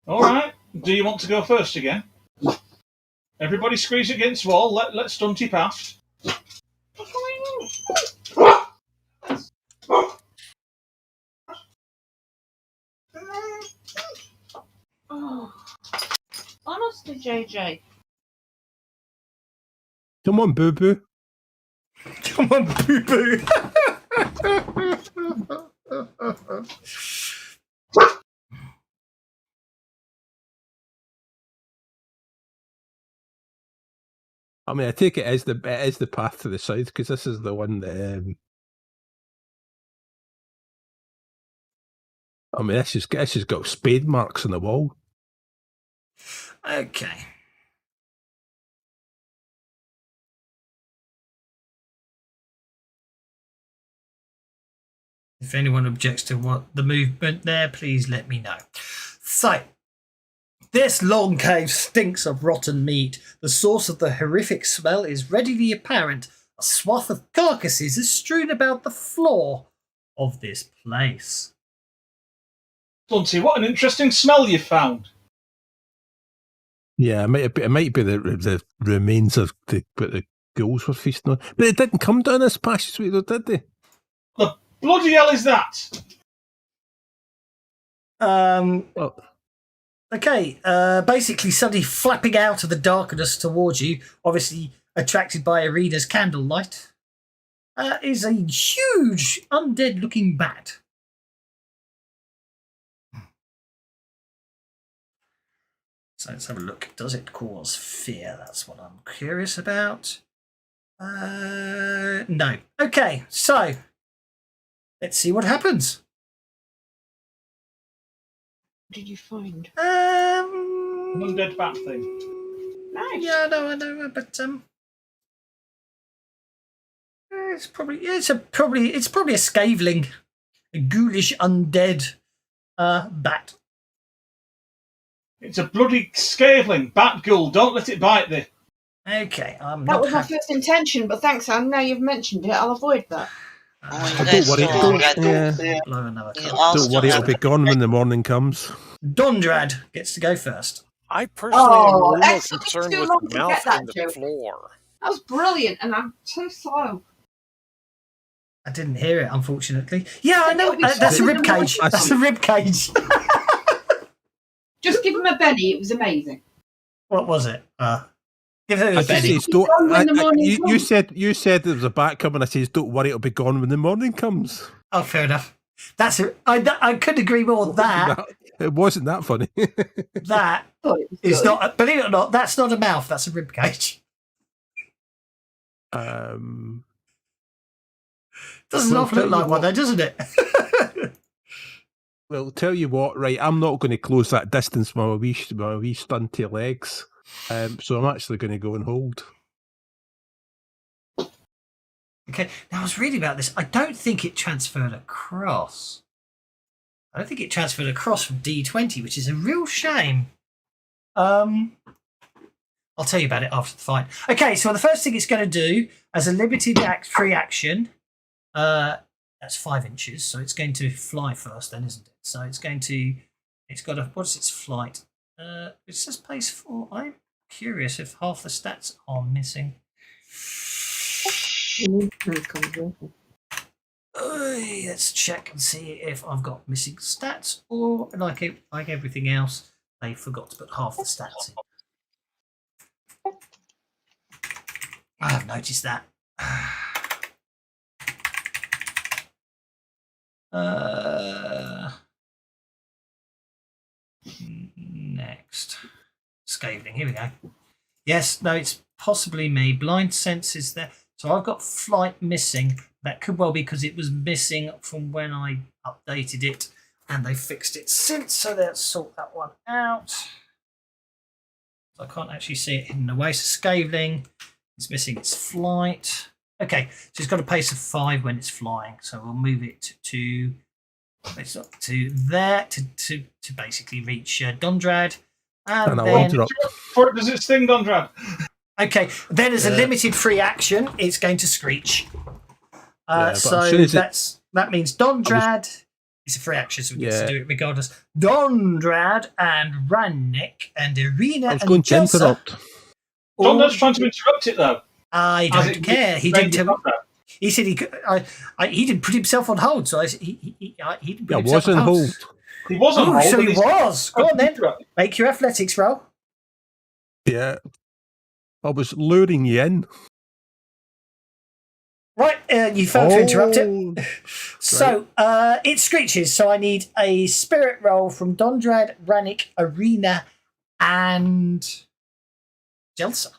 All right. Do you want to go first again? Everybody squeeze against the wall. Let Stunty pass. Oh. Honestly, JJ. Come on, Boo Boo. Come on, Boo Boo. I mean, I take it is the path to the south because this is the one that. I mean, this has got spade marks on the wall. Okay. If anyone objects to what the movement there, please let me know. So, this long cave stinks of rotten meat. The source of the horrific smell is readily apparent. A swath of carcasses is strewn about the floor of this place. Bunty, what an interesting smell you found. Yeah, it might be the remains of what the ghouls were feasting on. But it didn't come down this passageway, though, did they? The bloody hell is that? Well, Okay, basically somebody flapping out of the darkness towards you, obviously attracted by Irina's candlelight, is a huge undead-looking bat. So let's have a look. Does it cause fear? That's what I'm curious about. No. Okay, so let's see what happens. What did you find? Undead bat thing. Nice. Yeah, I know, but it's probably it's probably a scaveling, a ghoulish undead bat. It's a bloody scaveling bat ghoul. Don't let it bite thee. Okay, That was my first intention, but thanks, Anne. Now you've mentioned it, I'll avoid that. don't worry. Don't worry, it'll be gone when the morning comes. Dondrad gets to go first. I personally am a little that took me concerned too with long the to mouth get that and the joke. floor. That was brilliant, and I'm too slow. I didn't hear it, unfortunately. Yeah, I know. It'll be That's a so rib cage. good. That's a rib cage. Just give him a Benny, it was amazing. What was it? Give it I a just Benny. says, don't, Gone when the morning you said there was a bat coming. I says, don't worry, it'll be gone when the morning comes. Oh, fair enough. I couldn't agree more with that. It wasn't that funny. That is not. Believe it or not, that's not a mouth. That's a rib cage. Doesn't often look like one, though, doesn't it? Well, tell you what, right? I'm not going to close that distance with my wee stunty legs. So I'm actually going to go and hold. Okay. Now I was reading about this. I don't think it transferred across. I don't think it transferred across from D20, which is a real shame. I'll tell you about it after the fight. Okay, so the first thing it's going to do as a limited free action, that's 5 inches, so it's going to fly first, then, isn't it? So it's got a, what's its flight? It says pace 4. I'm curious if half the stats are missing. Let's check and see if I've got missing stats, or like everything else, they forgot to put half the stats in. I have noticed that. Next. Scaveling, here we go. Yes, no, it's possibly me. Blind sense is there. So I've got flight missing. That could well be because it was missing from when I updated it and they fixed it since. So let's sort that one out. So I can't actually see it hidden away. So scaveling is missing its flight. Okay, so it's got a pace of 5 when it's flying. So we'll move it to there to basically reach Dondrad. And then, Does it sting, Dondrad? Okay, then as a limited free action, it's going to screech. So that means Dondrad. It's a free action, so we get to do it regardless. Dondrad and Rannick and Irina. I was going to interrupt. Dondrad's trying to interrupt it, though. I don't care. He didn't. He said he could. He didn't put himself on hold, so he didn't put himself on hold. He was on hold. So he was. Go on then. Make your athletics roll. Yeah. I was luring you in. Right, you failed to interrupt it. So it screeches. So I need a spirit roll from Dondrad, Rannick, Irina, and Jelsa.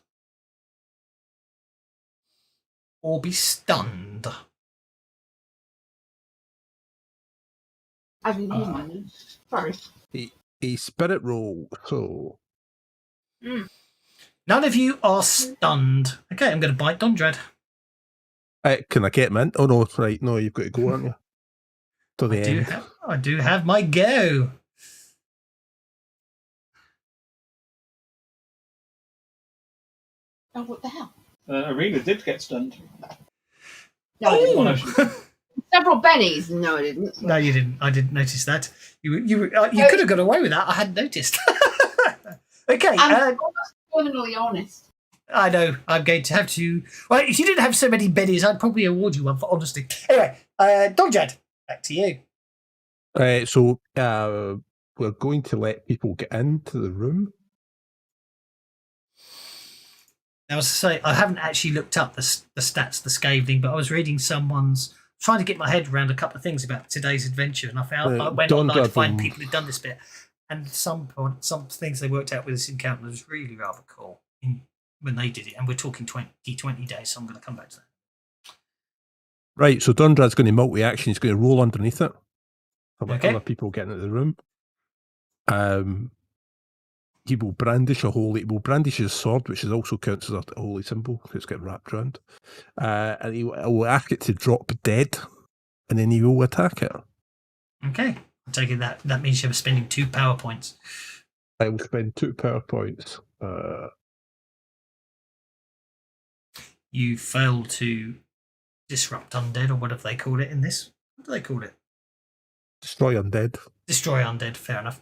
or be stunned. I didn't hear my name. Sorry. A spirit roll. So None of you are stunned. Okay, I'm going to bite Dondred. can I get him in? Oh no, right. No, you've got to go, aren't you? To the end. I do have my go. Oh, what the hell? Arena did get stunned. No, I didn't. Oh! Several bennies. No, I didn't. No, you didn't. I didn't notice that. You could have got away with that. I hadn't noticed. Okay. I'm criminally honest. I know. I'm going to have to. Well, if you didn't have so many bennies, I'd probably award you one for honesty. Anyway, Dondred, back to you. So we're going to let people get into the room. Now, as I say, I haven't actually looked up the stats, the scathing, but I was reading someone's, trying to get my head around a couple of things about today's adventure, and I found I went online to find people who'd done this bit, and some things they worked out with this encounter was really rather cool when they did it, and we're talking 20 days, so I'm going to come back to that. Right, so Dundrad's going to multi-action. He's going to roll underneath it. Okay. Other people getting into the room. He will brandish his sword, which is also counts as a holy symbol. It's got wrapped around. And he will ask it to drop dead, and then he will attack it. Okay. I'm taking that means you're spending 2 power points. I will spend 2 power points. You fail to disrupt undead, or whatever they call it in this. What do they call it? Destroy undead. Destroy undead, fair enough.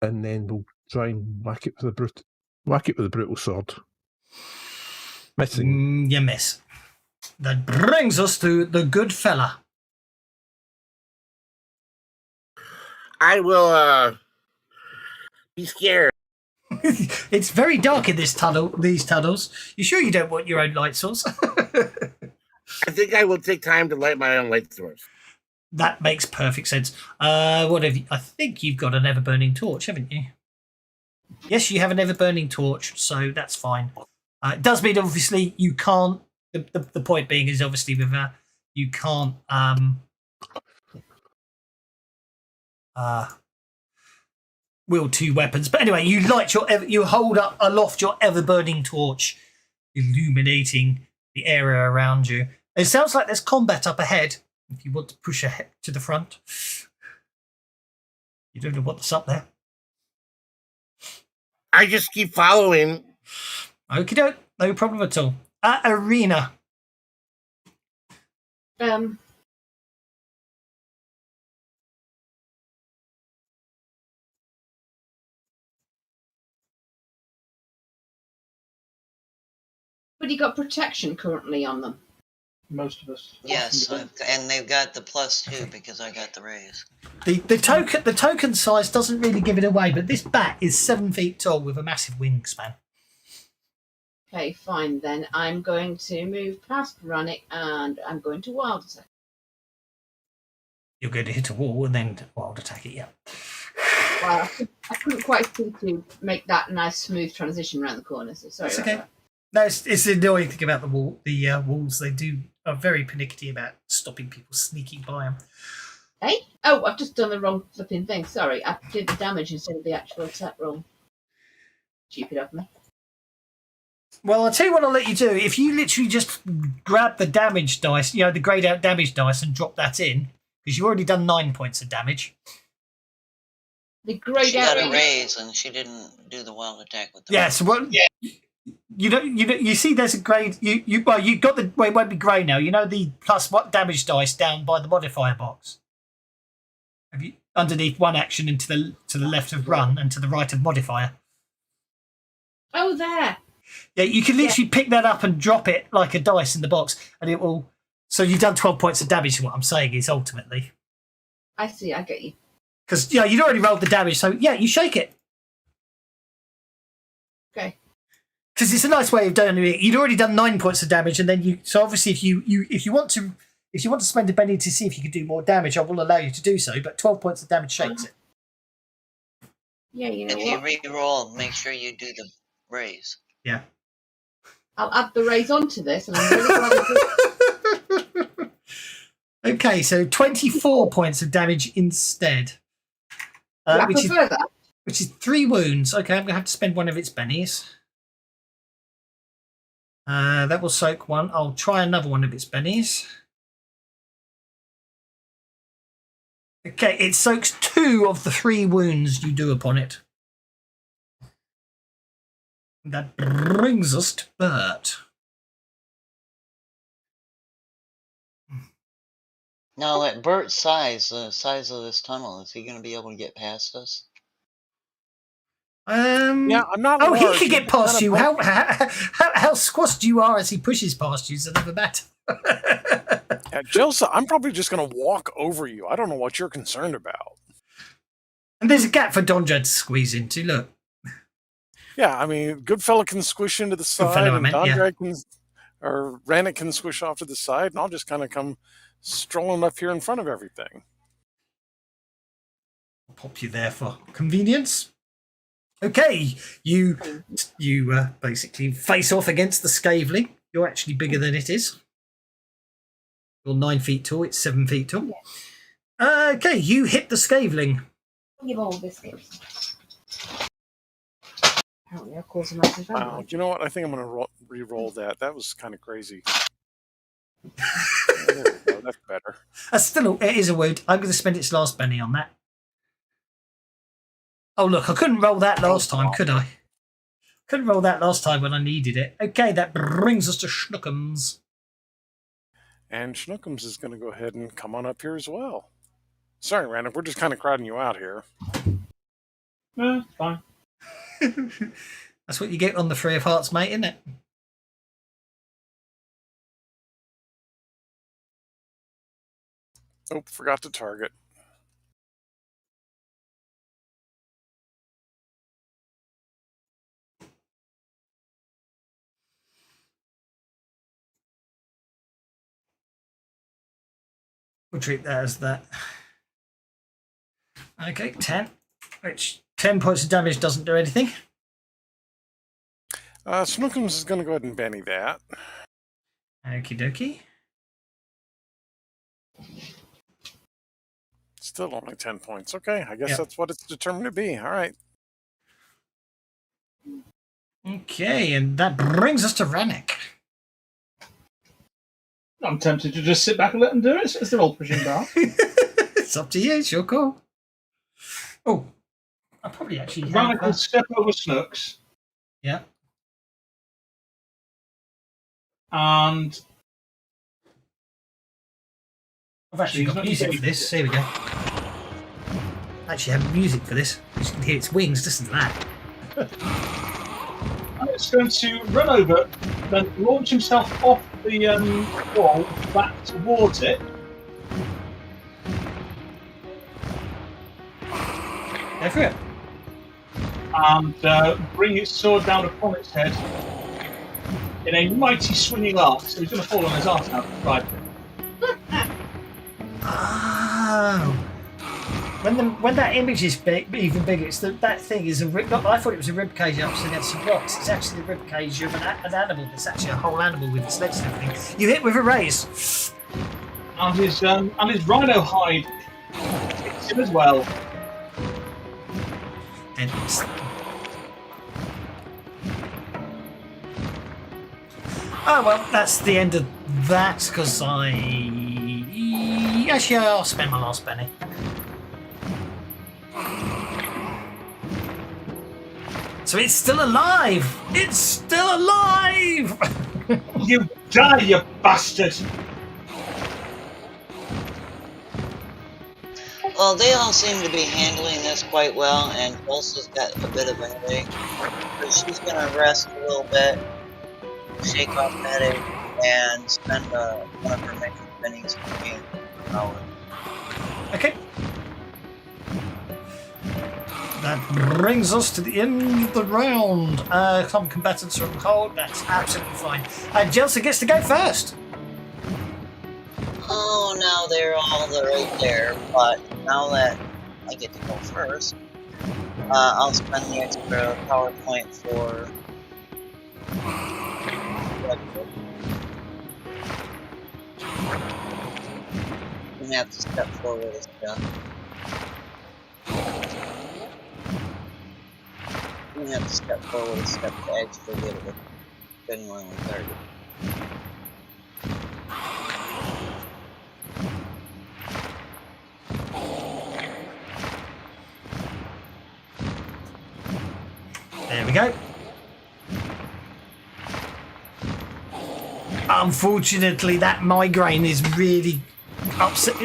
And then we'll try and whack it with a brutal sword. Missing. You miss. That brings us to the good fella. I will be scared. It's very dark in these tunnels. You sure you don't want your own light source? I think I will take time to light my own light source. That makes perfect sense. What have you? I think you've got an ever-burning torch, haven't you? Yes, you have an ever-burning torch, so that's fine. It does mean, obviously, you can't... The point being is, obviously, with that, you can't... wield 2 weapons. But anyway, you hold up aloft your ever-burning torch, illuminating the area around you. It sounds like there's combat up ahead. If you want to push ahead to the front, you don't know what's up there. I just keep following. Okie doke, no problem at all. Arena. But you got protection currently on them. Most of us. Yes, and they've got the +2 because I got the raise. The token size doesn't really give it away, but this bat is 7 feet tall with a massive wingspan. Okay, fine then. I'm going to move past Rannick and I'm going to wild attack. You're going to hit a wall and then wild attack it, yeah. Well, I couldn't quite see to make that nice smooth transition around the corner, so sorry. That's okay. No, it's the annoying thing about the walls. They are very pernickety about stopping people sneaking by them. Hey? Oh, I've just done the wrong flipping thing. Sorry, I did the damage instead of the actual attack roll. Stupid of me. Well, I'll tell you what I'll let you do. If you literally just grab the damage dice, the grayed out damage dice, and drop that in, because you've already done 9 points of damage. The grayed She out. got a raise and she didn't do the wild attack with the Yeah, so what? Yeah. You see, there's a grade. You got the. Well, it won't be grey now. You know the plus what damage dice down by the modifier box. Have you underneath one action and to the left of run and to the right of modifier? Oh, there. Yeah, you can literally pick that up and drop it like a dice in the box, and it will. So you've done 12 points of damage. What I'm saying is ultimately. I see. I get you. Because you'd already rolled the damage, so you shake it. Okay. Because it's a nice way of doing it. You'd already done 9 points of damage, and then so obviously if you want to spend a penny to see if you can do more damage, I will allow you to do so. But 12 points of damage shakes it. Yeah, you know If what? you re-roll, make sure you do the raise. Yeah. I'll add the raise onto this, and I'm really glad it did. Okay, so 24 points of damage instead. I prefer that. Which is 3 wounds. Okay, I'm going to have to spend one of its bennies. That will soak one. I'll try another one of its bennies. Okay, it soaks 2 of the 3 wounds you do upon it. That brings us to Bert. Now, at Bert's size, the size of this tunnel, is he going to be able to get past us? Yeah, I'm not. Oh, large. he could get He's past kind you. of How squashed you are as he pushes past you is another matter. Yeah, Jelsa, I'm probably just going to walk over you. I don't know what you're concerned about. And there's a gap for Dondra to squeeze into. Look. Yeah, I mean, good fella can squish into the side, fellow, I and meant, Dondra can, or Rannick can squish off to the side, and I'll just kind of come strolling up here in front of everything. I'll pop you there for convenience. Okay, you basically face off against the Scaveling. You're actually bigger than it is. You're 9 feet tall. It's 7 feet tall. Yeah. Okay, you hit the Scaveling. Give all biscuits. Apparently, I've caused a massive damage. You know what? I think I'm going to re-roll that. That was kind of crazy. There we go. That's better. It is a wound. I'm going to spend its last penny on that. Oh, look, I couldn't roll that last time, could I? Couldn't roll that last time when I needed it. Okay, that brings us to Schnookums. And Schnookums is going to go ahead and come on up here as well. Sorry, Rannick, we're just kind of crowding you out here. Fine. That's what you get on the Three of Hearts, mate, isn't it? Oh, forgot to target. We'll treat that as that. Okay, 10. Which 10 points of damage doesn't do anything. Snookums is going to go ahead and Benny that. Okie dokie. Still only 10 points. Okay, I guess that's what it's determined to be. All right. Okay, and that brings us to Rannick. I'm tempted to just sit back and let them do it, as they're all pushing down. It's up to you, it's your call. Oh, I probably actually Rannick will step over Snooks. Yeah. And I've actually got music for this. Here we go. I actually have music for this. You can hear its wings. Listen to that. And it's going to run over, then launch himself off the wall back towards it. Go for it. And bring its sword down upon its head in a mighty swinging arc. So he's going to fall on his arse now. Right. Oh. When that image is big, even bigger, it's that thing is a rib. I thought it was a rib cage up against some rocks. It's actually the rib cage of an animal. It's actually a whole animal with its legs and everything. You hit with a raise. And his rhino hide hits him as well. And oh well, that's the end of that because actually I'll spend my last penny. So it's still alive! It's still alive! You die, you bastard! Well, they all seem to be handling this quite well, and Tulsa's got a bit of a headache. So she's going to rest a little bit, shake off the headache, and spend one of her main pennies for me. Okay. That brings us to the end of the round. Some combatants are on hold. That's absolutely fine. And Jelsa gets to go first. Oh, now they're all right there, but now that I get to go first, I'll spend the extra power point for You have to step forward and stuff. You have to step forward and step to actually get it depending on the target. There we go. Unfortunately, that migraine is really upset,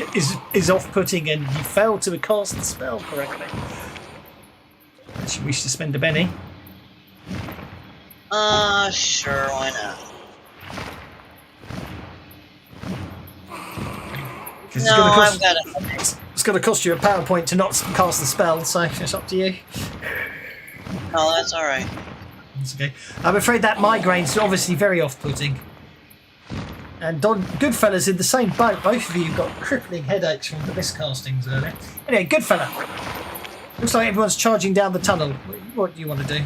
is off-putting, and you failed to cast the spell correctly. Unless you wish to spend a penny. Sure, why not? It's going to cost you a power point to not cast the spell, so it's up to you. Oh, that's all right. That's okay. I'm afraid that migraine's obviously very off-putting. And Goodfella's in the same boat. Both of you got crippling headaches from the miscastings earlier. Anyway, Goodfella. Looks like everyone's charging down the tunnel. What do you want to do?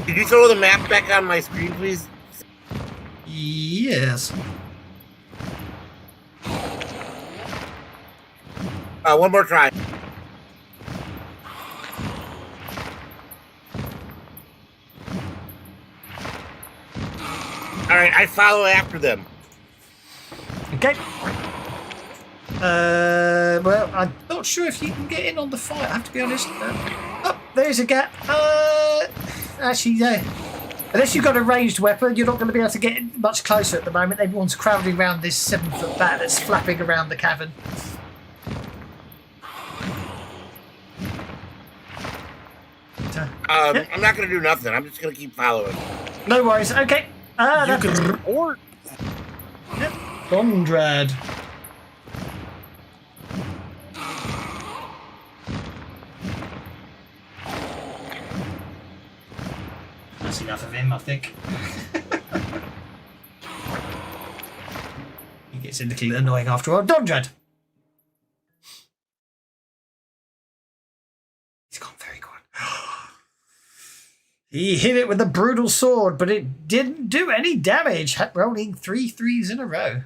Did you throw the map back on my screen, please? Yes. One more try. All right, I follow after them. Okay. Well, I'm not sure if you can get in on the fight, I have to be honest. Oh, there's a gap. Actually, no. Unless you've got a ranged weapon, you're not going to be able to get much closer at the moment. Everyone's crowding around this 7-foot bat that's flapping around the cavern. I'm not going to do nothing. I'm just going to keep following. No worries. Okay. You can report. Yep. Gondrad. That's enough of him, I think. He gets a little annoying after a while. Dondrad. He's gone very quiet. He hit it with a brutal sword, but it didn't do any damage, rolling 3 3s in a row.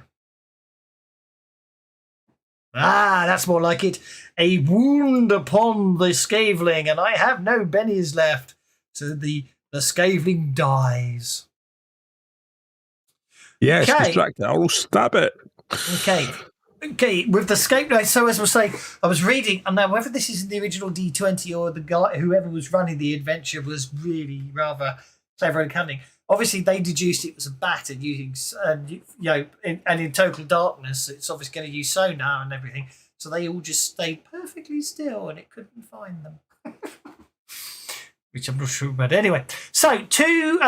Ah, that's more like it. A wound upon the scaveling, and I have no bennies left. So the scaveling dies. Yes, distract it. I'll stab it. Okay, with the scapegoat, so as I was saying, I was reading, and now whether this is in the original D20 or the guy, whoever was running the adventure, was really rather clever and cunning. Obviously, they deduced it was a bat, and using, in total darkness, it's obviously going to use sonar and everything. So they all just stayed perfectly still, and it couldn't find them. Which I'm not sure about. Anyway, so three.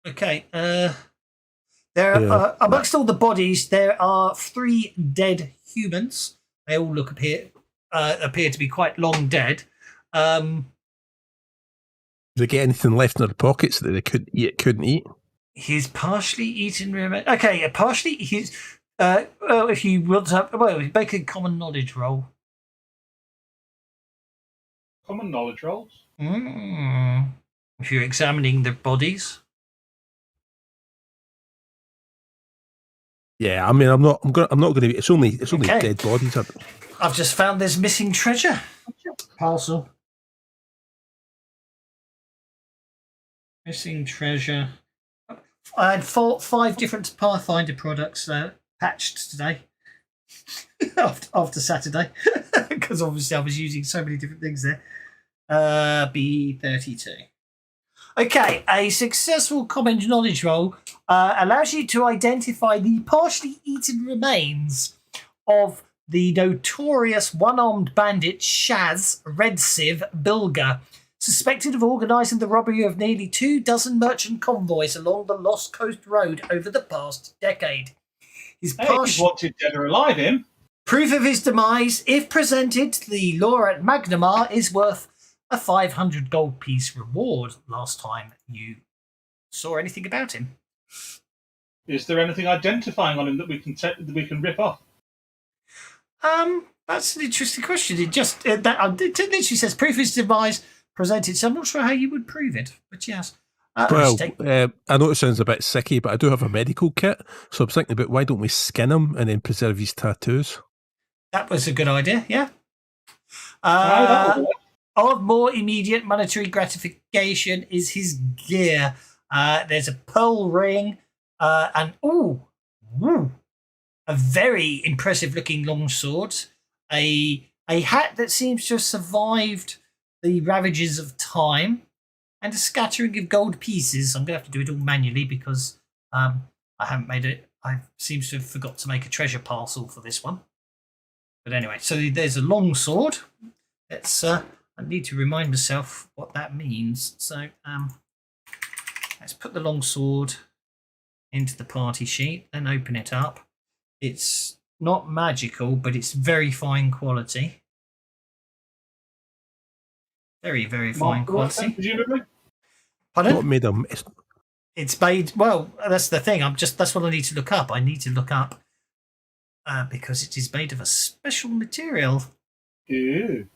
Okay. Amongst all the bodies, there are 3 dead humans. They all appear to be quite long dead. Did they get anything left in their pockets that they couldn't eat? He's partially eaten. Okay, partially. He's. If you want to, make a common knowledge roll. Common knowledge rolls. If you're examining the bodies. Yeah, I mean, I'm not going to be. It's only Okay. dead bodies. I've just found this missing treasure parcel. Missing treasure. I had 5 different Pathfinder products patched today after Saturday because obviously I was using so many different things there. B32. Okay, a successful common knowledge roll allows you to identify the partially eaten remains of the notorious one-armed bandit Shaz Redsiv Bilger, suspected of organising the robbery of nearly 24 merchant convoys along the Lost Coast Road over the past decade. He's wanted dead or alive, him. Proof of his demise, if presented to the law at Magnamar, is worth a 500 gold piece reward. Last time you saw anything about him. Is there anything identifying on him that we can rip off? That's an interesting question. It just it literally says proof is device presented. So I'm not sure how you would prove it, but yes. Well, I know it sounds a bit sicky, but I do have a medical kit, so I'm thinking about why don't we skin him and then preserve his tattoos? That was a good idea. Yeah. That'll work. Of more immediate monetary gratification is his gear. There's a pearl ring and a very impressive looking longsword. A hat that seems to have survived the ravages of time, and a scattering of gold pieces. I'm going to have to do it all manually because I haven't made it. I seem to have forgot to make a treasure parcel for this one. But anyway, so there's a long sword. It's I need to remind myself what that means. So let's put the long sword into the party sheet, then open it up. It's not magical, but it's very fine quality. Very, very fine quality. Presumably. Pardon? What made him? It's made. Well, that's the thing. That's what I need to look up. I need to look up because it is made of a special material. Ew.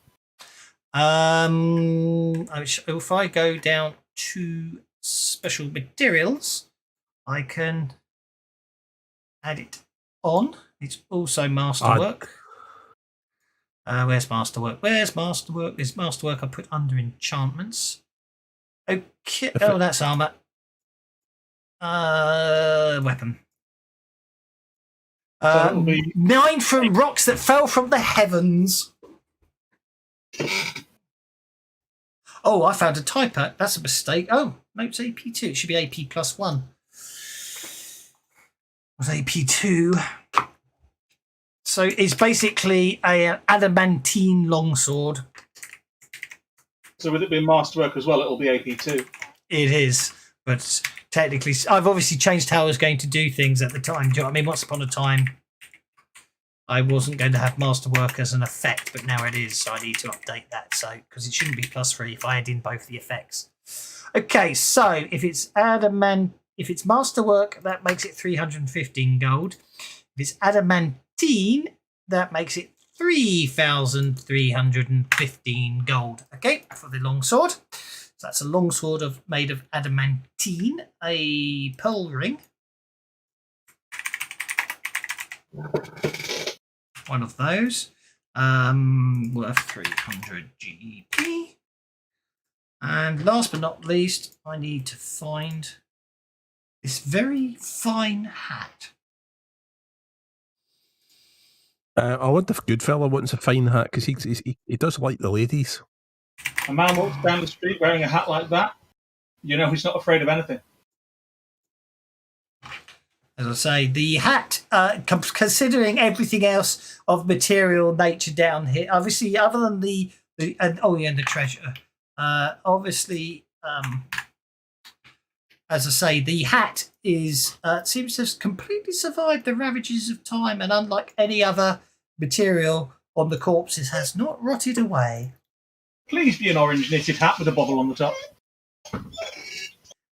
If I go down to special materials, I can add it on. It's also masterwork. Where's masterwork? Where's masterwork? There's masterwork I put under enchantments. Okay. Oh, that's armor. Weapon. 9 from rocks that fell from the heavens. Oh, I found a typo. That's a mistake. Oh, no, it's AP2. It should be AP +1. It was AP2. So it's basically an adamantine longsword. So with it being masterwork as well, it'll be AP2. It is, but technically, I've obviously changed how I was going to do things at the time. Do you know what I mean? Once upon a time, I wasn't going to have masterwork as an effect, but now it is, so I need to update that. So because it shouldn't be +3 if I add in both the effects. Okay, so if it's masterwork, that makes it 315 gold. If it's adamantine, that makes it 3,315 gold. Okay, for the longsword. So that's a longsword made of adamantine, a pearl ring. One of those. Worth 300 GP. And last but not least, I need to find this very fine hat. I wonder if Goodfella wants a fine hat because he does like the ladies. A man walks down the street wearing a hat like that. You know he's not afraid of anything. As I say, the hat, considering everything else of material nature down here, obviously, other than the treasure. Obviously, as I say, the hat seems to have completely survived the ravages of time, and unlike any other material on the corpses, has not rotted away. Please be an orange knitted hat with a bobble on the top.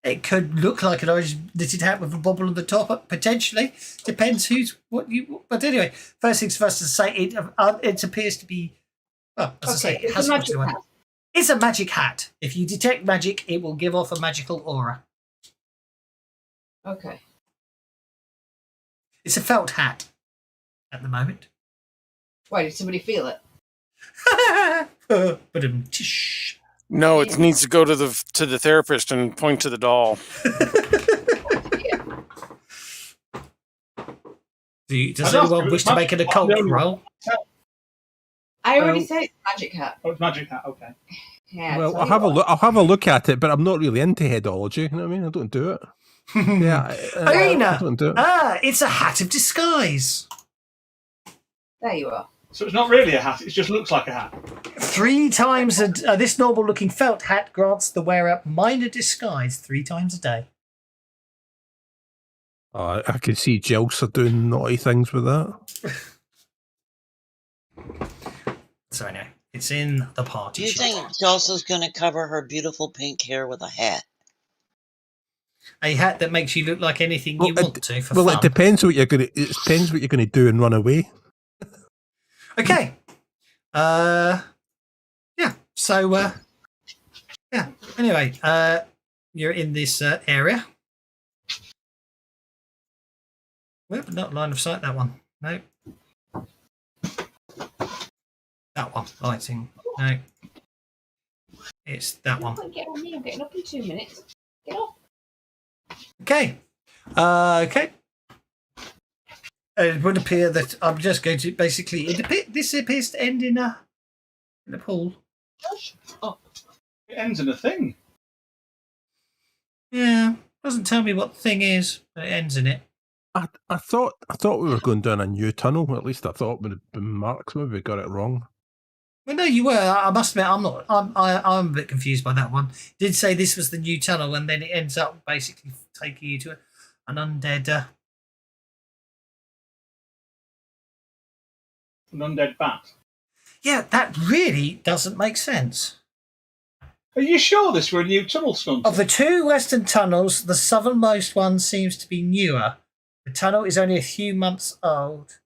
It could look like an orange knitted hat with a bobble on the top, potentially. Depends But anyway, first things first to say, it appears to be. Well, as I say, it has rotted away. It's a magic hat. If you detect magic, it will give off a magical aura. Okay. It's a felt hat at the moment. Why, did somebody feel it? Tish. No, it needs to go to the therapist and point to the doll. Does anyone wish to make an occult roll? I already said it's a magic hat. Oh, it's magic hat. Okay. Yeah. Well, I'll have a look at it, but I'm not really into headology. You know what I mean? I don't do it. Yeah, Arena. I don't do it. It's a hat of disguise. There you are. So it's not really a hat. It just looks like a hat. 3 times this normal-looking felt hat grants the wearer minor disguise 3 times a day. I can see Jilsa doing naughty things with that. So anyway, it's in the party. Do you think Chelsea's going to cover her beautiful pink hair with a hat? A hat that makes you look like anything you want to for fun. It depends what you're going to. It depends what you're going to do and run away. Okay, Yeah. So, yeah. Anyway, you're in this area. Well, not line of sight, that one. No. That one. Lighting. No. It's that one. Get on me, I'm getting up in 2 minutes. Get off. Okay. Okay. It would appear that I'm just going to basically. This appears to end in a pool. Oh, it ends in a thing. Yeah. Doesn't tell me what the thing is, but it ends in it. I thought we were going down a new tunnel. At least I thought would have been marked. Maybe we got it wrong. Well, no, you were. I must admit, I'm not. I'm a bit confused by that one. It did say this was the new tunnel, and then it ends up basically taking you to an undead. An undead bat. Yeah, that really doesn't make sense. Are you sure this were a new tunnel, Skunk? Of the two western tunnels, the southernmost one seems to be newer. The tunnel is only a few months old.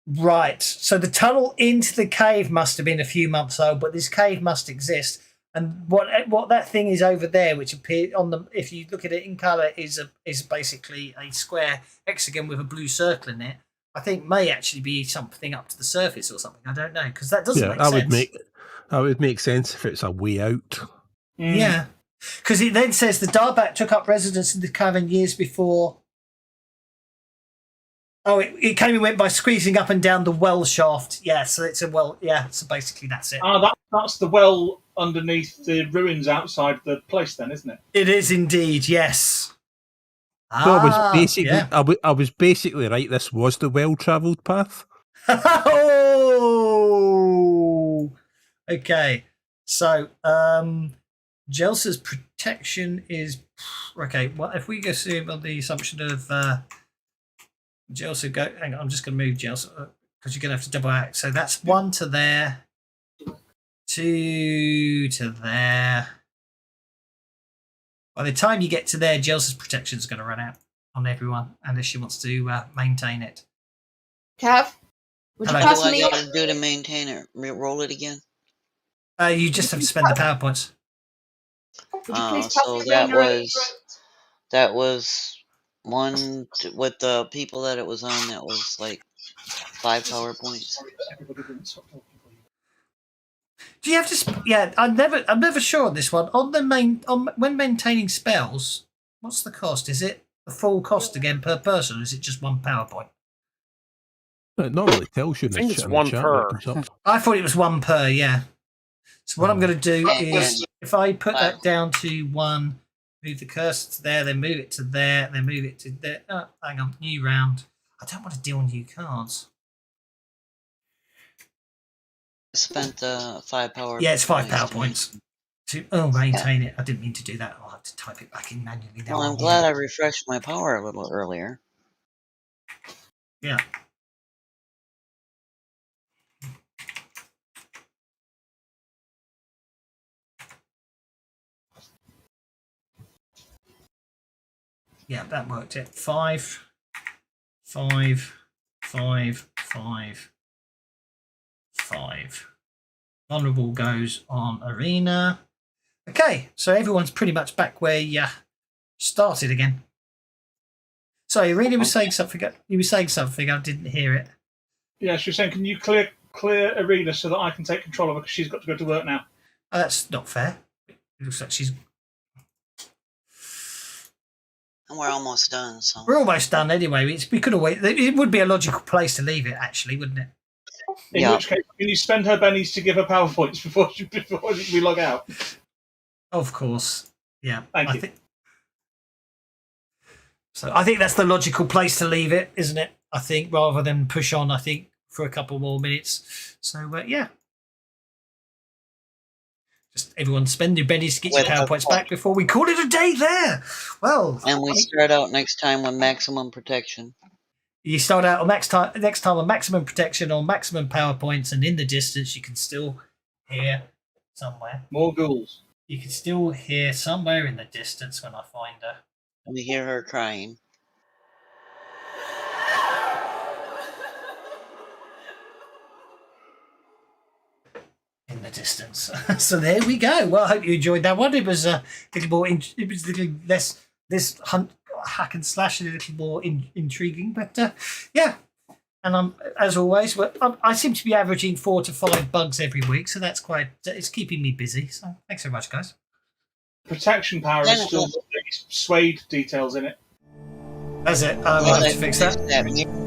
Right. So the tunnel into the cave must have been a few months old, but this cave must exist. And what that thing is over there, which appears on the, if you look at it in colour, is basically a square hexagon with a blue circle in it. I think may actually be something up to the surface or something. I don't know, because that doesn't make sense. That would make sense if it's a way out. Yeah, because it then says the Darbat took up residence in the cavern years before. Oh, it came and went by squeezing up and down the well shaft. Yeah, so it's a well. Yeah, so basically that's it. That's the well underneath the ruins outside the place, then, isn't it? It is indeed. Yes. So I was basically right. This was the well-travelled path. Oh, okay. So, Jelsa's protection is okay. Well, if we assume on the assumption of Jelsa go, hang on, I'm just going to move Jelsa because you're going to have to double out. So that's 1 to there, 2 to there. By the time you get to there, Jelsa's protection is going to run out on everyone, unless she wants to maintain it. Cav, would you What pass do I me? got to do to maintain it? Roll it again? You just have to spend the power points. Would you please pass So me that was one with the people that it was on. That was like 5 power points. Do you have to? Yeah, I'm never sure on this one. When maintaining spells, what's the cost? Is it the full cost again per person, or is it just 1 power point? It normally tells you. I think it's 1 per. I thought it was 1 per. Yeah. So what I'm going to do is, if I put that down to 1, move the cursor to there, then move it to there, then move it to there. Oh, hang on, new round. I don't want to deal new cards. Spent 5 power. Yeah, it's 5 power points. To maintain it. I didn't mean to do that. I'll have to type it back in manually now. Well, I'm glad I refreshed my power a little earlier. Yeah. Yeah, that worked it. 5, 5, 5, 5, 5. Vulnerable goes on arena. Okay, so everyone's pretty much back where you started again. Sorry, Arena was saying something. You were saying something. I didn't hear it. Yeah, she was saying, can you clear Arena so that I can take control of her because she's got to go to work now. Oh, that's not fair. It looks like she's. And we're almost done. So We're almost done anyway. We could have waited. It would be a logical place to leave it, actually, wouldn't it? In which case, can you spend her bennies to give her power points before we log out? Of course. Yeah. Thank you. I think that's the logical place to leave it, isn't it? I think, rather than push on, I think, for a couple more minutes. So, yeah. Just everyone spend your bennies to get your power points back before we call it a day there. Well. And we start out next time with maximum protection. You start out on next time on maximum protection or maximum power points, and in the distance you can still hear somewhere. More ghouls. You can still hear somewhere in the distance when I find her. And we hear her crying. distance. So there we go. Well, I hope you enjoyed that one. It was a little more. It was a little less. This hack and slash is a little more intriguing, but yeah. And as always, I seem to be averaging 4 to 5 bugs every week, so that's quite. It's keeping me busy. So thanks very much, guys. Protection power has still got these suede details in it. That's it. I'll have to fix that.